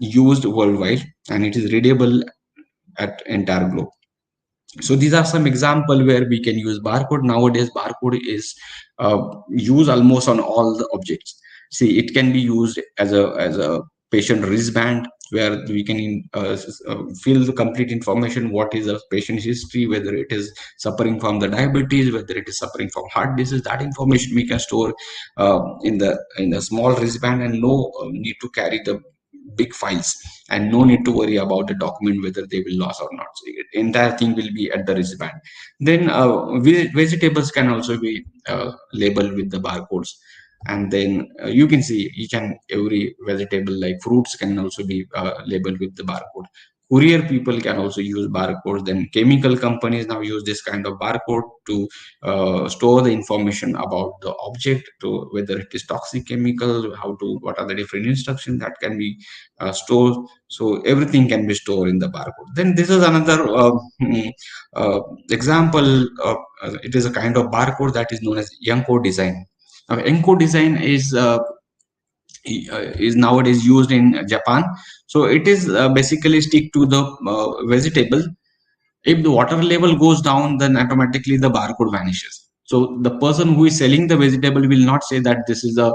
used worldwide, and it is readable at entire globe. So these are some example where we can use barcode. Nowadays barcode is used almost on all the objects. See, it can be used as a patient wristband, where we can fill the complete information, what is a patient's history, whether it is suffering from the diabetes, whether it is suffering from heart disease. That information we can store in the small wristband, and no need to carry the big files, and no need to worry about the document whether they will lose or not. So entire thing will be at the wristband. Then vegetables can also be labeled with the barcodes, and then you can see each and every vegetable, like fruits, can also be labeled with the barcode. Courier people can also use barcodes. Then chemical companies now use this kind of barcode to store the information about the object, to whether it is toxic chemical, what are the different instructions that can be stored. So everything can be stored in the barcode. Then this is another example of, it is a kind of barcode that is known as Yanko design. Now Yanko design is nowadays used in Japan. So it is basically stick to the vegetable. If the water level goes down, then automatically the barcode vanishes. So the person who is selling the vegetable will not say that this is a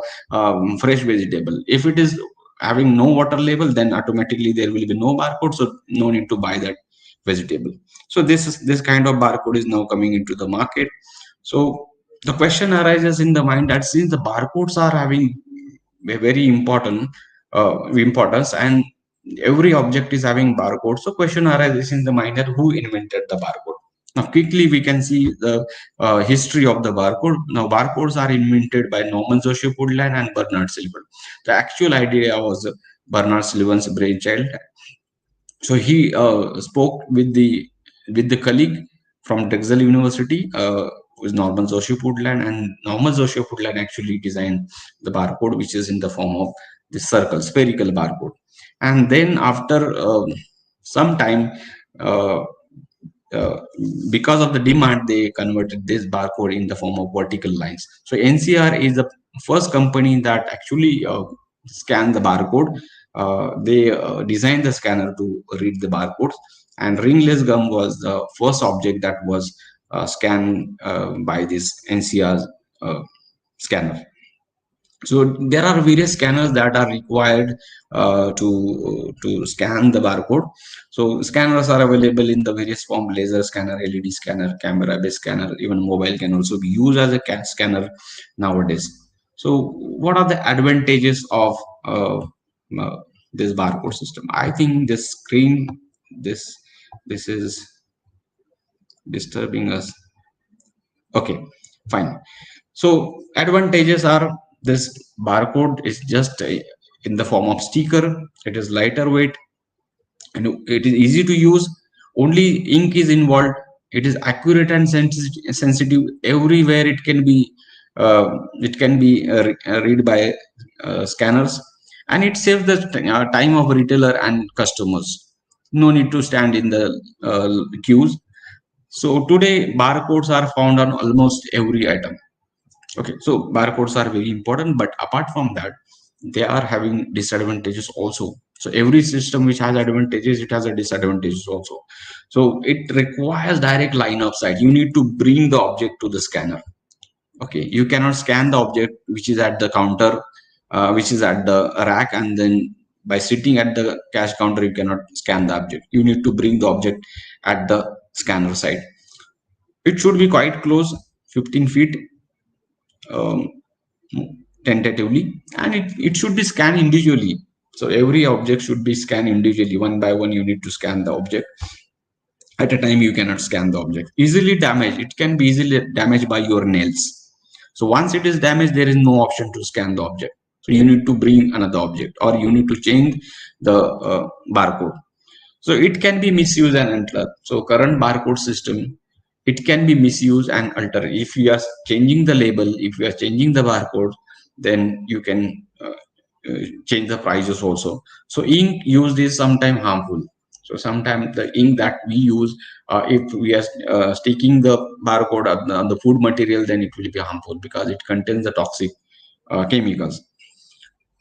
fresh vegetable. If it is having no water level, then automatically there will be no barcode, so no need to buy that vegetable. So this kind of barcode is now coming into the market. So the question arises in the mind that since the barcodes are having a very importance, and every object is having barcode, so question arises in the mind that who invented the barcode. Now quickly we can see the history of the barcode. Now barcodes are invented by Norman Joseph Woodland and Bernard Sullivan. The actual idea was Bernard Sullivan's brainchild. So he spoke with the colleague from Drexel University, with Norman Joseph Woodland, and Norman Joseph Woodland actually designed the barcode, which is in the form of the spherical barcode. And then after some time, because of the demand, they converted this barcode in the form of vertical lines. So NCR is the first company that actually scanned the barcode. They designed the scanner to read the barcodes, and ringless gum was the first object that was scanned by this NCR scanner. So there are various scanners that are required to scan the barcode. So scanners are available in the various form: laser scanner, LED scanner, camera based scanner, even mobile can also be used as a CAT scanner nowadays. So what are the advantages of uh, this barcode system? I think this screen, this is disturbing us. Okay, fine. So advantages are, this barcode is just in the form of sticker. It is lighter weight and it is easy to use. Only ink is involved. It is accurate and sensitive everywhere. It can be read by scanners, and it saves the time of retailer and customers. No need to stand in the queues. So today barcodes are found on almost every item. Okay, so barcodes are very important, but apart from that, they are having disadvantages also. So every system which has advantages, it has a disadvantages also. So it requires direct line of sight. You need to bring the object to the scanner. Okay, you cannot scan the object which is at the counter, which is at the rack, and then by sitting at the cash counter, you cannot scan the object. You need to bring the object at the scanner side. It should be quite close, 15 feet. Tentatively, and it should be scanned individually. So every object should be scanned individually. One by one, you need to scan the object. At a time, you cannot scan the object. Easily damaged. It can be easily damaged by your nails. So once it is damaged, there is no option to scan the object. So you need to bring another object, or you need to change the barcode. So it can be misused and altered. So current barcode system, it can be misused and altered. If you are changing the label, if you are changing the barcode, then you can change the prices also. So ink used is sometimes harmful. So sometimes the ink that we use, if we are sticking the barcode on the food material, then it will be harmful because it contains the toxic chemicals.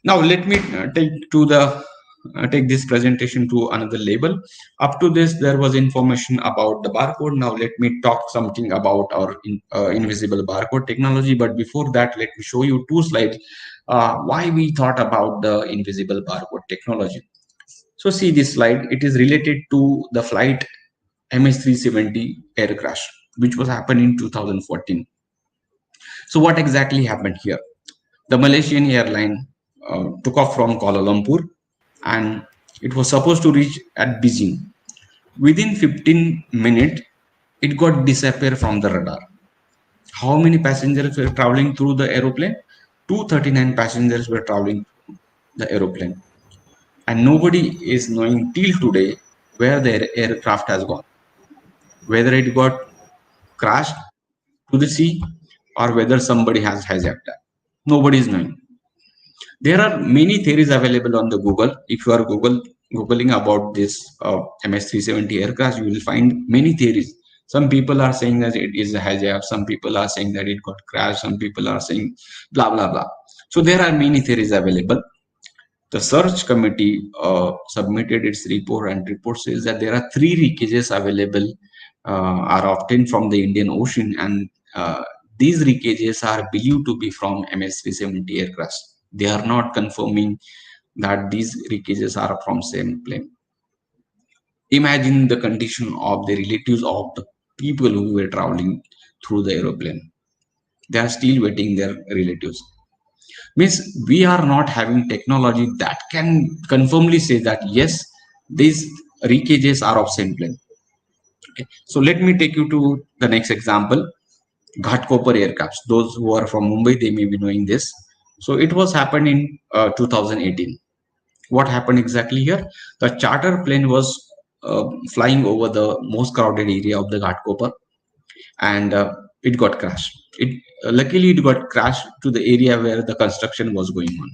Now let me take this presentation to another level. Up to this, there was information about the barcode. Now let me talk something about our invisible barcode technology. But before that, let me show you two slides why we thought about the invisible barcode technology. So see this slide. It is related to the flight MH370 air crash, which was happened in 2014. So what exactly happened here? The Malaysian airline took off from Kuala Lumpur, and it was supposed to reach at Beijing. Within 15 minutes, it got disappeared from the radar. How many passengers were traveling through the aeroplane? 239 passengers were traveling through the aeroplane. And nobody is knowing till today where the aircraft has gone. Whether it got crashed to the sea or whether somebody has hijacked that. Nobody is knowing. There are many theories available on the Google. If you are Googling about this MS-370 aircraft, you will find many theories. Some people are saying that it is a hijack. Some people are saying that it got crashed. Some people are saying blah, blah, blah. So there are many theories available. The search committee submitted its report, and report says that there are 3 wreckages available are obtained from the Indian Ocean, and these wreckages are believed to be from MS-370 aircraft. They are not confirming that these wreckages are from same plane. Imagine the condition of the relatives of the people who were traveling through the aeroplane. They are still waiting their relatives. Means we are not having technology that can confirmly say that yes, these wreckages are of same plane. Okay. So let me take you to the next example. Ghatkopar aircrafts. Those who are from Mumbai, they may be knowing this. So it was happened in 2018. What happened exactly here? The charter plane was flying over the most crowded area of the Ghatkopar, and it got crashed. Luckily it got crashed to the area where the construction was going on.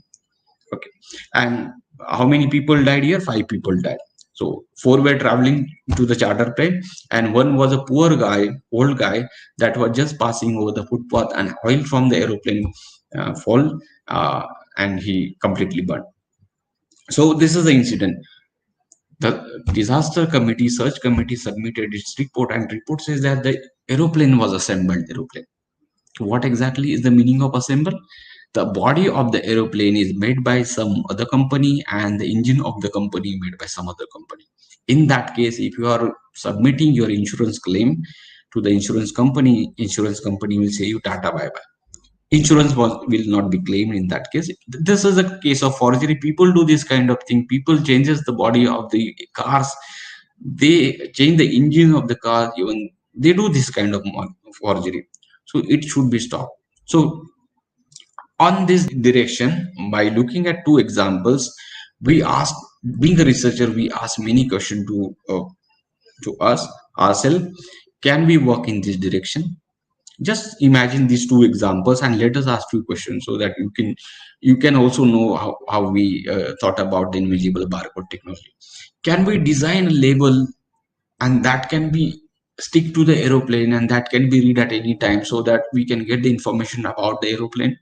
Okay, and how many people died here? 5 people died. So 4 were traveling to the charter plane, and one was a poor guy, old guy, that was just passing over the footpath, and oil from the aeroplane fall, and he completely burned. So this is the incident. The disaster committee, search committee submitted its report, and report says that the aeroplane was assembled aeroplane. What exactly is the meaning of assemble? the body of the aeroplane is made by some other company and the engine of the company made by some other company. In that case, if you are submitting your insurance claim to the insurance company will say you tata bye bye. Insurance will not be claimed in that case. This is a case of forgery. People do this kind of thing. People changes the body of the cars. They change the engine of the car. Even they do this kind of forgery. So it should be stopped. So on this direction, by looking at two examples, we asked, being a researcher, we ask many questions to us ourselves. Can we work in this direction? Just imagine these two examples and let us ask few questions so that you can also know how we thought about the invisible barcode technology. Can we design a label and that can be stick to the aeroplane and that can be read at any time so that we can get the information about the aeroplane?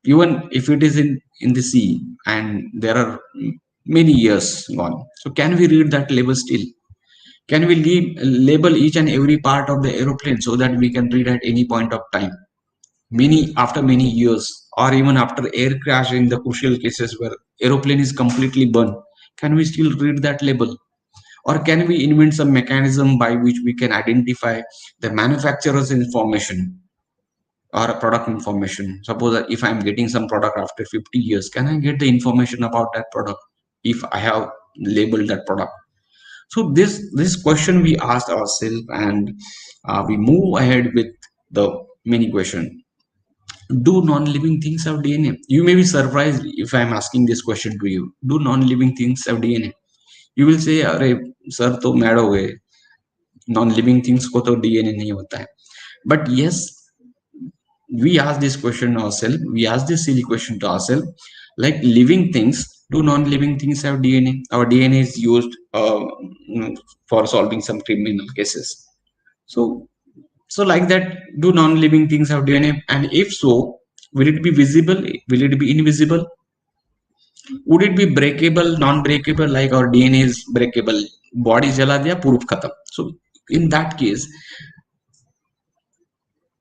Even if it is in the sea and there are many years gone, so can we read that label still? Can we label each and every part of the aeroplane so that we can read at any point of time, after many years, or even after air crash in the crucial cases where aeroplane is completely burned? Can we still read that label? Or can we invent some mechanism by which we can identify the manufacturer's information or a product information? Suppose that if I'm getting some product after 50 years, can I get the information about that product if I have labeled that product? So this question we asked ourselves, and we move ahead with the many questions. Do non-living things have DNA? You may be surprised if I'm asking this question to you. Do non-living things have DNA? You will say, "अरे sir, तो mad हो गए. Non-living things को तो DNA नहीं होता है." But yes, we ask this question ourselves. We ask this silly question to ourselves. Like living things, do non-living things have DNA? Our DNA is used for solving some criminal cases. So like that, do non-living things have DNA? And if so, will it be visible? Will it be invisible? Would it be breakable, non-breakable? Like our DNA is breakable. Body jala diya, proof khatam. So in that case,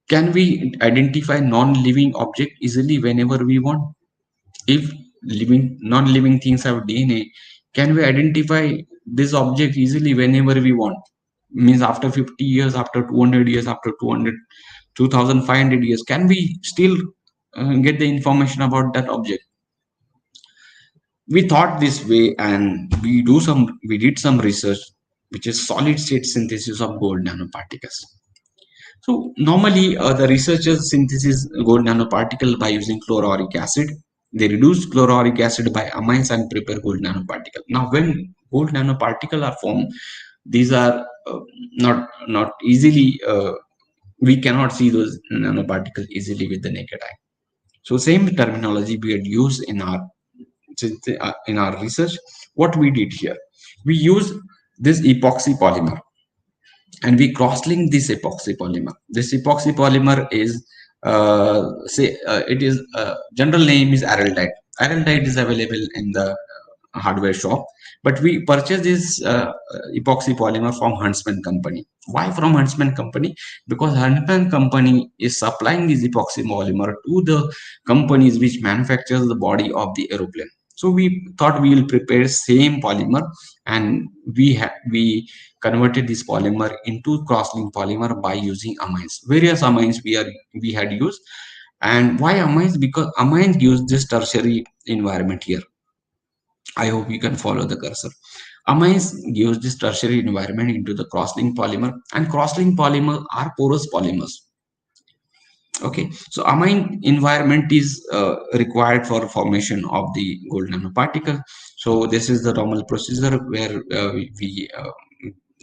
can we identify non-living object easily whenever we want? If non-living things have DNA, can we identify this object easily whenever we want? Means after 50 years, after 200 years, after 2,500 years, can we still get the information about that object? We thought this way, and we did some research, which is solid state synthesis of gold nanoparticles. So normally the researchers synthesis gold nanoparticle by using chlororic acid. They reduce chlororic acid by amines and prepare gold nanoparticle. Now when gold nanoparticle are formed, these are not easily, we cannot see those nanoparticles easily with the naked eye. So same terminology we had used in our research. What we did here, we use this epoxy polymer and we cross-link this epoxy polymer. This epoxy polymer is it is general name is araldite. Araldite is available in the hardware shop, but we purchase this epoxy polymer from Huntsman company. Why from Huntsman company? Because Huntsman company is supplying this epoxy polymer to the companies which manufactures the body of the aeroplane. So we thought we will prepare same polymer, and we converted this polymer into cross-link polymer by using amines. Various amines we had used. And why amines? Because amines use this tertiary environment here. I hope you can follow the cursor. Amines gives this tertiary environment into the cross-link polymer, and cross-link polymer are porous polymers. Okay, so amine environment is required for formation of the gold nanoparticle. So this is the normal procedure where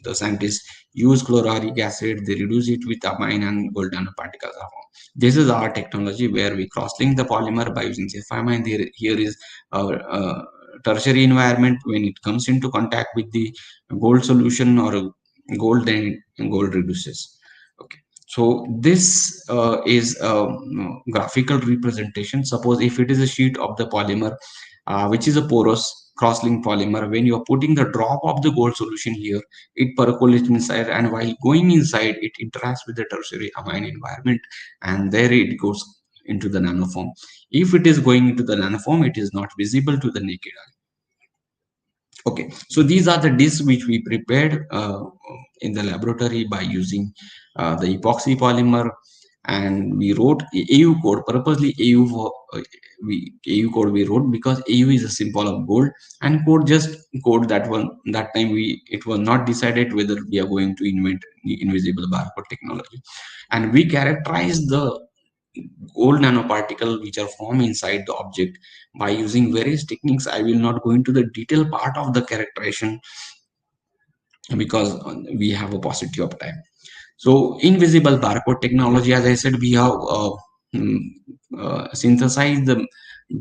the scientists use chlororic acid, they reduce it with amine, and gold nanoparticles are formed. This is our technology where we cross-link the polymer by using amine. Here is our tertiary environment. When it comes into contact with the gold solution or gold, then gold reduces. Okay, so this is a graphical representation. Suppose if it is a sheet of the polymer which is a porous cross-link polymer, when you are putting the drop of the gold solution here, it percolates inside, and while going inside it interacts with the tertiary amine environment, and there it goes into the nanoform. If it is going into the nanoform, it is not visible to the naked eye. Okay, so these are the discs which we prepared in the laboratory by using the epoxy polymer, and we wrote AU code, purposely AU for AU code we wrote because AU is a symbol of gold, and code that one. That time it was not decided whether we are going to invent the invisible barcode technology, and we characterized the gold nanoparticle which are formed inside the object by using various techniques. I will not go into the detailed part of the characterization because we have a paucity of time. So invisible barcode technology, as I said, we have synthesized the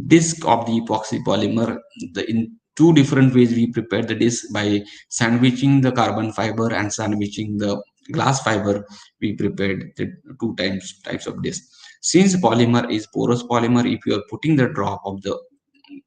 disk of the epoxy polymer. In two different ways we prepared the disk: by sandwiching the carbon fiber and sandwiching the glass fiber. We prepared the two types of disk. Since polymer is porous polymer, if you are putting the drop of the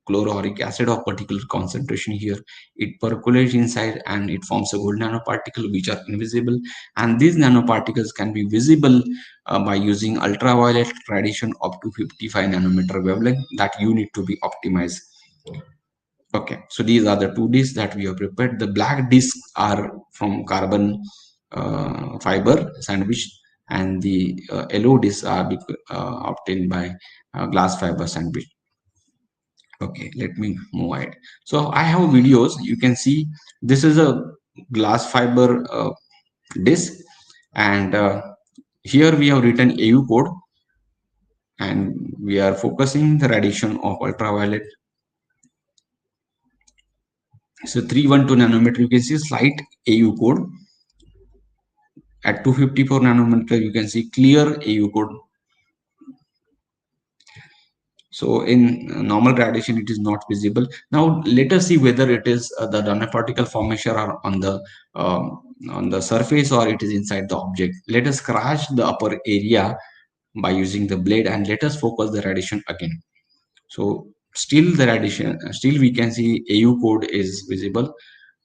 chlororic acid of particular concentration here, it percolates inside and it forms a gold nanoparticle which are invisible, and these nanoparticles can be visible by using ultraviolet radiation up to 55 nanometer wavelength that you need to be optimized. Okay, so these are the two discs that we have prepared. The black discs are from carbon fiber sandwich, and the yellow discs are obtained by glass fiber sandwich. Okay, let me move ahead. So I have videos. You can see this is a glass fiber disc, and here we have written AU code, and we are focusing the radiation of ultraviolet. So 312 nanometer, you can see slight AU code. At 254 nanometer, you can see clear AU code. So in normal radiation, it is not visible. Now let us see whether it is the nanoparticle formation are on the surface or it is inside the object. Let us scratch the upper area by using the blade, and let us focus the radiation again. So still the radiation, still we can see AU code is visible,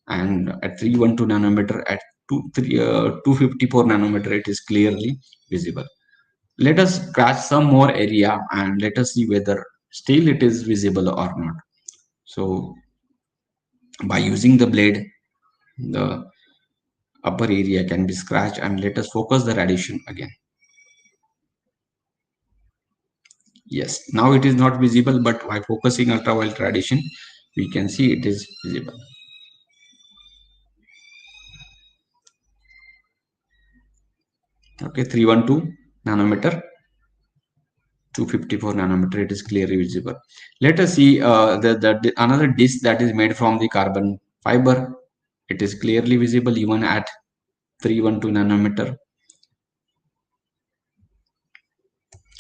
and at 312 nanometer, at 254 nanometer, it is clearly visible. Let us scratch some more area and let us see whether still it is visible or not. So by using the blade, the upper area can be scratched, and let us focus the radiation again. Yes, now it is not visible, but by focusing ultraviolet radiation, we can see it is visible. Okay, 312 nanometer, 254 nanometer, it is clearly visible. Let us see the another disc that is made from the carbon fiber. It is clearly visible even at 312 nanometer.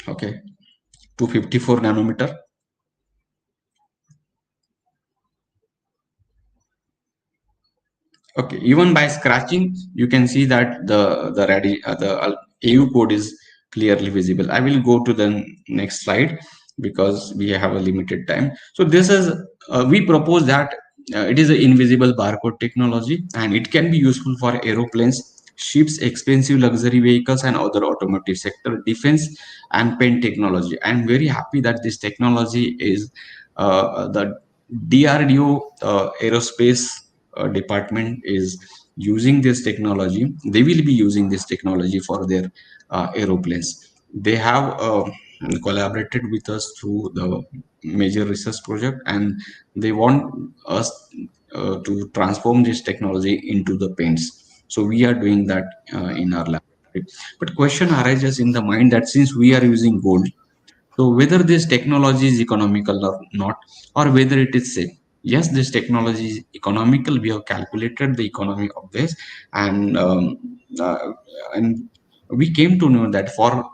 Okay, 254 nanometer. Okay, even by scratching, you can see that the AU code is clearly visible. I will go to the next slide because we have a limited time. So this is we propose that it is an invisible barcode technology, and it can be useful for aeroplanes, ships, expensive luxury vehicles, and other automotive sector, defense, and paint technology. I am very happy that this technology is the DRDO aerospace department is using this technology. They will be using this technology for their aeroplanes. They have collaborated with us through the major research project, and they want us to transform this technology into the paints. So we are doing that in our laboratory. But question arises in the mind that since we are using gold, so whether this technology is economical or not, or whether it is safe. Yes, this technology is economical. We have calculated the economy of this, and uh, and we came to know that for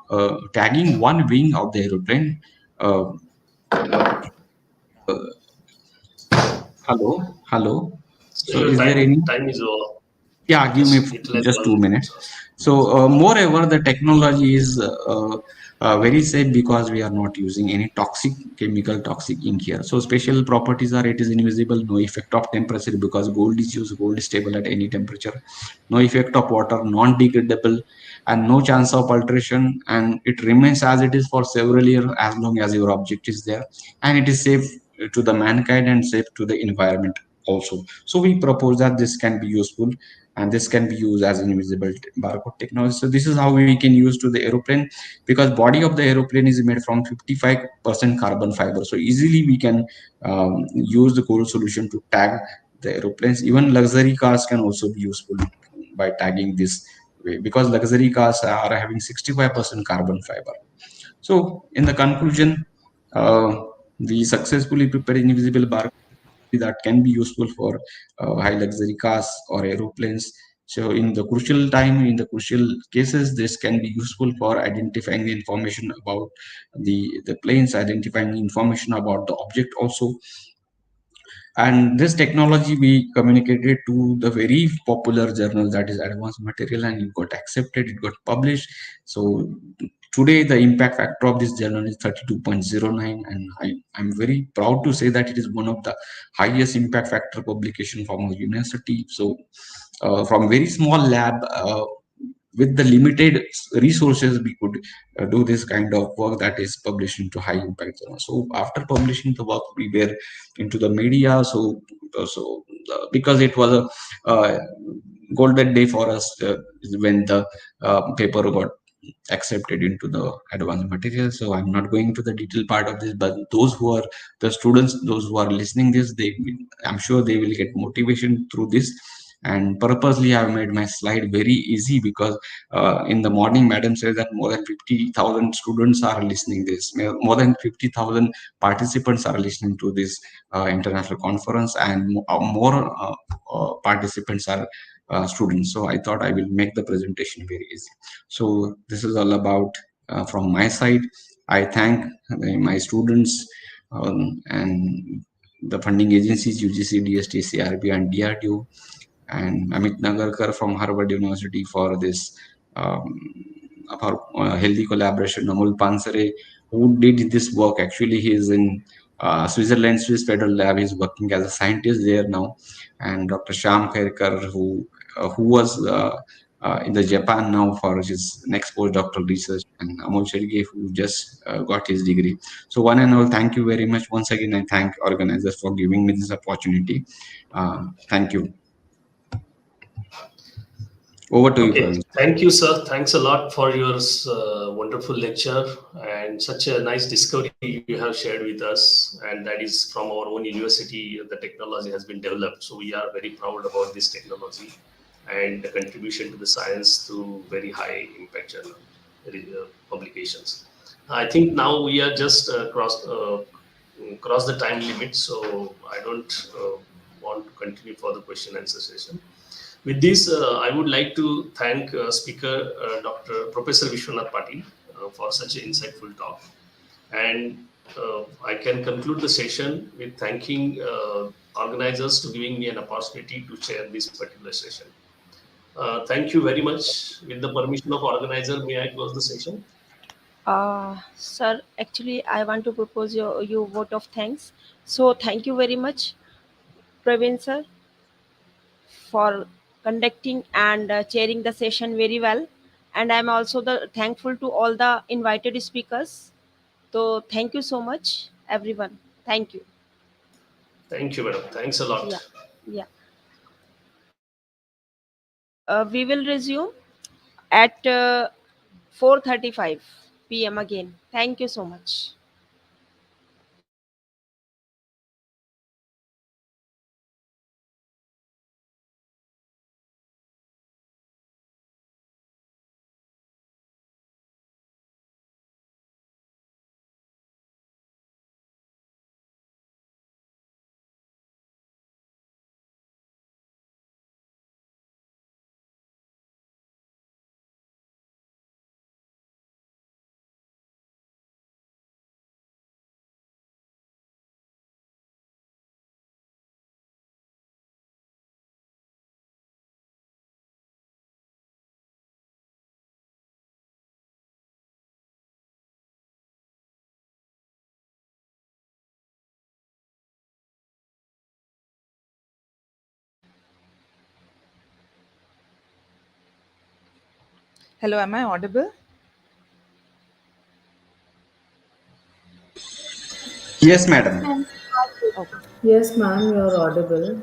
tagging one wing of the aeroplane. Uh, uh, hello. So So your is there any? time is over. Yeah, give me just 2 minutes. So moreover, the technology is very safe because we are not using any toxic ink here. So special properties are: it is invisible, no effect of temperature because gold is used, gold is stable at any temperature, no effect of water, non-degradable, and no chance of alteration, and it remains as it is for several years as long as your object is there, and it is safe to the mankind and safe to the environment also. So we propose that this can be useful, and this can be used as invisible barcode technology. So this is how we can use to the aeroplane, because body of the aeroplane is made from 55% carbon fiber. So easily we can use the gold solution to tag the aeroplanes. Even luxury cars can also be useful by tagging this way, because luxury cars are having 65% carbon fiber. So in the conclusion, we successfully prepared invisible barcode that can be useful for high luxury cars or aeroplanes. So in the crucial time, in the crucial cases, this can be useful for identifying the information about the planes, identifying information about the object also. And this technology we communicated to the very popular journal, that is Advanced Material, and it got accepted, it got published. So today the impact factor of this journal is 32.09, and I'm very proud to say that it is one of the highest impact factor publication from a university. So from very small lab, with the limited resources, we could do this kind of work that is published into high impact journal. So after publishing the work, we were into the media. Because it was a golden day for us, when the paper got accepted into the advanced material. So I'm not going to the detailed part of this, but those who are the students, those who are listening this, I'm sure they will get motivation through this. And purposely I've made my slide very easy, because in the morning madam says that more than 50,000 students are listening this, more than 50,000 participants are listening to this international conference, and more participants are students. So I thought I will make the presentation very easy. So this is all about from my side. I thank my students, and the funding agencies UGC, DST, CRB, and DRDO, and Amit Nagarkar from Harvard University for this for healthy collaboration. Amol Pansare, who did this work, actually he is in Switzerland, Swiss Federal Lab. He's working as a scientist there now. And Dr. Shyam Khairkar, who was in the Japan now for his next postdoctoral research, and Amol Sherge, who just got his degree. So one and all, thank you very much. Once again, I thank organizers for giving me this opportunity. Thank you. Over to you, Praveen. Thank you, sir. Thanks a lot for your wonderful lecture and such a nice discovery you have shared with us. And that is from our own university, the technology has been developed. So we are very proud about this technology and the contribution to the science through very high impact journal publications. I think now we are just cross the time limit, so I don't want to continue for the question answer session. With this, I would like to thank speaker Dr. Professor Vishwanath Patil for such an insightful talk. And I can conclude the session with thanking organizers to giving me an opportunity to share this particular session. Thank you very much. With the permission of organizer, may I close the session? Sir, actually, I want to propose you vote of thanks. So thank you very much, Praveen sir, for conducting and chairing the session very well. And I'm also thankful to all the invited speakers. So thank you so much, everyone. Thank you. Thank you, madam. Thanks a lot. Yeah, yeah. We will resume at 4:35 p.m. again. Thank you so much. Hello, am I audible? Yes, madam. Okay. Yes, ma'am, you're audible.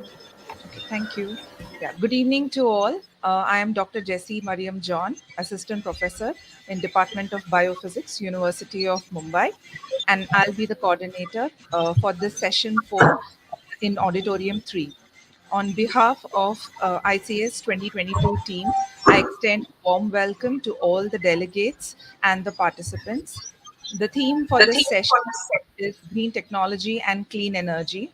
Okay, thank you. Yeah, good evening to all. I am Dr. Jessie Mariam John, Assistant Professor in Department of Biophysics, University of Mumbai, and I'll be the coordinator for this session 4 in Auditorium 3. On behalf of ICS 2022 team, I extend a warm welcome to all the delegates and the participants. The theme for this session is Green Technology and Clean Energy.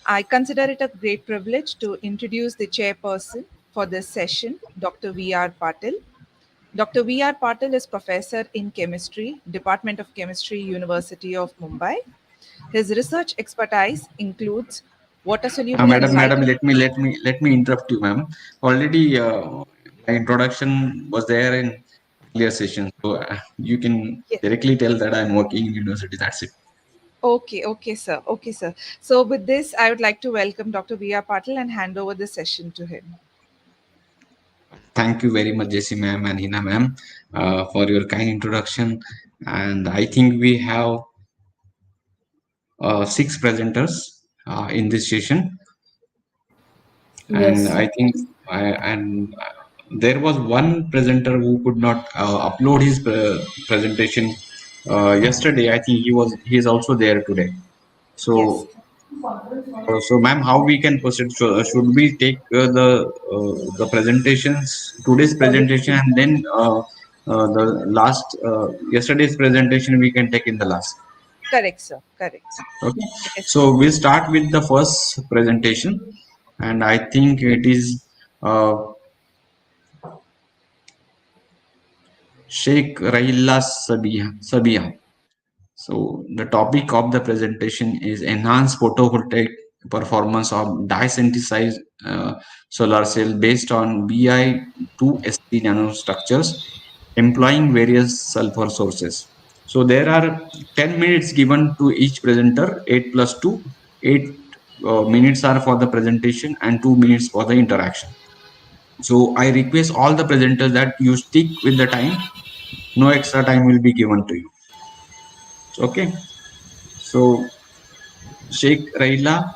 I consider it a great privilege to introduce the chairperson for this session, Dr. V.R. Patil. Dr. V.R. Patil is professor in chemistry, Department of Chemistry, University of Mumbai. His research expertise includes water soluble and Madam, light. let me interrupt you, ma'am. Already, my introduction was there in earlier session, so you can Yes. directly tell that I'm working in university. That's it. Okay, sir. Okay, sir. So with this, I would like to welcome Dr. V.R. Patil and hand over the session to him. Thank you very much, Jessie ma'am and Hina ma'am, for your kind introduction. And I think we have 6 presenters in this session. And Yes. I think there was one presenter who could not upload his presentation yesterday. I think he is also there today. Yes. So ma'am, how we can proceed? Should we take the presentations, today's presentation, and then the last yesterday's presentation we can take in the last? Correct, sir. Correct. Okay. Yes. So we'll start with the first presentation, and I think it is Sheikh Raila Sabia. So the topic of the presentation is enhanced photovoltaic performance of dye-synthesized solar cell based on Bi2SC nanostructures employing various sulfur sources. So there are 10 minutes given to each presenter, 8 plus 2. 8 minutes are for the presentation and 2 minutes for the interaction. So I request all the presenters that you stick with the time. No extra time will be given to you. Okay. So Sheikh Raila,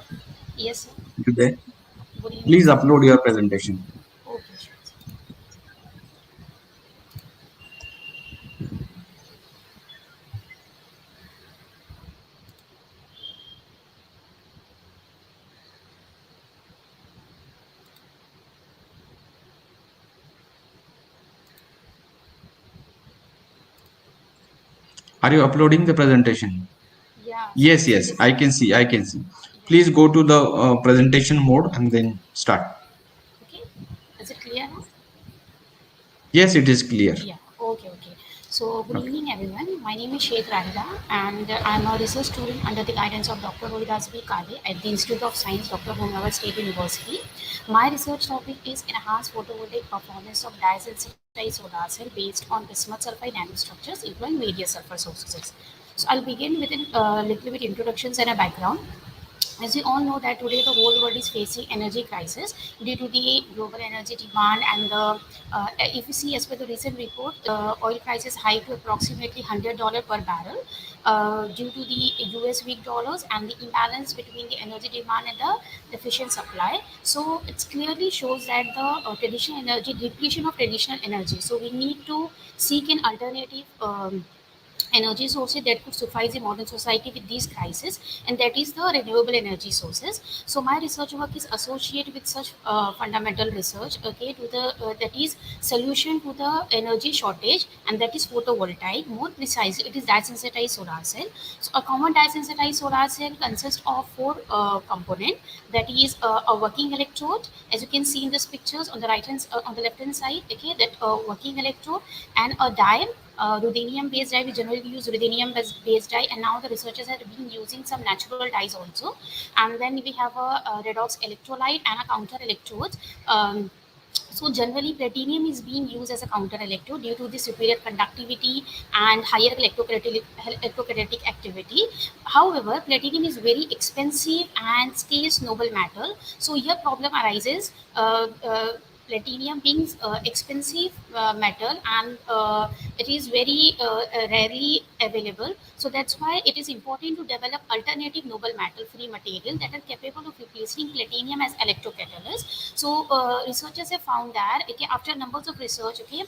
Yes, sir. you there? Good evening, Please sir. upload your presentation. Okay, sure. Are you uploading the presentation? Yeah. Yes, I can see. Please go to the presentation mode and then start. Okay. Is it clear now? Yes, it is clear. Yeah. Okay. So, good Okay. evening, everyone. My name is Sheikh Randa, and I'm a research student under the guidance of Dr. Rohidas B. Kale at the Institute of Science, Dr. Bhumnagar State University. My research topic is enhanced photovoltaic performance of dye-sensitized solar cell based on bismuth sulfide nanostructures employing various sulfur sources. So, I'll begin with a little bit introductions and a background. As we all know that today the whole world is facing energy crisis due to the global energy demand and the if you see as per the recent report, oil prices hiked to approximately $100 per barrel due to the US weak dollars and the imbalance between the energy demand and the deficient supply. So it clearly shows that the traditional energy depletion of traditional energy. So we need to seek an alternative. Energy sources that could suffice the modern society with these crises, and that is the renewable energy sources. So my research work is associated with such fundamental research, okay, to the that is solution to the energy shortage, and that is photovoltaic. More precisely, it is dye-sensitized solar cell. So a common dye-sensitized solar cell consists of 4 components. That is a working electrode, as you can see in these pictures on the on the left hand side, okay, that working electrode, and a die, ruthenium based dye. We generally use ruthenium based dye, and now the researchers have been using some natural dyes also. And then we have a redox electrolyte and a counter electrodes. So generally platinum is being used as a counter electrode due to the superior conductivity and higher electrokinetic activity. However, platinum is very expensive and scarce noble metal. So here problem arises. platinum being expensive metal, and it is very rarely available. So that's why it is important to develop alternative noble metal free material that are capable of replacing platinum as electrocatalyst. So researchers have found that, okay, after numbers of research, okay,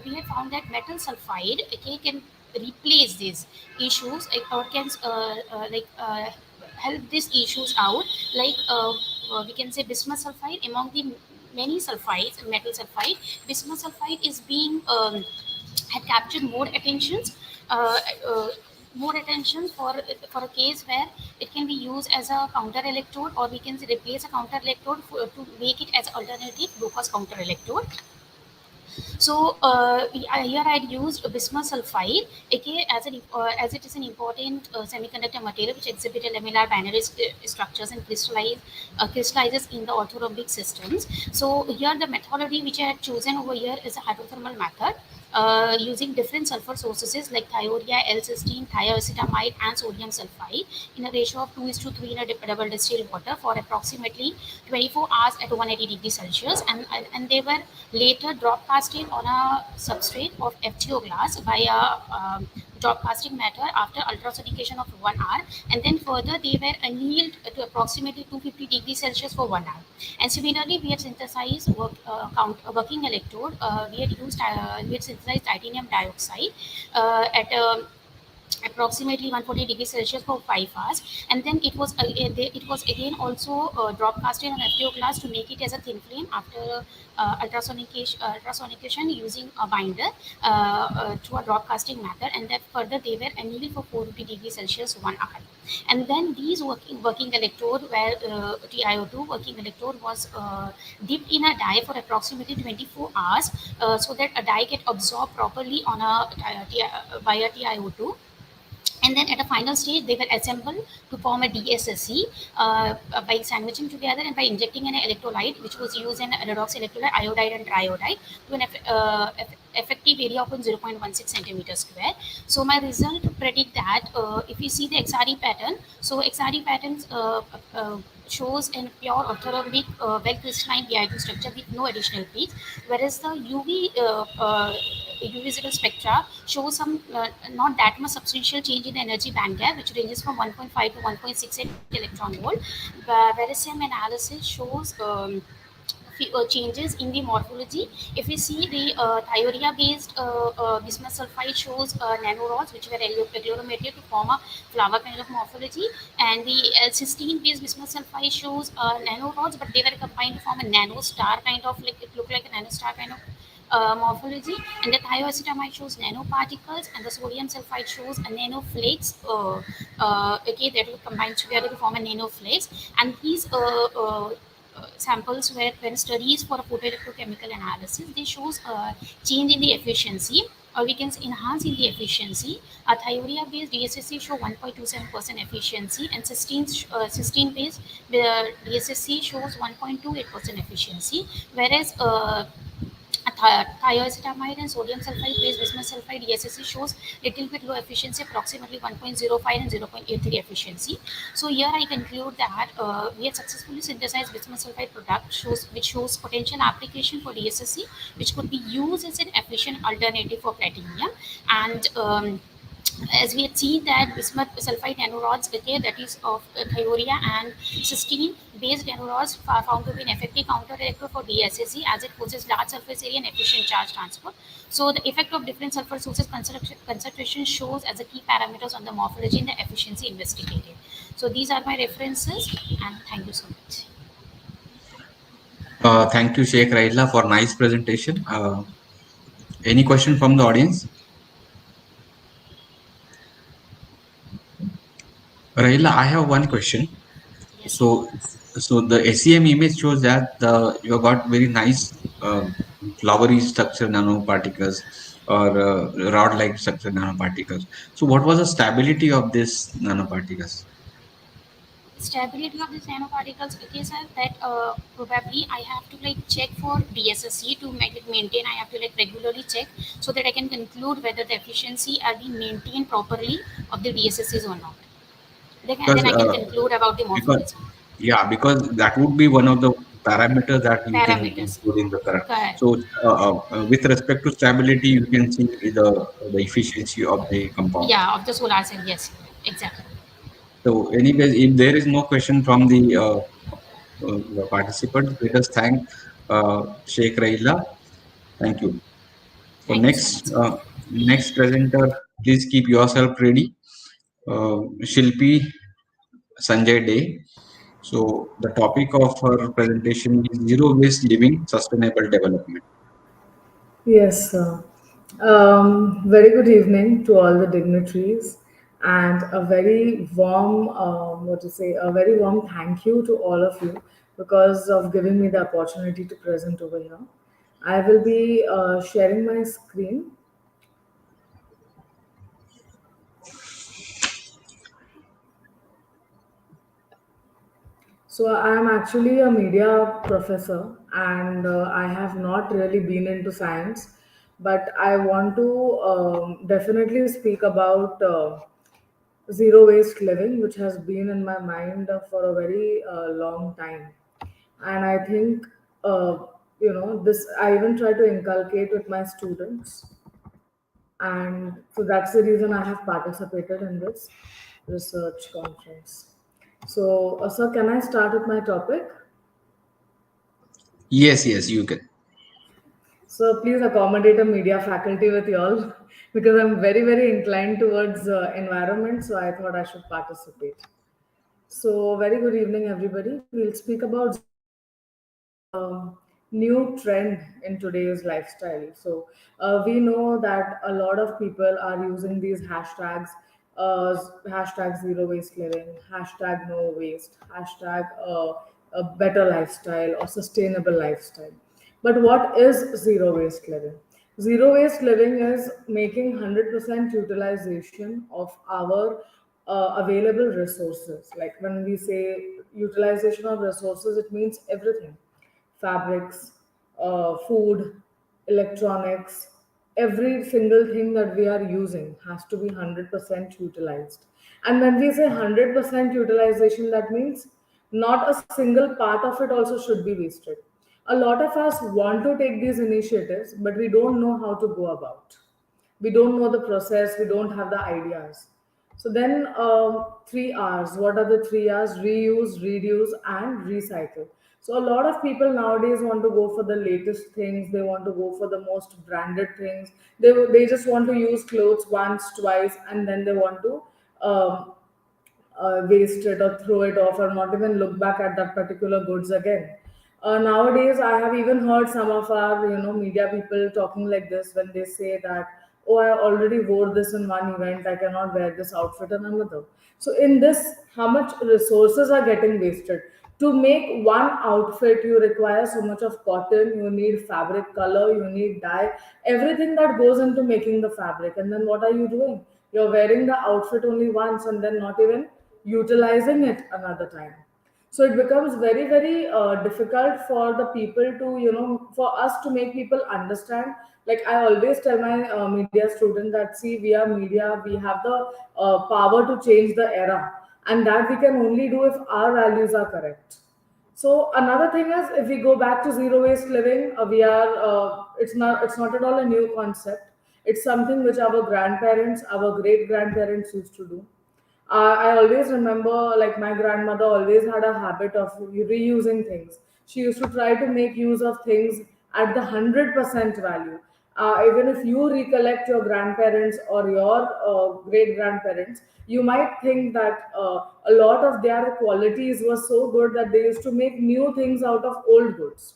we have found that metal sulfide, okay, can replace these issues, or can help these issues out, like we can say bismuth sulfide. Among the many sulfides, metal sulfide, bismuth sulfide is being had captured uh, uh, more attention for a case where it can be used as a counter electrode, or we can replace a counter electrode to make it as alternative low cost counter electrode. So here I had used bismuth sulfide, okay, as it is an important semiconductor material which exhibit laminar binary structures and crystallizes in the orthorhombic systems. So here the methodology which I had chosen over here is a hydrothermal method. Using different sulfur sources like thiourea, L-cysteine, thioacetamide, and sodium sulfide in a ratio of 2:3 in a double distilled water for approximately 24 hours at 180 degrees Celsius, and they were later drop casted on a substrate of FTO glass by a drop casting method after ultrasonication of 1 hour, and then further they were annealed to approximately 250 degrees Celsius for 1 hour. And similarly, we had synthesized working electrode. We had synthesized titanium dioxide at approximately 140 degrees Celsius for 5 hours, and then it was again also drop casted on FTO glass to make it as a thin film after ultrasonication using a binder through a drop casting method, and then further they were annealed for 450 degrees Celsius 1 hour. And then these working electrode, where TiO2 working electrode was dipped in a dye for approximately 24 hours, so that a dye get absorbed properly on via TiO2, and then at a final stage they were assembled to form a DSSC by sandwiching together and by injecting an electrolyte which was used in redox electrolyte, iodide and triodide, to an effective area of 0.16 centimeter square. So my result predict that if we see the XRD pattern, so XRD patterns shows in pure orthorhombic well crystalline Bi2 structure with no additional peaks, whereas the UV visible spectra shows some not that much substantial change in the energy band gap, which ranges from 1.5 to 1.68 electron volt, whereas same analysis shows changes in the morphology. If we see the thiourea based bismuth sulfide shows nanorods which were agglomerated to form a flower kind of morphology, and the cysteine based bismuth sulfide shows nanorods, but they were combined to form a nano star kind of, like it looked like a nano star kind of morphology. And the thioacetamide shows nanoparticles, and the sodium sulfide shows a nanoflakes, okay, that will combine together to form a nanoflakes. And these samples were, when studies for a photoelectrochemical analysis, they shows change in the efficiency, or we can enhance in the efficiency. A thiourea based DSSC show 1.27% efficiency, and cysteine based DSSC shows 1.28% efficiency, whereas thioacetamide and sodium sulfide based bismuth sulfide DSSC shows little bit low efficiency, approximately 1.05 and 0.83 efficiency. So here I conclude that we have successfully synthesized bismuth sulfide product which shows potential application for DSSC, which could be used as an efficient alternative for platinum. And as we had seen that bismuth sulfide nanorods, okay, that is of thiourea and cysteine based nanorods are found to be an effective counter electrode for DSSC, as it possesses large surface area and efficient charge transfer. So the effect of different sulfur sources concentration shows as a key parameters on the morphology and the efficiency investigated. So these are my references, and thank you so much. Thank you, Sheikh Raila, for nice presentation. Any question from the audience? Raila, I have one question. Yes. So the SEM image shows that you have got very nice flowery structure nanoparticles, or rod-like structure nanoparticles. So what was the stability of this nanoparticles? Stability of these nanoparticles, okay, sir, that probably I have to like check for DSSC to make it maintain. I have to like regularly check so that I can conclude whether the efficiency are being maintained properly of the DSSCs or not. Then I can conclude about the morphology. Yeah, because that would be one of the parameter that you can Parameters. include in the current. Correct. So, with respect to stability, you can see the efficiency of the compound. Yeah, of the solar cell. Yes, exactly. So, anyways, if there is no question from the participants, let us thank Sheikh Raila. Thank you. So Thank you so much, next, sir. next presenter, please keep yourself ready. Shilpi Sanjay Day. So the topic of her presentation is zero waste living, sustainable development. Yes, sir. Very good evening to all the dignitaries, and a very warm, a very warm thank you to all of you because of giving me the opportunity to present over here. I will be sharing my screen. So I am actually a media professor, and I have not really been into science, but I want to definitely speak about zero waste living, which has been in my mind for a very long time. And I think this I even try to inculcate with my students, and so that's the reason I have participated in this research conference. So, sir, can I start with my topic? Yes, yes, you can. So, please accommodate a media faculty with y'all because I'm very, very inclined towards environment. So, I thought I should participate. So, very good evening, everybody. We'll speak about zero waste living, which is a new trend in today's lifestyle. So, we know that a lot of people are using these hashtags, hashtag zero waste living, hashtag no waste, hashtag a better lifestyle or sustainable lifestyle. But what is zero waste living? Zero waste living is making 100% utilization of our available resources. Like when we say utilization of resources, it means everything: fabrics, food, electronics, every single thing that we are using has to be 100% utilized. And when we say 100% utilization, that means not a single part of it also should be wasted. A lot of us want to take these initiatives, but we don't know how to go about. We don't know the process, we don't have the ideas. So then 3 R's. What are the 3 R's? Reuse, reduce, and recycle. So a lot of people nowadays want to go for the latest things. They want to go for the most branded things. They just want to use clothes once, twice, and then they want to um, waste it or throw it off or not even look back at that particular goods again. Nowadays, I have even heard some of our media people talking like this when they say that, oh, I already wore this in one event, I cannot wear this outfit in another. So in this, how much resources are getting wasted? To make one outfit, you require so much of cotton, you need fabric color, you need dye, everything that goes into making the fabric. And then what are you doing? You're wearing the outfit only once and then not even utilizing it another time. So it becomes very, very difficult for the people to, for us to make people understand. Like I always tell my media students that, see, we are media, we have the power to change the era, and that we can only do if our values are correct. So another thing is, if we go back to zero waste living, we are it's not at all a new concept. It's something which our grandparents, our great grandparents used to do. I always remember, like, my grandmother always had a habit of reusing things. She used to try to make use of things at the 100% value. Even if you recollect your grandparents or your great grandparents, you might think that a lot of their qualities were so good that they used to make new things out of old goods.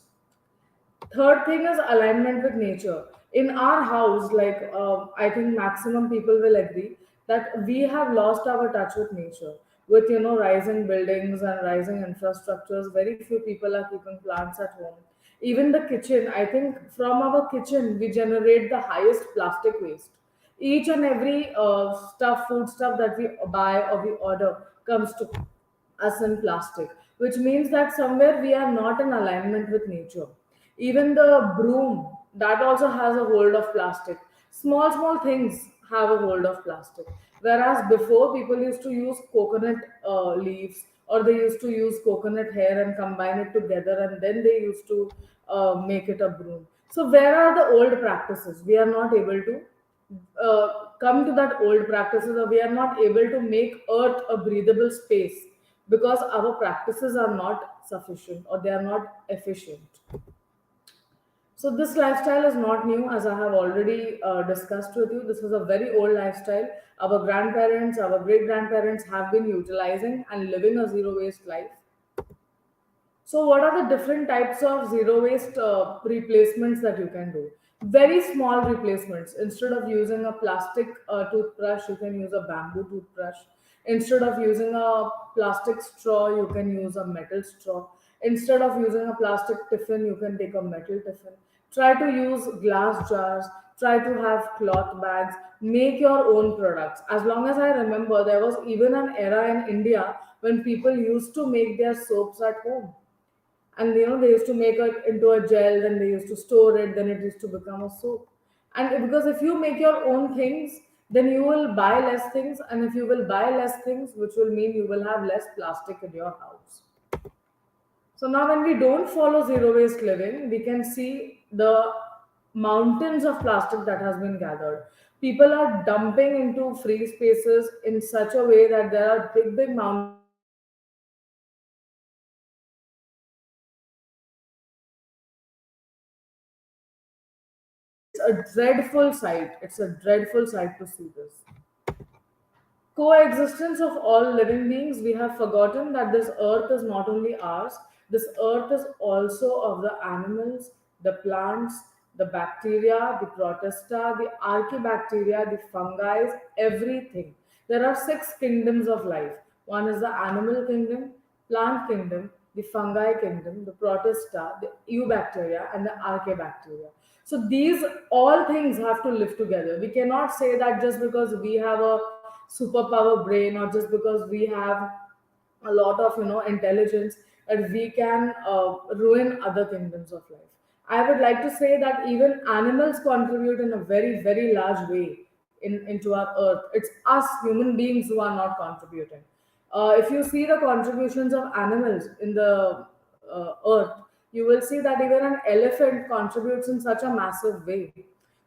Third thing is alignment with nature. In our house, like I think maximum people will agree that we have lost our touch with nature. With rising buildings and rising infrastructures, very few people are keeping plants at home. Even the kitchen, I think from our kitchen we generate the highest plastic waste. Each and every food stuff that we buy or we order comes to us in plastic, which means that somewhere we are not in alignment with nature. Even the broom, that also has a hold of plastic. Small, small things have a hold of plastic. Whereas before, people used to use coconut leaves or they used to use coconut hair and combine it together, and then they used to make it a broom. So where are the old practices? We are not able to come to that old practices, or we are not able to make earth a breathable space because our practices are not sufficient or they are not efficient. So this lifestyle is not new, as I have already discussed with you. This is a very old lifestyle. Our grandparents, our great grandparents have been utilizing and living a zero waste life. So, what are the different types of zero waste replacements that you can do? Very small replacements. Instead of using a plastic toothbrush, you can use a bamboo toothbrush. Instead of using a plastic straw, you can use a metal straw. Instead of using a plastic tiffin, you can take a metal tiffin. Try to use glass jars. Try to have cloth bags. Make your own products. As long as I remember, there was even an era in India when people used to make their soaps at home, and they used to make it into a gel, then they used to store it, then it used to become a soap. And because if you make your own things, then you will buy less things, and if you will buy less things, which will mean you will have less plastic in your house. So now when we don't follow zero waste living, we can see the mountains of plastic that has been gathered. People are dumping into free spaces in such a way that there are big mountains of plastic that are being dumped into the It's a dreadful sight. It's a dreadful sight to see this. Coexistence of all living beings, we have forgotten that this earth is not only ours, this earth is also of the animals, the plants, the bacteria, the protista, the archaebacteria, the fungi, everything. There are 6 kingdoms of life. One is the animal kingdom, plant kingdom, the fungi kingdom, the protista, the eubacteria, and the archaebacteria. So these all things have to live together. We cannot say that just because we have a superpower brain, or just because we have a lot of intelligence, that we can ruin other kingdoms of life. I would like to say that even animals contribute in a very large way into our earth. It's us human beings who are not contributing. If you see the contributions of animals in the earth, you will see that even an elephant contributes in such a massive way.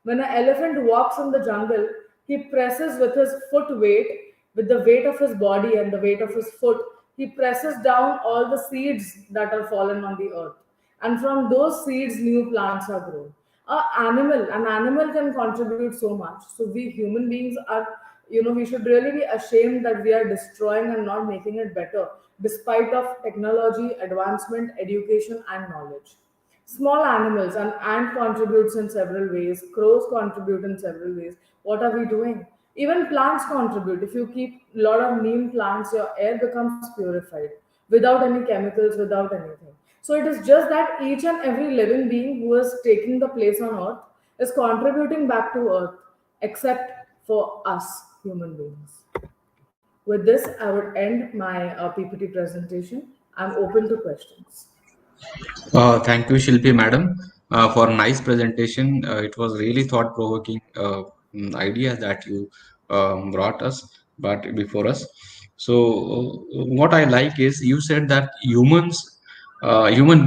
When an elephant walks in the jungle, he presses with his foot weight, with the weight of his body and the weight of his foot, he presses down all the seeds that are fallen on the earth. And from those seeds, new plants are grown. An animal can contribute so much. So we human beings are, we should really be ashamed that we are destroying and not making it better, despite of technology, advancement, education, and knowledge. Small animals, an ant contributes in several ways, crows contribute in several ways. What are we doing? Even plants contribute. If you keep a lot of neem plants, your air becomes purified without any chemicals, without anything. So it is just that each and every living being who is taking the place on earth is contributing back to earth, except for us human beings. With this, I would end my PPT presentation. I'm open to questions. Thank you, Shilpi madam, for nice presentation. It was really thought-provoking ideas that you brought us, but before us. So, what I like is you said that human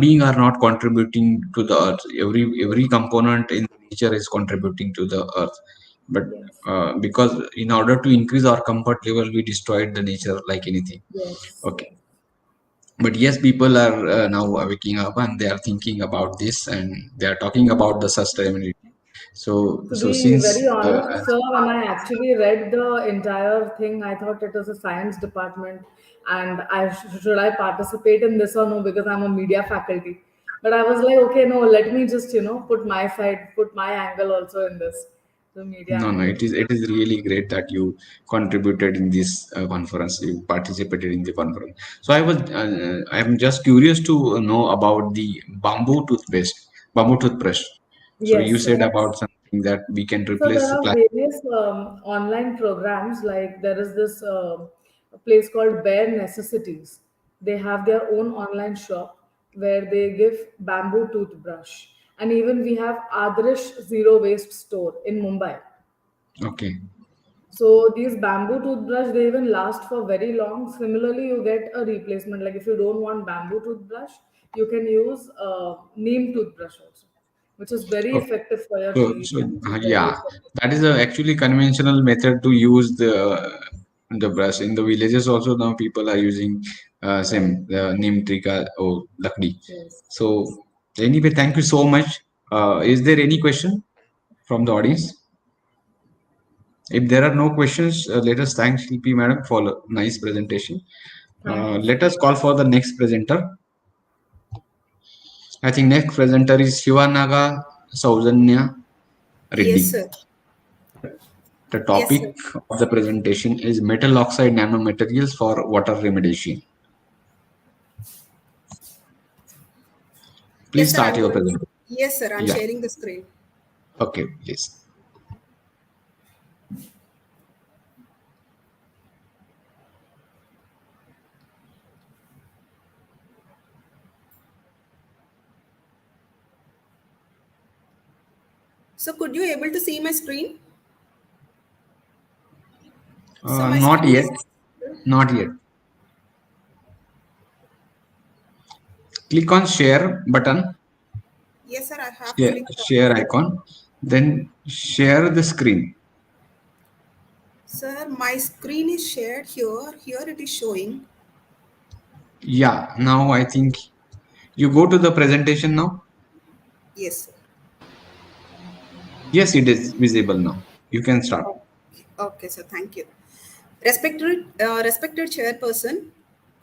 being are not contributing to the earth. Every component in nature is contributing to the earth, but Yes. because in order to increase our comfort level, we destroyed the nature like anything. Yes. Okay, but yes, people are now waking up and they are thinking about this and they are talking about the sustainability. So To so be since very honest, sir, when I actually read the entire thing, I thought it was a science department, and should I participate in this or no, because I'm a media faculty. But I was like, okay, no, let me just put my side, put my angle also in this, the media no, angle. it is really great that you contributed in this conference, you participated in the conference. So I'm just curious to know about the bamboo toothbrush. So you Yes, said sir. about something that we can So there replace are plastic. various online programs. Like there is this place called Bare Necessities. They have their own online shop where they give bamboo toothbrush, and even we have Adrish Zero Waste Store in Mumbai. Okay. So these bamboo toothbrush, they even last for very long. Similarly, you get a replacement. Like if you don't want bamboo toothbrush, you can use neem toothbrush also, which is very Okay. effective for your So, teeth so and which is very yeah, effective. that is a actually conventional method to use the brush. In the villages also now people are using same neem tree ka or lakdi. Yes. So anyway, thank you so much. Is there any question from the audience? If there are no questions, let us thank Shilpi madam for a nice presentation. Thank you. Let us call for the next presenter. I think next presenter is Shivanaga Saujanya Yes, Reddy. sir. The Yes, topic sir. of the presentation is metal oxide nanomaterials for water remediation. Please Yes, sir. start your presentation. Yes, sir. I'm Yeah. sharing the screen. Okay, please. So could you able to see my screen? So my Not screen yet. is. Not yet. Click on share button. Yes, sir. I have Share, clicked on. share icon. Then share the screen. Sir, my screen is shared here. Here it is showing. Yeah. Now I think you go to the presentation now. Yes, sir. Yes, it is visible now. You can start. Okay, sir. Thank you. Respected chairperson,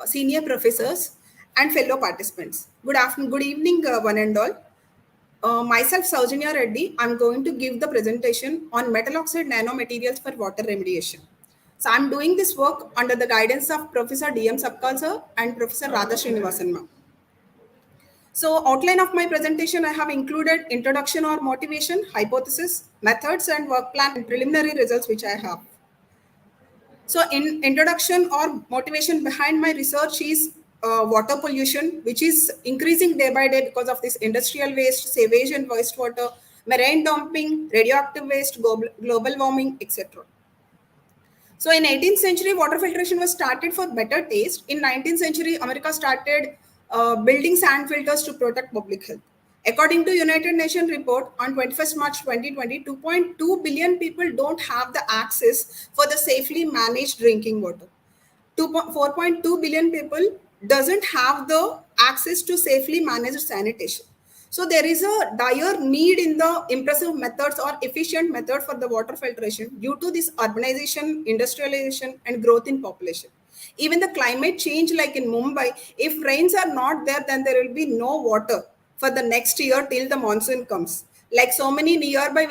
senior professors, and fellow participants. Good afternoon, good evening, one and all. Myself, Saujanya Reddy, I'm going to give the presentation on metal oxide nanomaterials for water remediation. So I'm doing this work under the guidance of Professor D.M. Sapkal sir and Professor Radha Srinivasan ma'am. So outline of my presentation, I have included introduction or motivation, hypothesis, methods and work plan and preliminary results which I have. So in introduction or motivation behind my research is water pollution, which is increasing day by day because of this industrial waste, sewage and wastewater, marine dumping, radioactive waste, global warming, etc. So in 18th century, water filtration was started for better taste. In 19th century, America started building sand filters to protect public health. According to United Nations report on 21st March 2020, 2.2 billion people don't have the access for the safely managed drinking water. 4.2 billion people doesn't have the access to safely managed sanitation. So there is a dire need in the impressive methods or efficient method for the water filtration due to this urbanization, industrialization, and growth in population. Even the climate change, like in Mumbai, if rains are not there, then there will be no water for the next year till the monsoon comes. Like so many nearby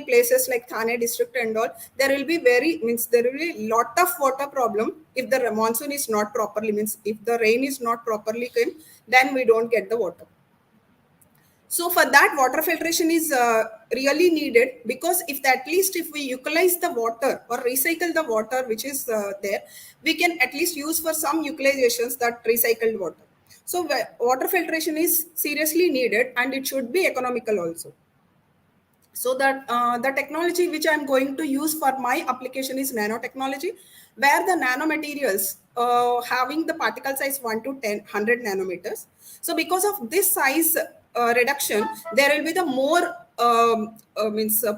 places like Thane district and all, there will be there will be lot of water problem if the monsoon is not properly, means if the rain is not properly came, then we don't get the water. So for that, water filtration is really needed, because if at least if we utilize the water or recycle the water which is there, we can at least use for some utilizations that recycled water. So water filtration is seriously needed, and it should be economical also. So that the technology which I'm going to use for my application is nanotechnology, where the nanomaterials having the particle size 1 to 100 nanometers. So because of this size reduction, there will be the more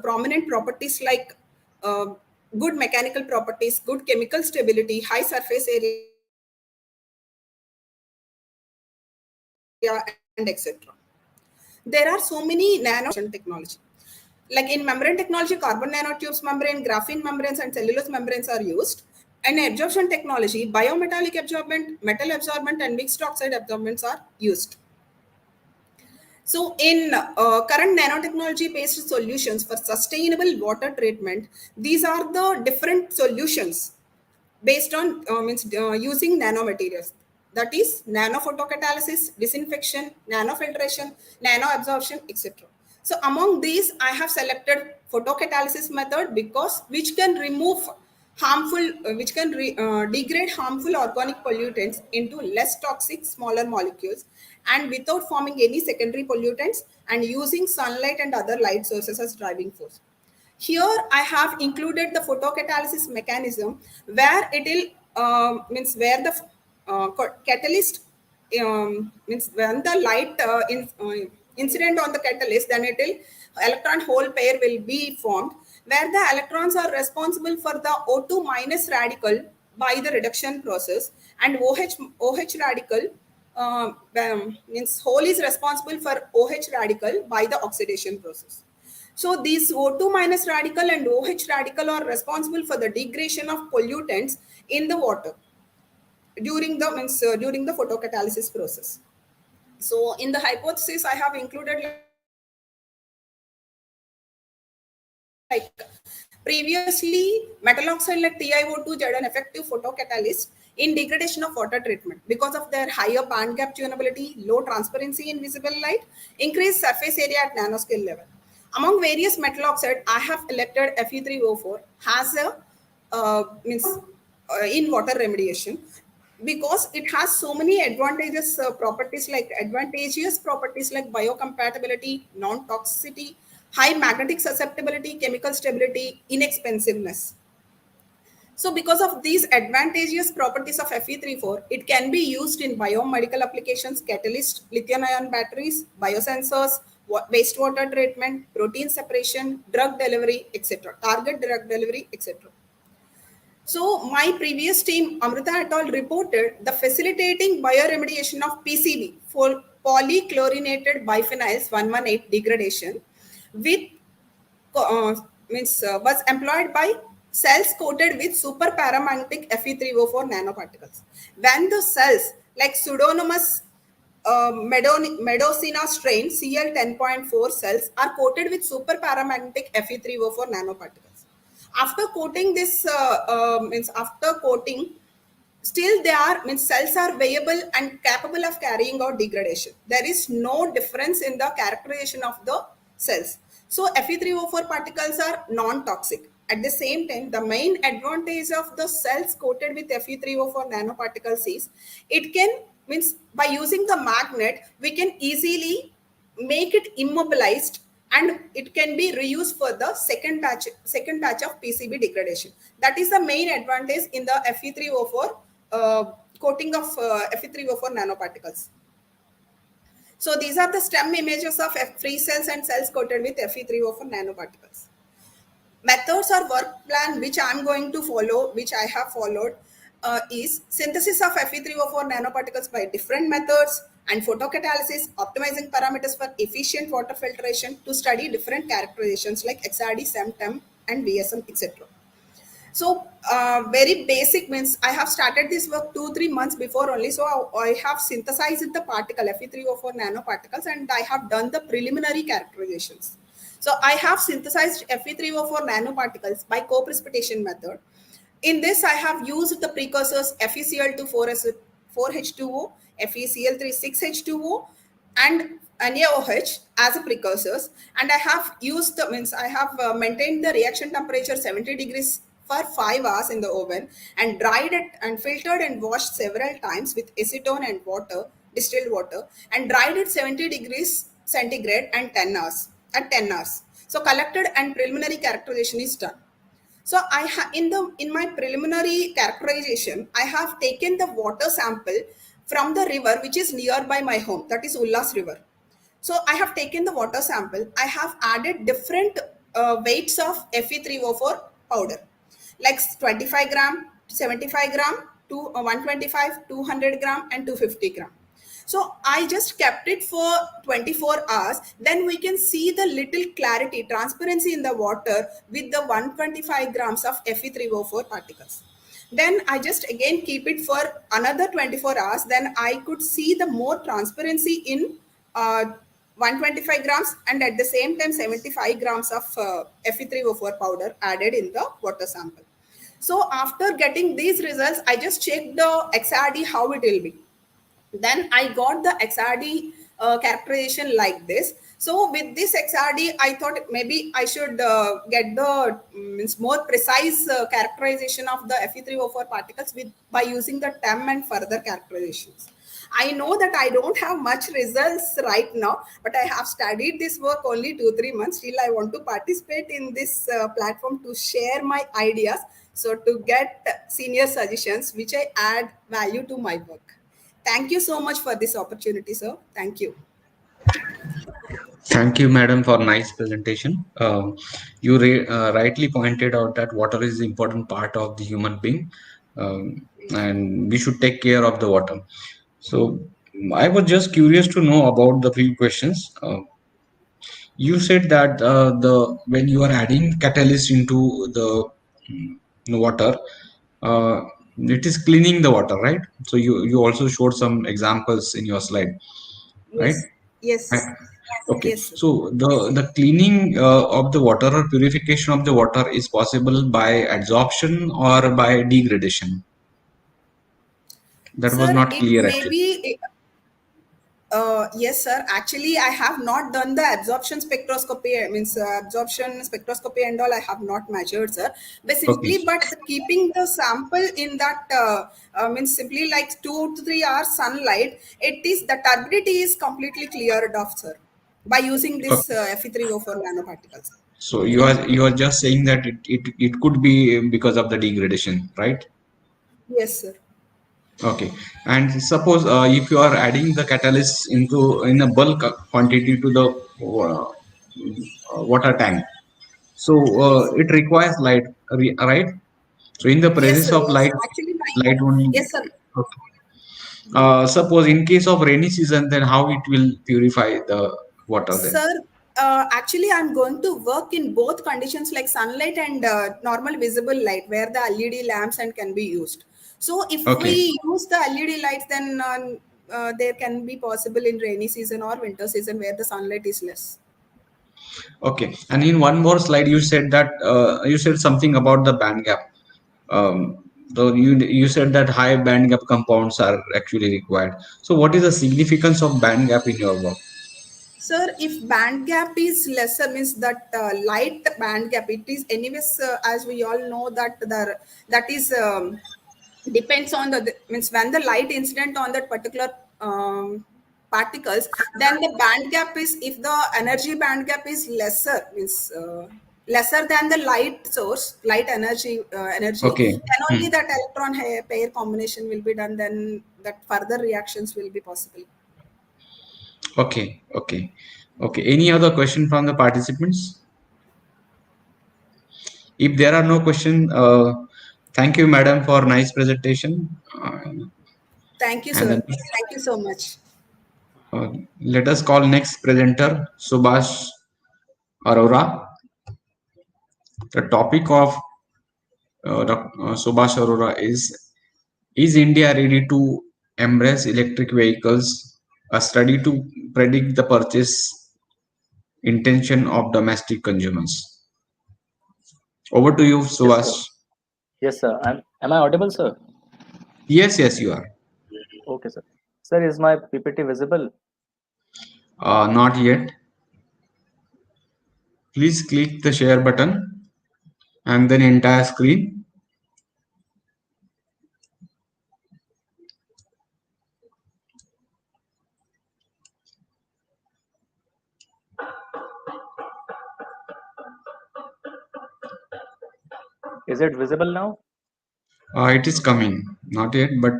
prominent properties like good mechanical properties, good chemical stability, high surface area, and etc. There are so many nanotechnology. Like in membrane technology, carbon nanotubes membrane, graphene membranes, and cellulose membranes are used. And absorption technology, biometallic absorbent, metal absorbent, and mixed oxide absorbents are used. So in current nanotechnology-based solutions for sustainable water treatment, these are the different solutions based on using nanomaterials. That is nanophotocatalysis, disinfection, nanofiltration, nanoabsorption, etc. So among these, I have selected photocatalysis method because which can remove harmful, degrade harmful organic pollutants into less toxic, smaller molecules, and without forming any secondary pollutants, and using sunlight and other light sources as driving force. Here I have included the photocatalysis mechanism where it will means where the catalyst means when the light incident on the catalyst, then it will electron hole pair will be formed where the electrons are responsible for the O2 minus radical by the reduction process, and OH radical means hole is responsible for OH radical by the oxidation process. So these O2 minus radical and OH radical are responsible for the degradation of pollutants in the water during the photocatalysis process. So in the hypothesis, I have included like previously metal oxide like TiO2 had an effective photocatalyst in degradation of water treatment because of their higher band gap tunability, low transparency in visible light, increased surface area at nanoscale level. Among various metal oxide, I have elected Fe3O4 has a in water remediation because it has so many advantageous properties like biocompatibility, non-toxicity, high magnetic susceptibility, chemical stability, inexpensiveness. So because of these advantageous properties of Fe34, it can be used in biomedical applications, catalyst, lithium-ion batteries, biosensors, wastewater treatment, protein separation, drug delivery, etc., target drug delivery, etc. So my previous team, Amrita et al. Reported the facilitating bioremediation of PCB for polychlorinated biphenyls 118 degradation with was employed by cells coated with superparamagnetic Fe3O4 nanoparticles. When the cells like pseudomonas Medocina strain CL10.4 cells are coated with superparamagnetic Fe3O4 nanoparticles. After coating this after coating, still they are cells are viable and capable of carrying out degradation. There is no difference in the characterization of the cells. So Fe3O4 particles are non-toxic. At the same time, the main advantage of the cells coated with Fe3O4 nanoparticles is it can by using the magnet we can easily make it immobilized and it can be reused for the second batch of PCB degradation. That is the main advantage in the Fe3O4 coating of Fe3O4 nanoparticles. So these are the STEM images of free cells and cells coated with Fe3O4 nanoparticles. Methods or work plan which I am going to follow, which I have followed, is synthesis of Fe3O4 nanoparticles by different methods and photocatalysis, optimizing parameters for efficient water filtration to study different characterizations like XRD, SEM, TEM, and VSM, etc. So very basic means I have started this work 2-3 months before only. So I have synthesized the particle Fe3O4 nanoparticles and I have done the preliminary characterizations. So I have synthesized Fe3O4 nanoparticles by co-precipitation method. In this, I have used the precursors FeCl2 4H2O, FeCl3 6H2O, and NaOH as a precursors. And I have used I have maintained the reaction temperature 70 degrees for 5 hours in the oven and dried it and filtered and washed several times with acetone and water, distilled water, and dried it 70 degrees centigrade and 10 hours at 10 hours. So collected and preliminary characterization is done. So in my preliminary characterization, I have taken the water sample from the river which is nearby my home, that is Ullas River. So I have taken the water sample. I have added different weights of Fe3O4 powder, like 25 gram, 75 gram, 125, 200 gram, and 250 gram. So I just kept it for 24 hours. Then we can see the little clarity, transparency in the water with the 125 grams of Fe3O4 particles. Then I just again keep it for another 24 hours. Then I could see the more transparency in 125 grams and at the same time 75 grams of Fe3O4 powder added in the water sample. So after getting these results, I just checked the XRD how it will be. Then I got the XRD characterization like this. So with this XRD, I thought maybe I should get the more precise characterization of the Fe3O4 particles by using the TEM and further characterizations. I know that I don't have much results right now, but I have studied this work only 2-3 months. Still, I want to participate in this platform to share my ideas. So to get senior suggestions, which I add value to my work. Thank you so much for this opportunity, sir. Thank you. Thank you, madam, for nice presentation. You rightly pointed out that water is the important part of the human being, and we should take care of the water. So I was just curious to know about the few questions. You said that the when you are adding catalyst into the water, it is cleaning the water, right? So you also showed some examples in your slide, right? Yes. Yes. Okay, Yes, sir. so the cleaning of the water or purification of the water is possible by adsorption or by degradation. That was Sir, not it clear may actually. be. Yes, sir. Actually, I have not done the absorption spectroscopy. Means absorption spectroscopy and all. I have not measured, sir. But Okay, simply, but keeping the sample in that means simply like 2 to 3 hours sunlight. It is the turbidity is completely cleared off, sir, by using this okay. Fe3O4 nanoparticles. So you are just saying that it could be because of the degradation, right? Yes, sir. Okay, and suppose if you are adding the catalyst in a bulk quantity to the water tank, so Yes. it requires light, right? So in the Yes, presence sir. of Yes. light, Actually, light only. yes, sir. Okay. Suppose in case of rainy season, then how it will purify the water then? Sir, actually, I'm going to work in both conditions like sunlight and normal visible light where the LED lamps and can be used. So if Okay, we use the LED lights, then there can be possible in rainy season or winter season where the sunlight is less. okay. And in one more slide, you said that you said something about the band gap. So you said that high band gap compounds are actually required. So what is the significance of band gap in your work? Sir, if band gap is lesser, means that light band gap, it is anyways, as we all know that that is depends on the means when the light incident on that particular particles, then the band gap is if the energy band gap is lesser, means lesser than the light source, light energy, Okay. then Hmm. only that electron pair combination will be done. Then that further reactions will be possible. Okay. Okay. Okay. Any other question from the participants? If there are no questions, thank you, madam, for nice presentation. Thank you, And sir. then Thank you so much. let us call next presenter, Subhash Arora. The topic of Subhash Arora is India ready to embrace electric vehicles? A study to predict the purchase intention of domestic consumers. Over to you, Yes, sir. Subhash. Yes, sir. Am I audible, sir? Yes, yes, you are. Okay, sir. Sir, is my PPT visible? Not yet. Please click the share button and then entire screen. Is it visible now? It is coming. Not yet, but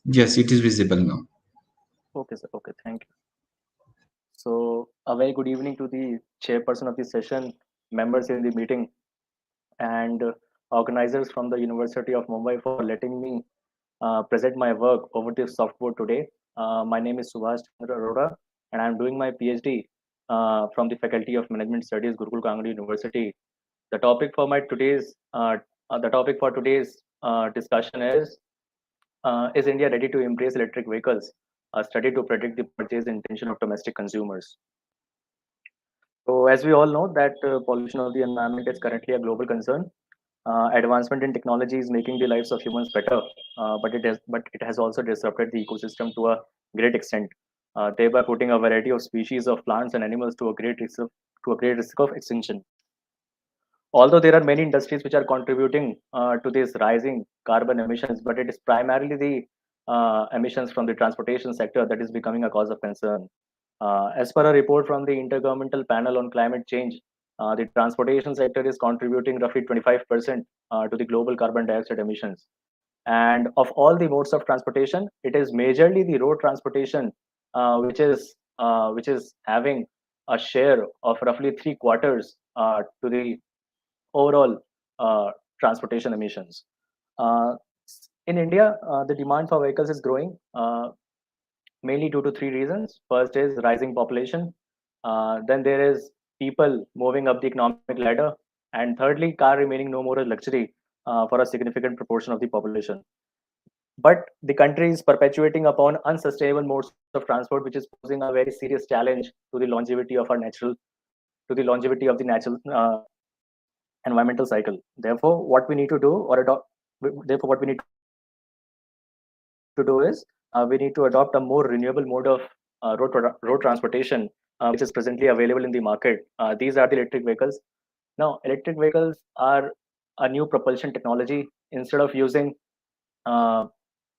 yes, it is visible now. Okay, sir. Okay, thank you. So, a very good evening to the chairperson of the session, members in the meeting, and organizers from the University of Mumbai for letting me present my work over this softboard today. My name is Subhash Chandra Arora, and I'm doing my PhD from the Faculty of Management Studies, Gurukul Kangnadi University. The topic for my today's discussion is India ready to embrace electric vehicles? A study to predict the purchase intention of domestic consumers. So, as we all know, that pollution of the environment is currently a global concern. Advancement in technology is making the lives of humans better, but it has also disrupted the ecosystem to a great extent, thereby putting a variety of species of plants and animals to a great risk of extinction. Although there are many industries which are contributing to these rising carbon emissions, but it is primarily the emissions from the transportation sector that is becoming a cause of concern. As per a report from the Intergovernmental Panel on Climate Change, the transportation sector is contributing roughly 25% to the global carbon dioxide emissions. And of all the modes of transportation, it is majorly the road transportation which is having a share of roughly three quarters to the overall transportation emissions. Uh, in India, the demand for vehicles is growing mainly due to three reasons. First is rising population. Then there is people moving up the economic ladder. And thirdly, car remaining no more a luxury for a significant proportion of the population. But the country is perpetuating upon unsustainable modes of transport, which is posing a very serious challenge to the longevity of the natural environmental cycle. Therefore, what we need to do or adopt, therefore, what we need to do is we need to adopt a more renewable mode of road transportation, which is presently available in the market. These are the electric vehicles. Now, electric vehicles are a new propulsion technology. Instead of using uh,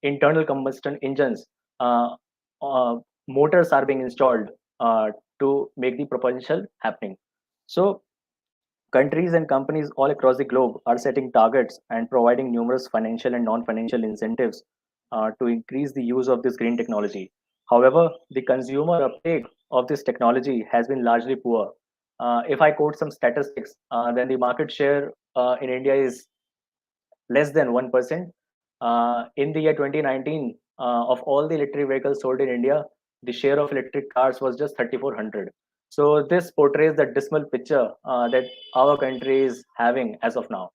internal combustion engines, uh, uh, motors are being installed to make the propulsion happening. So countries and companies all across the globe are setting targets and providing numerous financial and non-financial incentives to increase the use of this green technology. However, the consumer uptake of this technology has been largely poor. If I quote some statistics, then the market share in India is less than 1%. In the year 2019, of all the electric vehicles sold in India, the share of electric cars was just 3,400. So this portrays the dismal picture that our country is having as of now.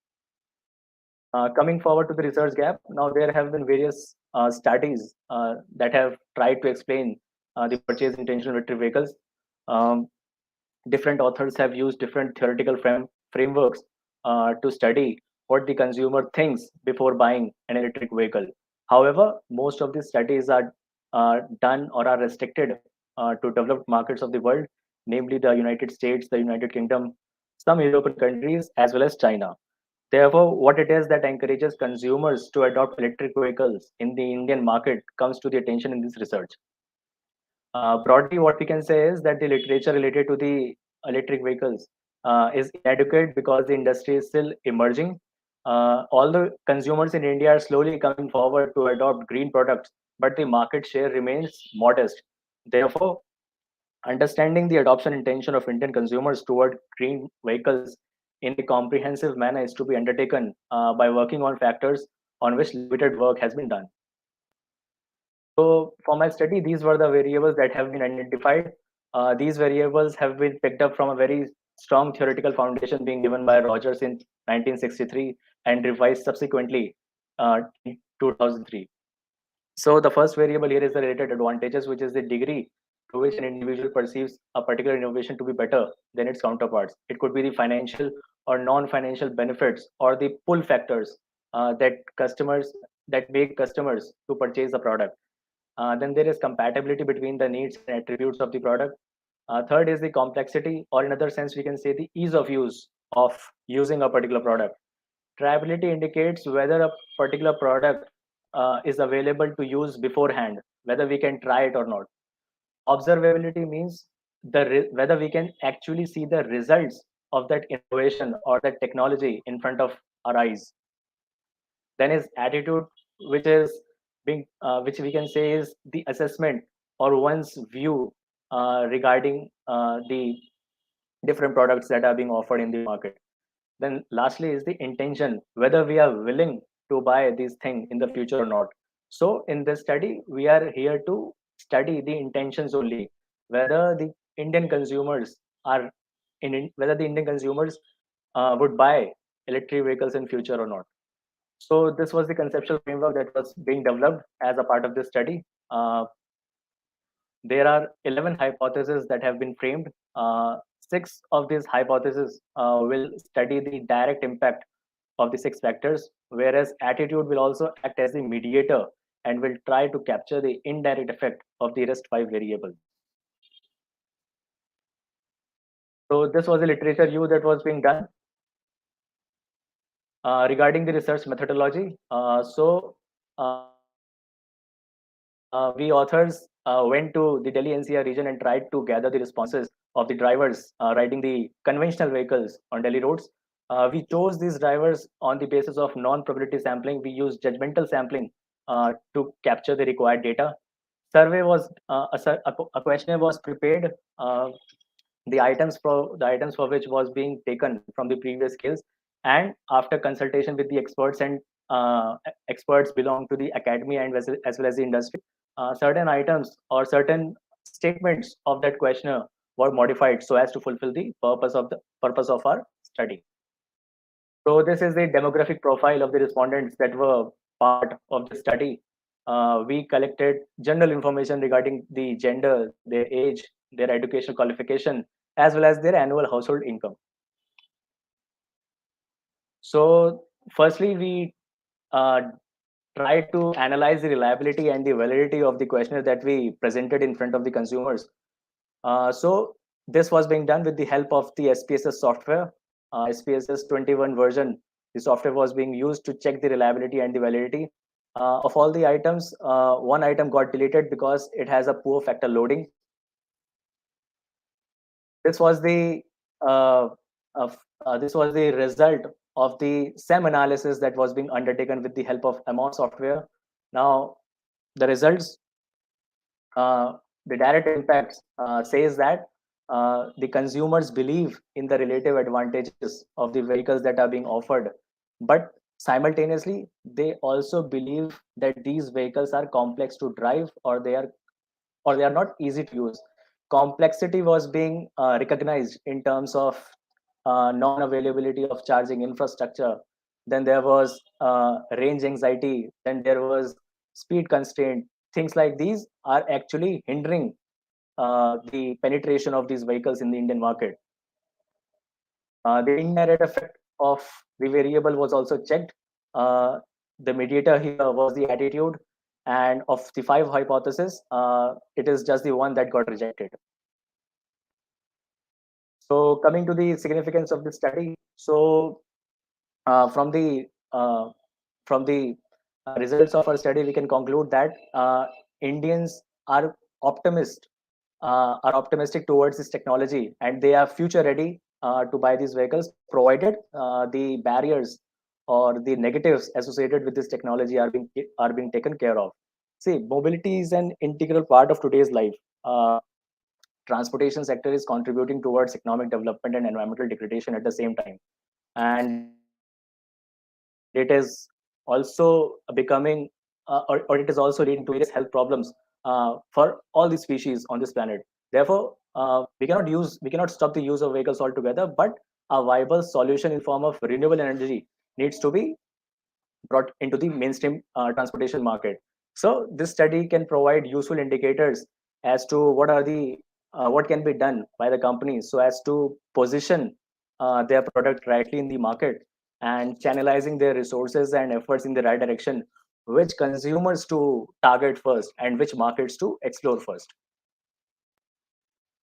Coming forward to the research gap, now there have been various studies that have tried to explain the purchase intention of electric vehicles. Um, Different authors have used different theoretical frameworks to study what the consumer thinks before buying an electric vehicle. However, most of these studies are done or are restricted to developed markets of the world, namely the United States, the United Kingdom, some European countries, as well as China. Therefore, what it is that encourages consumers to adopt electric vehicles in the Indian market comes to the attention in this research. Broadly, what we can say is that the literature related to the electric vehicles is inadequate because the industry is still emerging. All the consumers in India are slowly coming forward to adopt green products, but the market share remains modest. Therefore, understanding the adoption intention of Indian consumers toward green vehicles in a comprehensive manner is to be undertaken by working on factors on which limited work has been done. So for my study, these were the variables that have been identified. These variables have been picked up from a very strong theoretical foundation being given by Rogers in 1963 and revised subsequently in 2003. So the first variable here is the related advantages, which is the degree to which an individual perceives a particular innovation to be better than its counterparts. It could be the financial or non-financial benefits or the pull factors that make customers to purchase the product. Then there is compatibility between the needs and attributes of the product. Third is the complexity, or in other sense, we can say the ease of use of using a particular product. Triability indicates whether a particular product is available to use beforehand, whether we can try it or not. Observability means whether we can actually see the results of that innovation or that technology in front of our eyes. Then is attitude, which is which we can say is the assessment or one's view regarding the different products that are being offered in the market. Then lastly is the intention, whether we are willing to buy these things in the future or not. So in this study, we are here to study the intentions only, whether the Indian consumers are whether the Indian consumers would buy electric vehicles in future or not. So this was the conceptual framework that was being developed as a part of this study. There are 11 hypotheses that have been framed. Six of these hypotheses will study the direct impact of the six factors, whereas attitude will also act as the mediator and will try to capture the indirect effect of the rest five variables. So this was a literature review that was being done. regarding the research methodology, we authors went to the Delhi NCR region and tried to gather the responses of the drivers riding the conventional vehicles on Delhi roads. We chose these drivers on the basis of non-probability sampling. We used judgmental sampling to capture the required data. Survey was a questionnaire was prepared. The items for which was being taken from the previous skills, and after consultation with the experts and experts belong to the academy and as well as the industry, certain items or certain statements of that questionnaire were modified so as to fulfill the purpose of our study. So this is the demographic profile of the respondents that were part of the study. We collected general information regarding the gender, their age, their educational qualification, as well as their annual household income. So firstly, we uh, tried to analyze the reliability and the validity of the questionnaire that we presented in front of the consumers. So this was being done with the help of the SPSS software, SPSS 21 version. The software was being used to check the reliability and the validity of all the items. One item got deleted because it has a poor factor loading. This was the uh, this was the result of the SEM analysis that was being undertaken with the help of AMOS software. Now, the results, the direct impacts says that the consumers believe in the relative advantages of the vehicles that are being offered, but simultaneously they also believe that these vehicles are complex to drive, or they are not easy to use. Complexity was being recognized in terms of non-availability of charging infrastructure. Then there was range anxiety. Then there was speed constraint. Things like these are actually hindering the penetration of these vehicles in the Indian market. The indirect effect of the variable was also checked. The mediator here was the attitude, and of the 5 hypotheses, it is just the one that got rejected. So coming to the significance of the study, so from the results of our study, we can conclude that Indians are optimistic towards this technology, and they are future ready to buy these vehicles, provided the barriers or the negatives associated with this technology are being taken care of. See, mobility is an integral part of today's life. Transportation sector is contributing towards economic development and environmental degradation at the same time, and it is also becoming or it is also leading to various health problems for all the species on this planet. Therefore, we cannot stop the use of vehicles altogether, but a viable solution in form of renewable energy needs to be brought into the mainstream transportation market. So this study can provide useful indicators as to what can be done by the companies so as to position their product rightly in the market, and channelizing their resources and efforts in the right direction, which consumers to target first and which markets to explore first.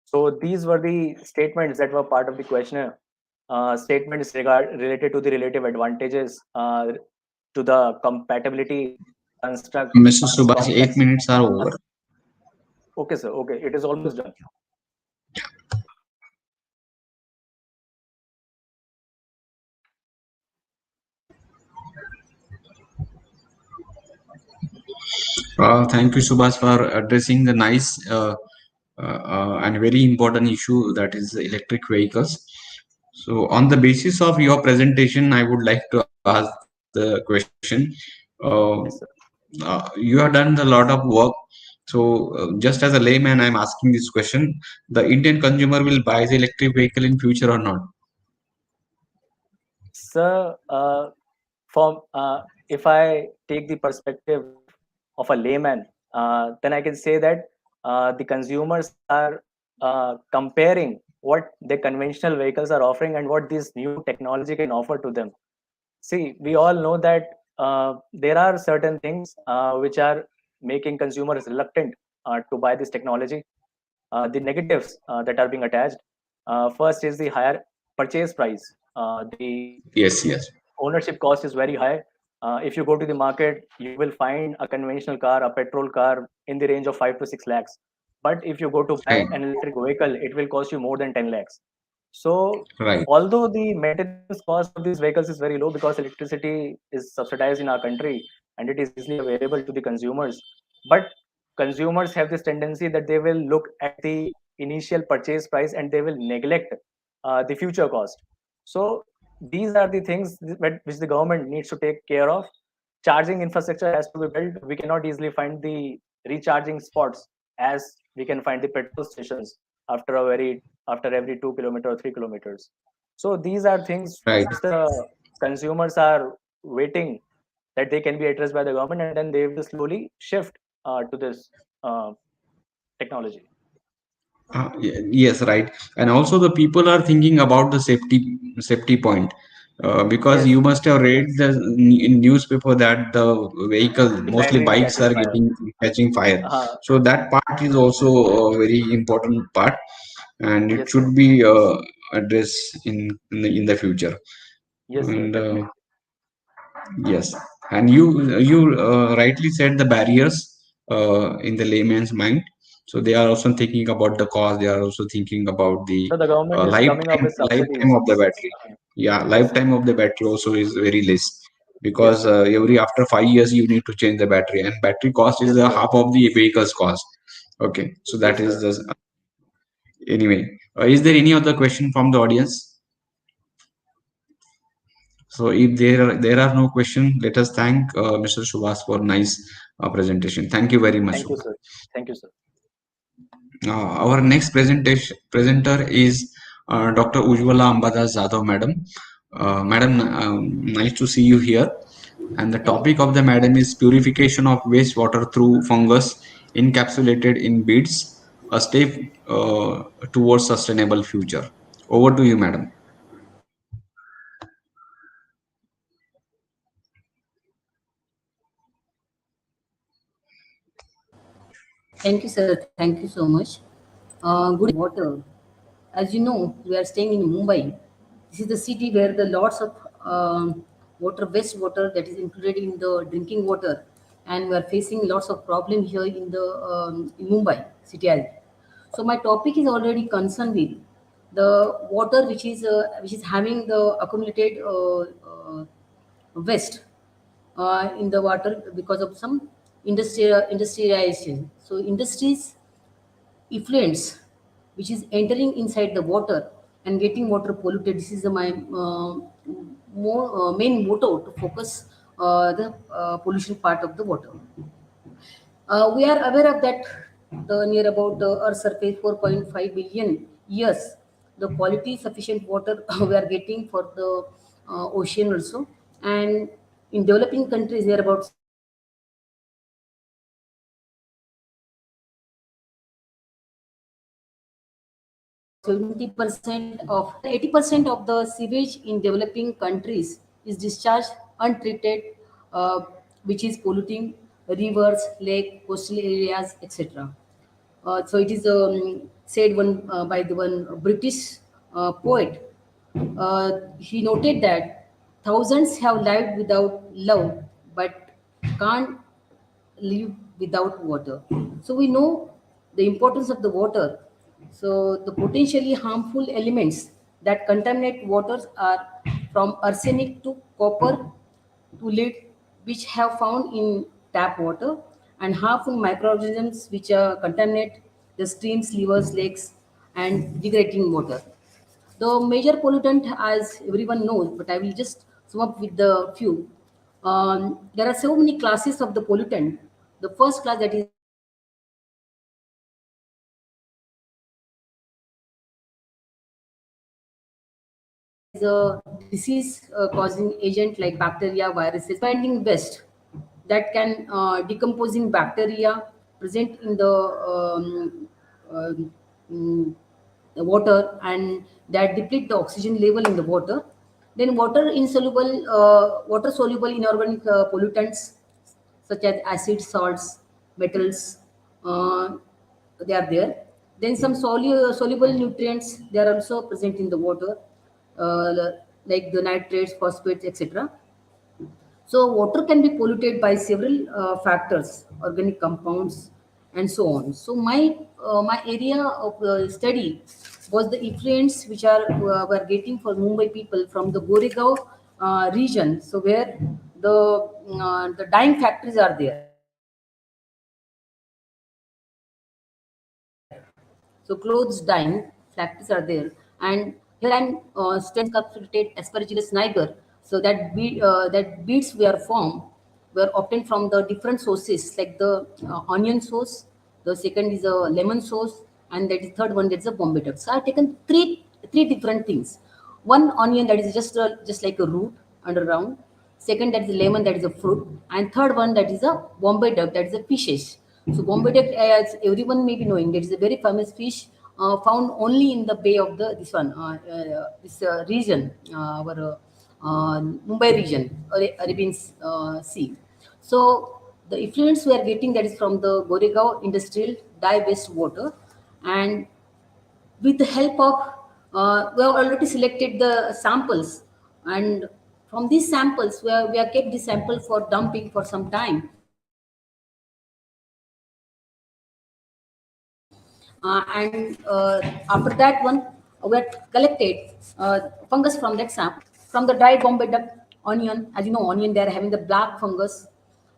So these were the statements that were part of the questionnaire. Statements related to the relative advantages, to the compatibility, construct, Mr. Subhash, 8 complex. minutes are over. Okay, sir. Okay, it is almost done. Thank you, Subhash, for addressing the nice and very important issue, that is electric vehicles. So, on the basis of your presentation, I would like to ask the question. Yes, sir. You have done a lot of work. So, just as a layman, I'm asking this question: the Indian consumer will buy the electric vehicle in future or not? Sir, if I take the perspective of a layman, then I can say that the consumers are comparing what the conventional vehicles are offering and what this new technology can offer to them. See, we all know that there are certain things which are making consumers reluctant to buy this technology. The negatives that are being attached. First is the higher purchase price. The Yes, yes. ownership cost is very high. If you go to the market, you will find a conventional car, a petrol car, in the range of 5 to 6 lakhs. But if you go to buy Right. an electric vehicle, it will cost you more than 10 lakhs. So Right. although the maintenance cost of these vehicles is very low because electricity is subsidized in our country and it is easily available to the consumers, but consumers have this tendency that they will look at the initial purchase price and they will neglect the future cost. So these are the things which the government needs to take care of. Charging infrastructure has to be built. We cannot easily find the recharging spots as we can find the petrol stations after every 2 kilometers or 3 kilometers. So these are things Right. which the consumers are waiting that they can be addressed by the government, and then they will slowly shift to this uh, technology. Yes, right. And also the people are thinking about the safety point, because Yes, you must have read in newspaper that the vehicle, the mostly battery is bikes, catching are fire. getting catching fire. Uh, So that part is also a very important part, and it yes, sir. should be addressed in the future. Yes, sir. And Definitely. yes, and you rightly said the barriers in the layman's mind. So they are also thinking about the cost. They are also thinking about the So the government is coming up lifetime with lifetime subsidies. of the battery. Yeah, Yes, sir. lifetime of the battery also is very less, Yes, because sir. every after 5 years you need to change the battery, and battery cost is Yes, the sir. half of the vehicle's cost. Okay, so that Yes, is sir. the anyway. Is there any other question from the audience? So if there are no questions, let us thank Mr. Subhas for nice presentation. Thank you very much, Thank you, Subhas. sir. Thank you, sir. Our next presenter is Dr. Ujwala Ambadas Jadhav, madam. Madam, nice to see you here. And the topic of the madam is purification of wastewater through fungus encapsulated in beads, a step towards sustainable future. Over to you, madam. Thank you, sir. Thank you so much. Good water. As you know, we are staying in Mumbai. This is the city where the lots of water, wastewater that is included in the drinking water, and we are facing lots of problem here in Mumbai city. So my topic is already concerned with the water which is having the accumulated waste in the water because of some industrialization. So industries effluents which is entering inside the water and getting water polluted. This is my main motto to focus the pollution part of the water. We are aware of that the near about the Earth surface 4.5 billion years, the quality sufficient water we are getting for the ocean also, and in developing countries there about 70% of 80% of the sewage in developing countries is discharged untreated, which is polluting rivers, lake, coastal areas, etc. So it is said one by the one British poet. He noted that thousands have lived without love, but can't live without water. So we know the importance of the water. So the potentially harmful elements that contaminate waters are from arsenic to copper to lead, which have found in tap water, and harmful microorganisms which contaminate the streams, rivers, lakes, and degrading water. The major pollutant, as everyone knows, but I will just sum up with the few. There are so many classes of the pollutant. The first class that is a disease causing agent like bacteria, viruses, finding best that can decomposing bacteria present in uh, mm, the water and that deplete the oxygen level in the water. Then water soluble inorganic pollutants such as acid, salts, metals, uh, they are there. Then some soluble nutrients, they are also present in the water. like the nitrates, phosphates, etc. So water can be polluted by several factors, organic compounds, and so on. So my area of study was the influence which are were getting for Mumbai people from the Goregaon region. So where the dyeing factories are there. So clothes dyeing factories are there, and here I'm studying encapsulated Aspergillus niger. So that beads were formed were obtained from the different sources like the onion source. The second is a lemon source, and that is third one that's a Bombay duck. So I've taken three different things. One onion that is just like a root underground. Second that is a lemon that is a fruit, and third one that is a Bombay duck that is a fishes. So Bombay duck, as everyone may be knowing, that is a very famous fish found only in the bay of this region, our Mumbai region, Arabian Sea. So the effluents we are getting that is from the Goregaon industrial dye waste water, and with the help of we have already selected the samples, and from these samples we have kept the sample for dumping for some time. And after that one, we had collected fungus from that sample, from the dried Bombay duck onion. As you know, onion, they are having the black fungus.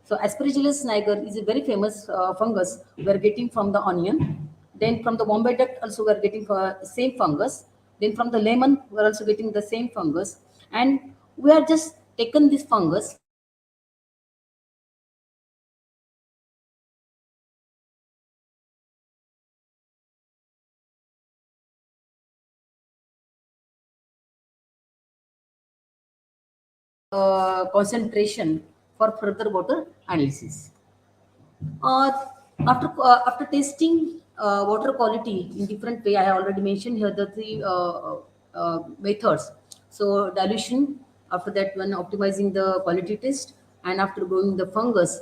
So Aspergillus niger is a very famous fungus we are getting from the onion. Then from the Bombay duck also we are getting same fungus. Then from the lemon we are also getting the same fungus. And we are just taken this fungus concentration for further water analysis. Uh, after testing water quality in different way, I have already mentioned here the three methods. So dilution, after that one optimizing the quality test, and after going the fungus,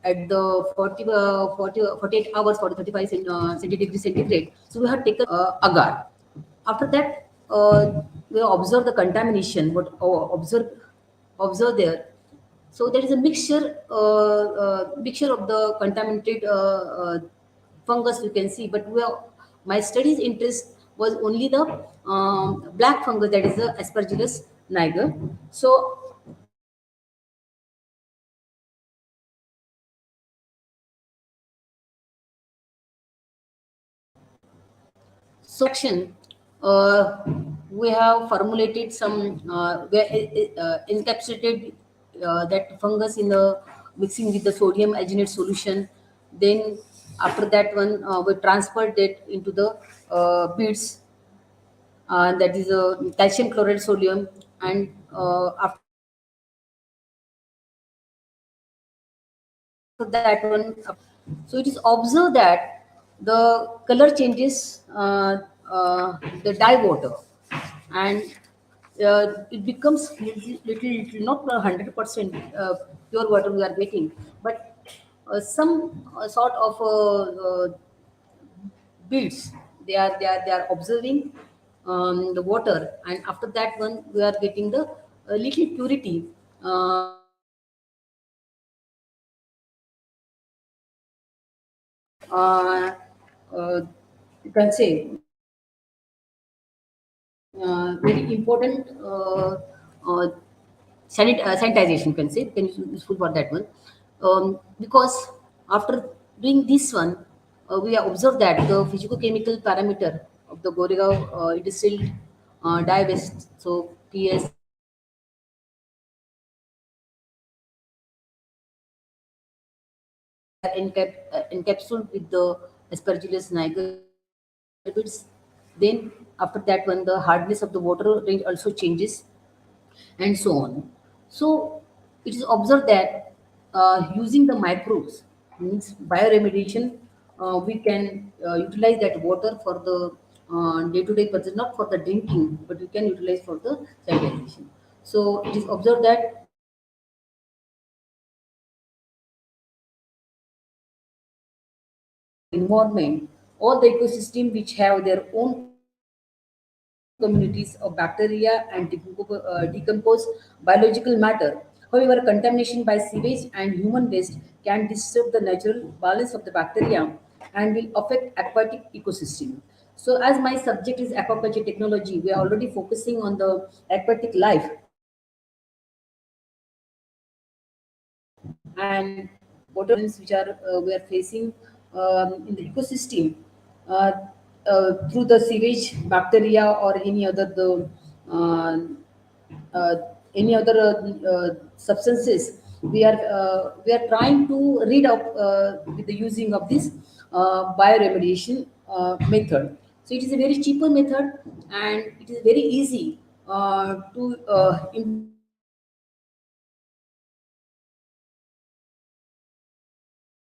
at the 48 hours, 35 centigrade centigrade. So we have taken agar. After that, we observe the contamination. What observe there. So there is a mixture of the contaminated fungus you can see. But my studies interest was only the black fungus, that is the Aspergillus niger. So section, we have formulated some, encapsulated that fungus in the mixing with the sodium alginate solution. Then after that one, we transferred that into the beads, that is calcium chloride sodium, and after that one, so it is observed that the color changes, the dye water, and it becomes little not 100% pure water we are getting, but some sort of beads they are observing the water, and after that one we are getting the little purity. Uh, you can say very important uh, sanitization, can say, can use useful for that one, because after doing this one, we have observed that the physicochemical parameter of the Goregaon industrial dye waste, so PS encapsulated with the Aspergillus niger bits. Then after that one, the hardness of the water range also changes, and so on. So it is observed that using the microbes, means bioremediation, we can utilize that water for the day-to-day purpose, not for the drinking, but we can utilize for the sanitization. So it is observed that environment all the ecosystem which have their own communities of bacteria and decompose biological matter. However, contamination by sewage and human waste can disturb the natural balance of the bacteria and will affect aquatic ecosystem. So, as my subject is aquaculture technology, we are already focusing on the aquatic life and what are which are we are facing in the ecosystem uh, through the sewage bacteria or uh, uh, any other substances. We are trying to read up with the using of this bioremediation method. So it is a very cheaper method and it is very easy to implement in the large scale.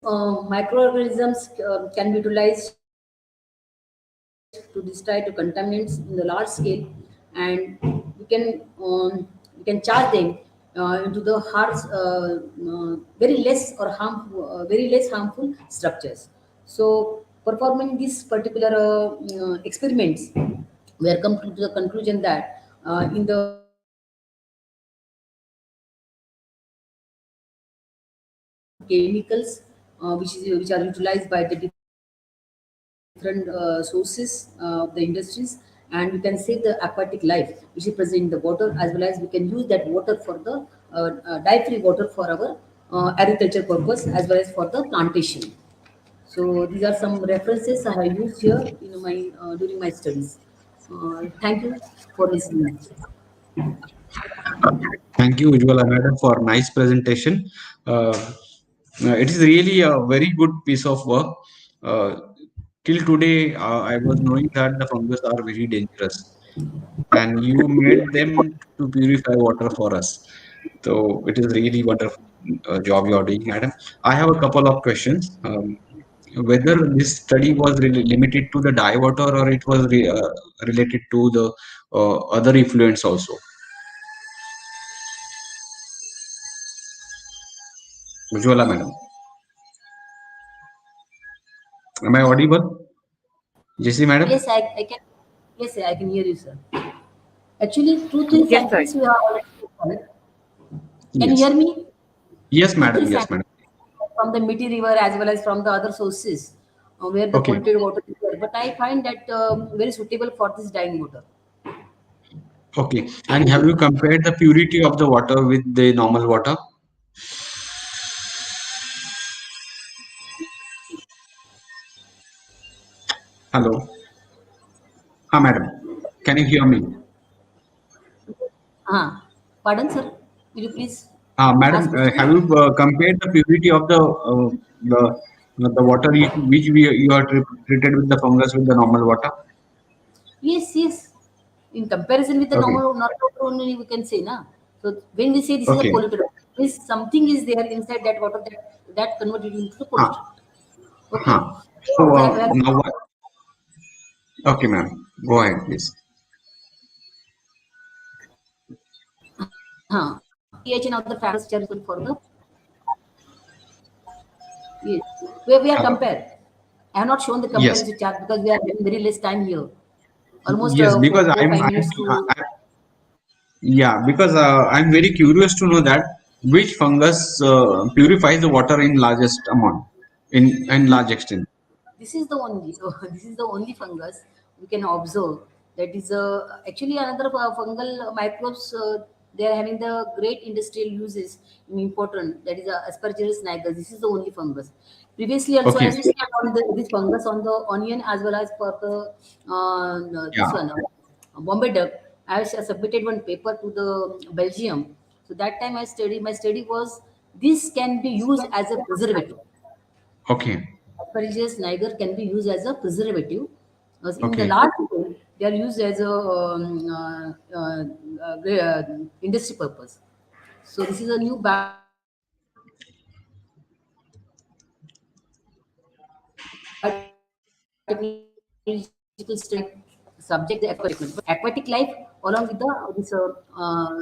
These microorganisms can be utilized to destroy the contaminants in the large scale, and we can charge them into the hearts very less harmful structures. So, performing this particular experiments, we are come to the conclusion that in the chemicals which are utilized by the different sources of the industries, and we can save the aquatic life which is present in the water, as well as we can use that water for the dye-free water for our agriculture purpose as well as for the plantation. So these are some references I have used here in my during my studies. Thank you for listening. Thank you, Ujwala madam, for nice presentation. Uh, it is really a very good piece of work. Uh, till today, I was knowing that the fungus are very dangerous, and you made them to purify water for us. So it is really wonderful job you are doing, madam. I have a couple of questions. Whether this study was really limited to the dye water or it was related to the other effluents also. Ujwala madam, am I audible? Jesse madam? Yes, I can. Yes, I can hear you, sir. Actually, two, three Yes, sir. samples we have already taken. Can you Yes. hear me? Yes, Two, three madam. Yes, samples madam. from the Miti River as well as from the other sources where the Okay. polluted water is there. But I find that very suitable for this dyeing water. Okay. And have you compared the purity of the water with the normal water? Hello. Madam. Can you hear me? Pardon, sir? Will you please Madam, ask question? have you compared the purity of the water which you are treated with the fungus with the normal water? Yes, yes. In comparison with the Okay. normal water only we can say, na. So when we say this is a Okay. polluted water, means something is there inside that water that converted into the polluted. Okay. So So where now what? Okay, ma'am. Go ahead, please. pH and other factors which are useful for the yes. Where we are compared. I have not shown the Yes. comparison chart because we are having very less time here. Almost Yes, because four, 5 minutes to. yeah, because I'm very curious to know that which fungus purifies the water in largest amount, in large extent. This is the only this is the only fungus we can observe. That is actually another fungal microbes. They are having the great industrial uses in important. That is Aspergillus niger. This is the only fungus. Previously, also I Okay. studied on this fungus on the onion as well as for the this Yeah. one Bombay duck. I have submitted one paper to the Belgium. So that time I studied. My study was this can be used as a preservative. Okay. Aspergillus niger can be used as a preservative. In the Okay. large scale, they are used as a industry purpose. So this is a new biotechnological study subject the aquatic life along with the this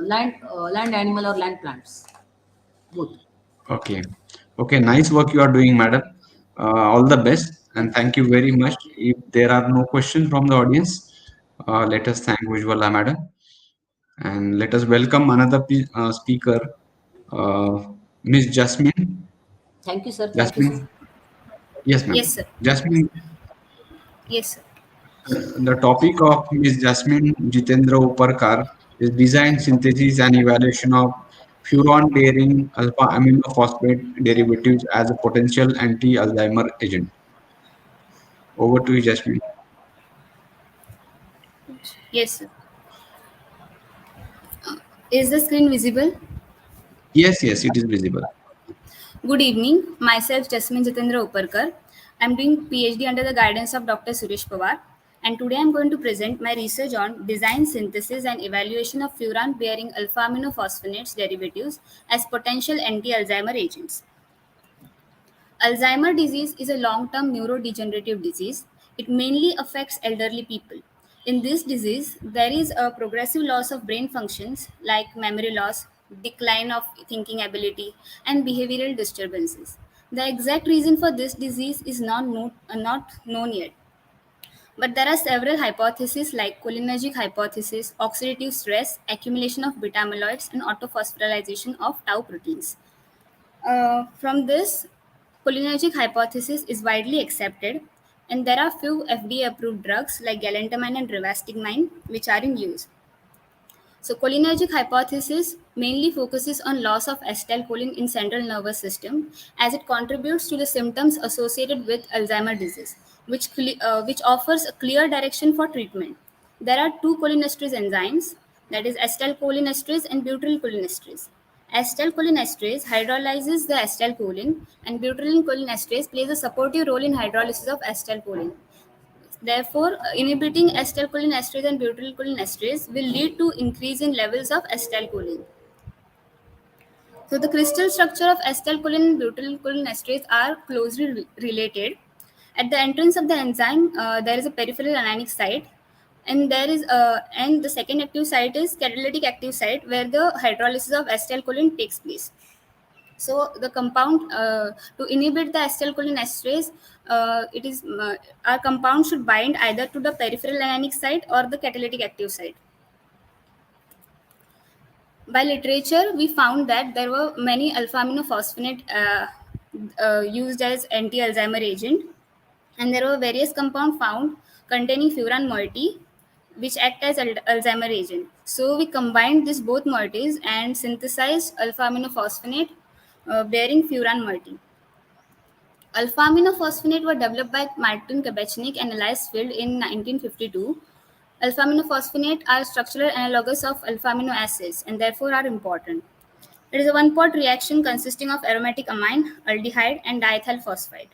land animal or land plants both. Okay. Okay. Nice work you are doing, madam. All the best. and thank you very much. If there are no questions from the audience, let us thank Ujwala madam, and let us welcome another speaker, Miss Jasmine. Thank you, sir. Thank you, sir. Jasmine, yes, ma'am. Yes, sir. Jasmine, Yes, sir. the topic of Miss Jasmine Jitendra Uparkar is design, synthesis, and evaluation of furan-bearing alpha aminophosphate derivatives as a potential anti-Alzheimer agent. Over to you, Jasmine. Yes, sir. Is the screen visible? Yes, yes, it is visible. Good evening. Myself, Jasmine Jitendra Uparkar. I'm doing PhD under the guidance of Dr. Suresh Pawar. And today I'm going to present my research on design, synthesis, and evaluation of furan-bearing alpha aminophosphonates derivatives as potential anti-Alzheimer agents. Alzheimer disease is a long-term neurodegenerative disease. It mainly affects elderly people. In this disease, there is a progressive loss of brain functions like memory loss, decline of thinking ability, and behavioral disturbances. The exact reason for this disease is not known yet. But there are several hypotheses like cholinergic hypothesis, oxidative stress, accumulation of beta amyloids, and autophosphorylation of tau proteins. From this, cholinergic hypothesis is widely accepted, and there are few FDA-approved drugs like galantamine and rivastigmine which are in use. So, cholinergic hypothesis mainly focuses on loss of acetylcholine in central nervous system as it contributes to the symptoms associated with Alzheimer disease, which offers a clear direction for treatment. There are two cholinesterase enzymes, that is acetylcholinesterase and butyrylcholinesterase. Acetylcholinesterase hydrolyzes the acetylcholine, and butyrylcholinesterase plays a supportive role in hydrolysis of acetylcholine. Therefore, inhibiting acetylcholinesterase and butyrylcholinesterase will lead to increase in levels of acetylcholine. So, the crystal structure of acetylcholine and butyrylcholinesterase are closely related. At the entrance of the enzyme, there is a peripheral anionic site, and the second active site is catalytic active site where the hydrolysis of acetylcholine takes place. So the compound to inhibit the acetylcholinesterase, our compound should bind either to the peripheral anionic site or the catalytic active site. By literature, we found that there were many alpha aminophosphonate used as anti-Alzheimer agent, and there were various compounds found containing furan moiety, which act as Alzheimer agent. So we combined this both moieties and synthesized alpha aminophosphonate bearing furan moiety. Alpha aminophosphonate were developed by Martin Kabachnik and Elias Field in 1952. Alpha aminophosphonate are structural analogues of alpha amino acids and therefore are important. It is a one-pot reaction consisting of aromatic amine, aldehyde, and diethyl phosphide.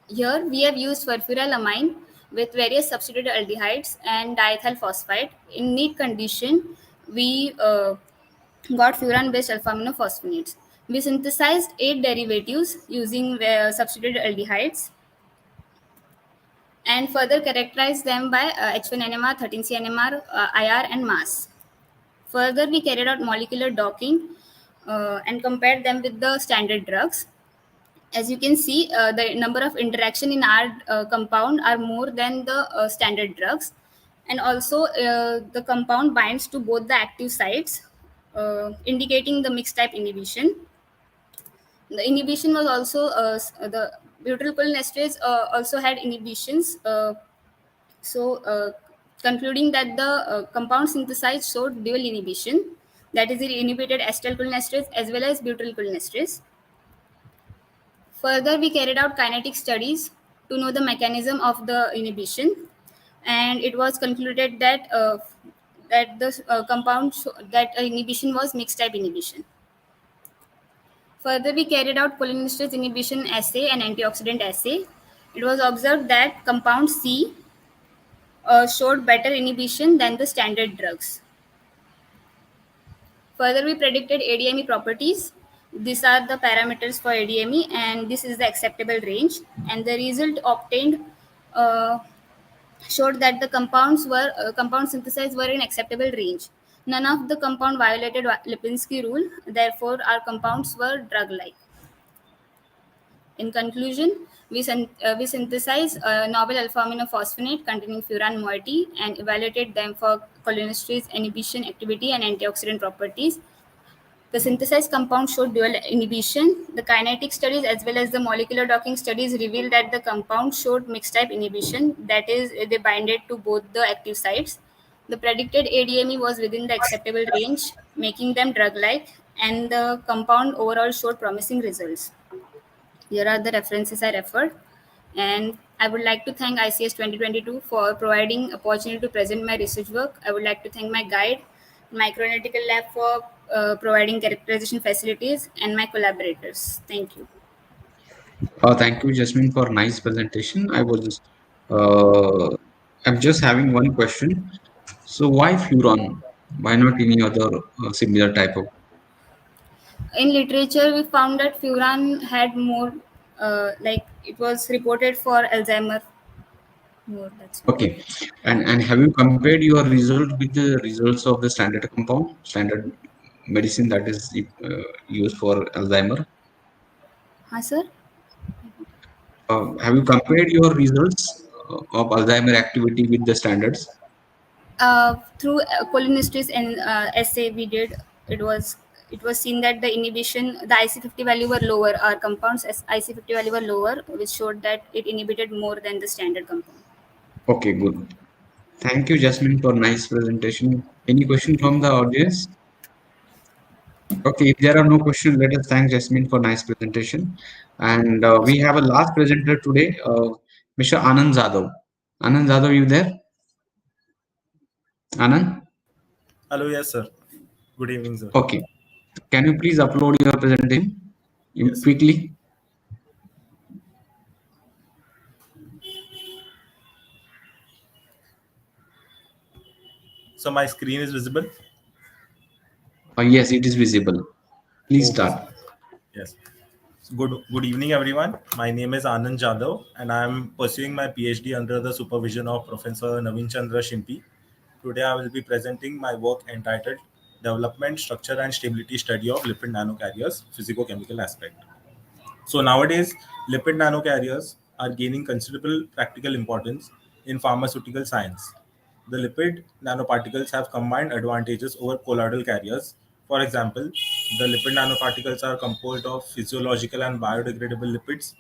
Here we have used furfurylamine with various substituted aldehydes and diethyl phosphide. In neat condition, we got furan-based alpha aminophosphonates. We synthesized 8 derivatives using substituted aldehydes and further characterized them by H1NMR, 13C-NMR, IR, and mass. Further, we carried out molecular docking and compared them with the standard drugs. As you can see, the number of interaction in our compound are more than the standard drugs, and also the compound binds to both the active sites, indicating the mixed type inhibition. The inhibition was also the butyrylcholinesterase also had inhibitions. Concluding that the compound synthesized showed dual inhibition, that is, it inhibited acetylcholinesterase as well as butyrylcholinesterase. Further, we carried out kinetic studies to know the mechanism of the inhibition, and it was concluded that that inhibition was mixed type inhibition. Further, we carried out cholinesterase inhibition assay and antioxidant assay. It was observed that compound C showed better inhibition than the standard drugs. Further, we predicted ADME properties. These are the parameters for ADME, and this is the acceptable range. And the result obtained showed that the compound synthesized were in acceptable range. None of the compound violated Lipinski rule. Therefore, our compounds were drug-like. In conclusion, we synthesize a novel alpha-aminophosphonate containing furan moiety and evaluated them for cholinesterase inhibition activity and antioxidant properties. The synthesized compound showed dual inhibition. The kinetic studies as well as the molecular docking studies revealed that the compound showed mixed type inhibition, that is, they binded to both the active sites. The predicted ADME was within the acceptable range, making them drug like, and the compound overall showed promising results. Here are the references I referred. And I would like to thank ICS 2022 for providing opportunity to present my research work. I would like to thank my guide, Microanalytical Lab for providing characterization facilities, and my collaborators. Thank you. Thank you, Jasmine, for nice presentation. Uh, I'm just having one question. So why furon? Why not any other similar type of? In literature, we found that furan had more, like it was reported for Alzheimer. More, that's not. Okay, and have you compared your result with the results of the standard compound, standard medicine that is used for Alzheimer? Sir? Have you compared your results of Alzheimer activity with the standards? Through cholinesterase and assay we did, it was seen that the inhibition, the IC50 value were lower. Our compounds IC50 value were lower, which showed that it inhibited more than the standard compound. Okay, good. Thank you, Jasmine, for nice presentation. Any question from the audience? Okay, if there are no questions, let us thank Jasmine for nice presentation. And we have a last presenter today, Mr. Anand Zadav. Anand Zadav, you there? Anand? Hello, yes, sir. Good evening, sir. Okay. Can you please upload your presentation quickly? So my screen is visible? Yes, it is visible. Please Okay, start. sir. Yes. Good evening, everyone. My name is Anand Jadhav, and I am pursuing my PhD under the supervision of Professor Naveen Chandra Shimpi. Today, I will be presenting my work entitled Development, Structure and Stability Study of Lipid Nanocarriers, Physicochemical Aspect. So nowadays, lipid nanocarriers are gaining considerable practical importance in pharmaceutical science. The lipid nanoparticles have combined advantages over colloidal carriers. For example, the lipid nanoparticles are composed of physiological and biodegradable lipids.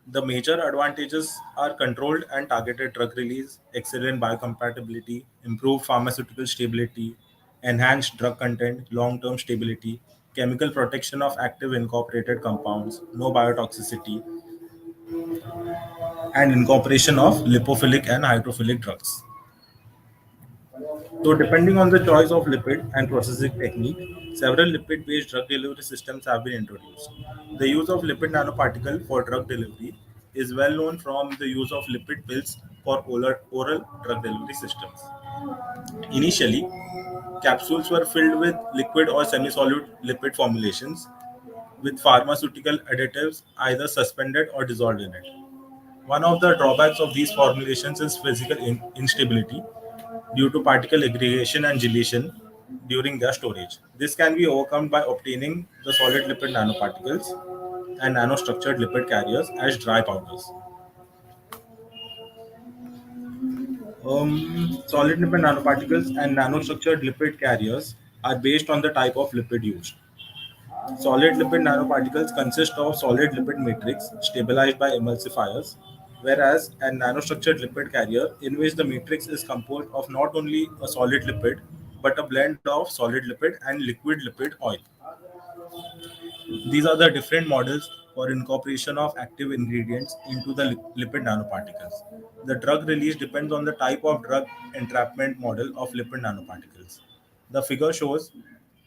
The major advantages are controlled and targeted drug release, excellent biocompatibility, improved pharmaceutical stability, enhanced drug content, long-term stability, chemical protection of active incorporated compounds, no biotoxicity, and incorporation of lipophilic and hydrophilic drugs. So, depending on the choice of lipid and processing technique, several lipid-based drug delivery systems have been introduced. The use of lipid nanoparticle for drug delivery is well known from the use of lipid pills for oral drug delivery systems. Initially, capsules were filled with liquid or semi-solid lipid formulations with pharmaceutical additives either suspended or dissolved in it. One of the drawbacks of these formulations is physical instability due to particle aggregation and gelation during their storage. This can be overcome by obtaining the solid lipid nanoparticles and nanostructured lipid carriers as dry powders. Solid lipid nanoparticles and nanostructured lipid carriers are based on the type of lipid used. Solid lipid nanoparticles consist of solid lipid matrix stabilized by emulsifiers, whereas a nanostructured lipid carrier in which the matrix is composed of not only a solid lipid but a blend of solid lipid and liquid lipid oil. These are the different models for incorporation of active ingredients into the lipid nanoparticles. The drug release depends on the type of drug entrapment model of lipid nanoparticles. The figure shows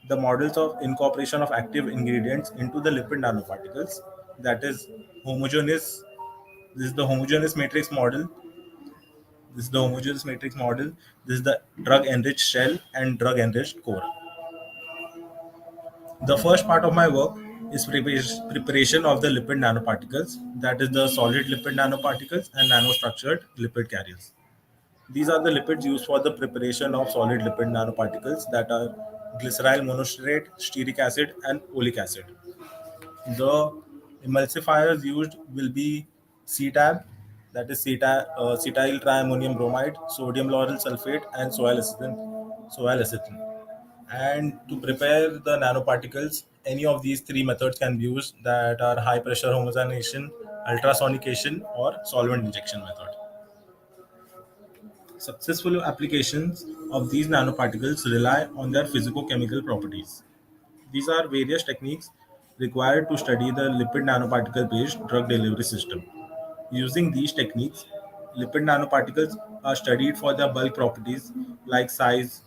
the models of incorporation of active ingredients into the lipid nanoparticles. That is homogeneous. This is the homogeneous matrix model. This is the homogeneous matrix model. This is the drug enriched shell and drug enriched core. The first part of my work is preparation of the lipid nanoparticles, that is the solid lipid nanoparticles and nanostructured lipid carriers. These are the lipids used for the preparation of solid lipid nanoparticles, that are glyceryl monostearate, stearic acid, and oleic acid. The Emulsifiers used will be CTAB, that is cetyl triammonium bromide, sodium lauryl sulfate, and soil lecithin. Soil lecithin. And to prepare the nanoparticles, any of these three methods can be used, that are high pressure homogenization, ultrasonication, or solvent injection method. Successful applications of these nanoparticles rely on their physicochemical properties. These are various techniques required to study the lipid nanoparticle based drug delivery system. Using these techniques, lipid nanoparticles are studied for their bulk properties like size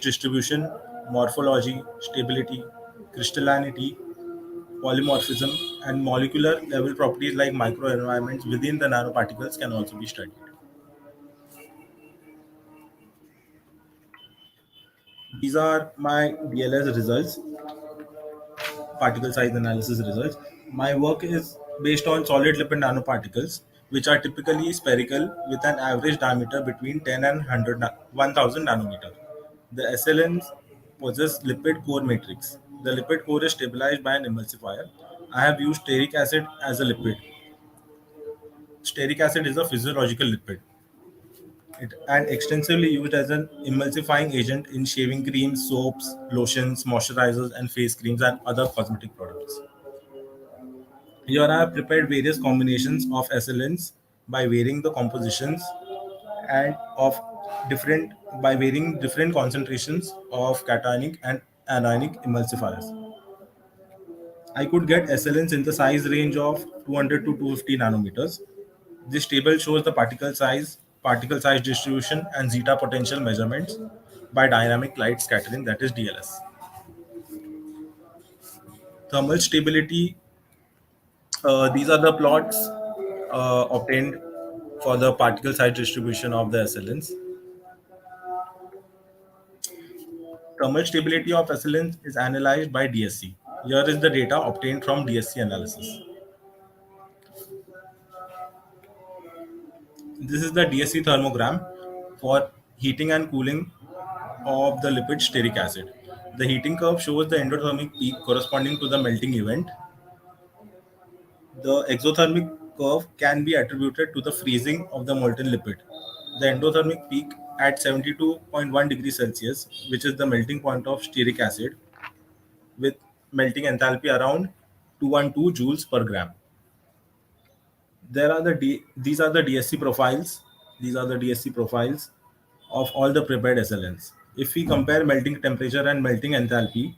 distribution, morphology, stability, crystallinity, polymorphism, and molecular level properties like microenvironments within the nanoparticles can also be studied. These are my DLS results, particle size analysis results. My work is based on solid lipid nanoparticles, which are typically spherical with an average diameter between 10 and 1000 nanometer. The SLNs possess lipid core matrix. The lipid core is stabilized by an emulsifier. I have used stearic acid as a lipid. Stearic acid is a physiological lipid. And extensively used as an emulsifying agent in shaving creams, soaps, lotions, moisturizers, and face creams and other cosmetic products. Here I have prepared various combinations of SLNs by varying the compositions and of different by varying different concentrations of cationic and anionic emulsifiers. I could get SLNs in the size range of 200 to 250 nanometers. This table shows the particle size distribution, and zeta potential measurements by dynamic light scattering, that is DLS. Thermal stability, these are the plots obtained for the particle size distribution of the SLNs. Thermal stability of SLNs is analyzed by DSC. Here is the data obtained from DSC analysis. This is the DSC thermogram for heating and cooling of the lipid stearic acid. The heating curve shows the endothermic peak corresponding to the melting event. The exothermic curve can be attributed to the freezing of the molten lipid. The endothermic peak at 72.1 degrees Celsius, which is the melting point of stearic acid, with melting enthalpy around 212 joules per gram. These are the DSC profiles. These are the DSC profiles of all the prepared SLNs. If we compare melting temperature and melting enthalpy,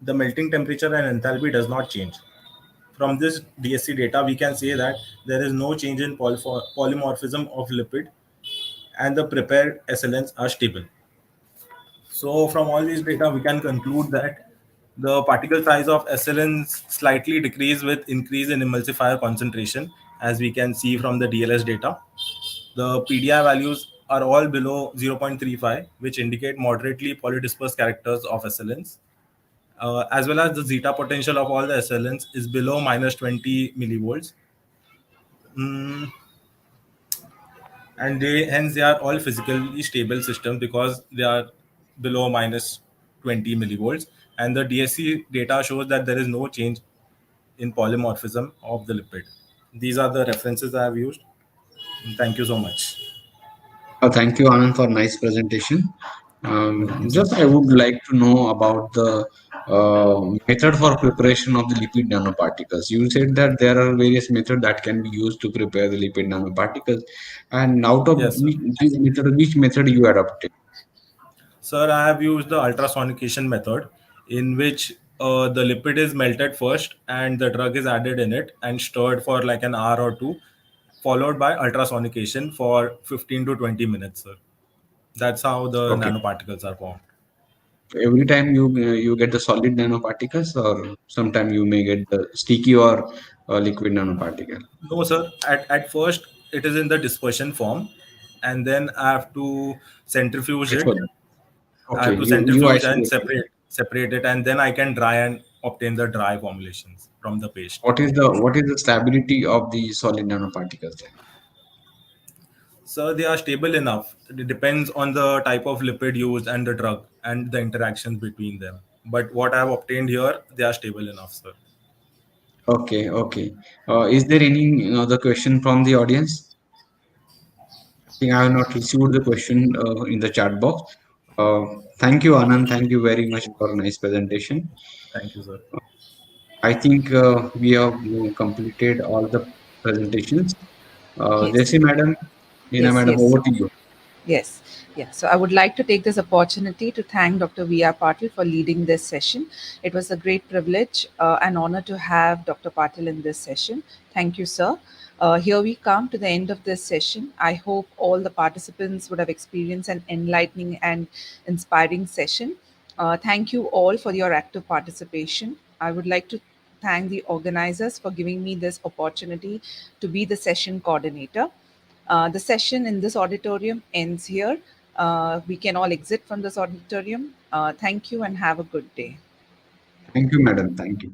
the melting temperature and enthalpy does not change. From this DSC data, we can say that there is no change in polymorphism of lipid, and the prepared SLNs are stable. So from all these data, we can conclude that the particle size of SLNs slightly decrease with increase in emulsifier concentration, as we can see from the DLS data. The PDI values are all below 0.35, which indicate moderately polydispersed characters of SLNs, as well as the zeta potential of all the SLNs is below minus 20 millivolts. And they are all physically stable systems because they are below minus 20 millivolts. And the DSC data shows that there is no change in polymorphism of the lipid. These are the references I have used. Thank you so much. Thank you, Anand, for nice presentation. Welcome, sir. Just I would like to know about the method for preparation of the lipid nanoparticles. You said that there are various methods that can be used to prepare the lipid nanoparticles, and out of Yes, sir. which method you adopted? Sir, I have used the ultrasonication method, in which the lipid is melted first and the drug is added in it and stirred for like an hour or two, followed by ultrasonication for 15 to 20 minutes, sir. That's how the Okay. nanoparticles are formed. Every time you get the solid nanoparticles, or sometime you may get the sticky or liquid nanoparticle. No, sir. At first, it is in the dispersion form, and then I have to centrifuge it. Exfoliate. I Okay, have to you centrifuge and isolate. separate it, and then I can dry and obtain the dry formulations from the paste. What is the stability of the solid nanoparticles then? So they are stable enough. It depends on the type of lipid used and the drug and the interactions between them. But what I have obtained here, they are stable enough, sir. Okay, okay. Is there any other question from the audience? I think I have not received the question in the chat box. Thank you, Anand. Thank you very much for a nice presentation. Thank you, sir. I think we have completed all the presentations. Yes. Jesse, madam, Hina, Yes, madam, yes. over to you. Yes, yeah. So I would like to take this opportunity to thank Dr. V.R. Patil for leading this session. It was a great privilege and honor to have Dr. Patil in this session. Thank you, sir. Here we come to the end of this session. I hope all the participants would have experienced an enlightening and inspiring session. Thank you all for your active participation. I would like to thank the organizers for giving me this opportunity to be the session coordinator. The session in this auditorium ends here. We can all exit from this auditorium. Thank you and have a good day. Thank you, madam. Thank you.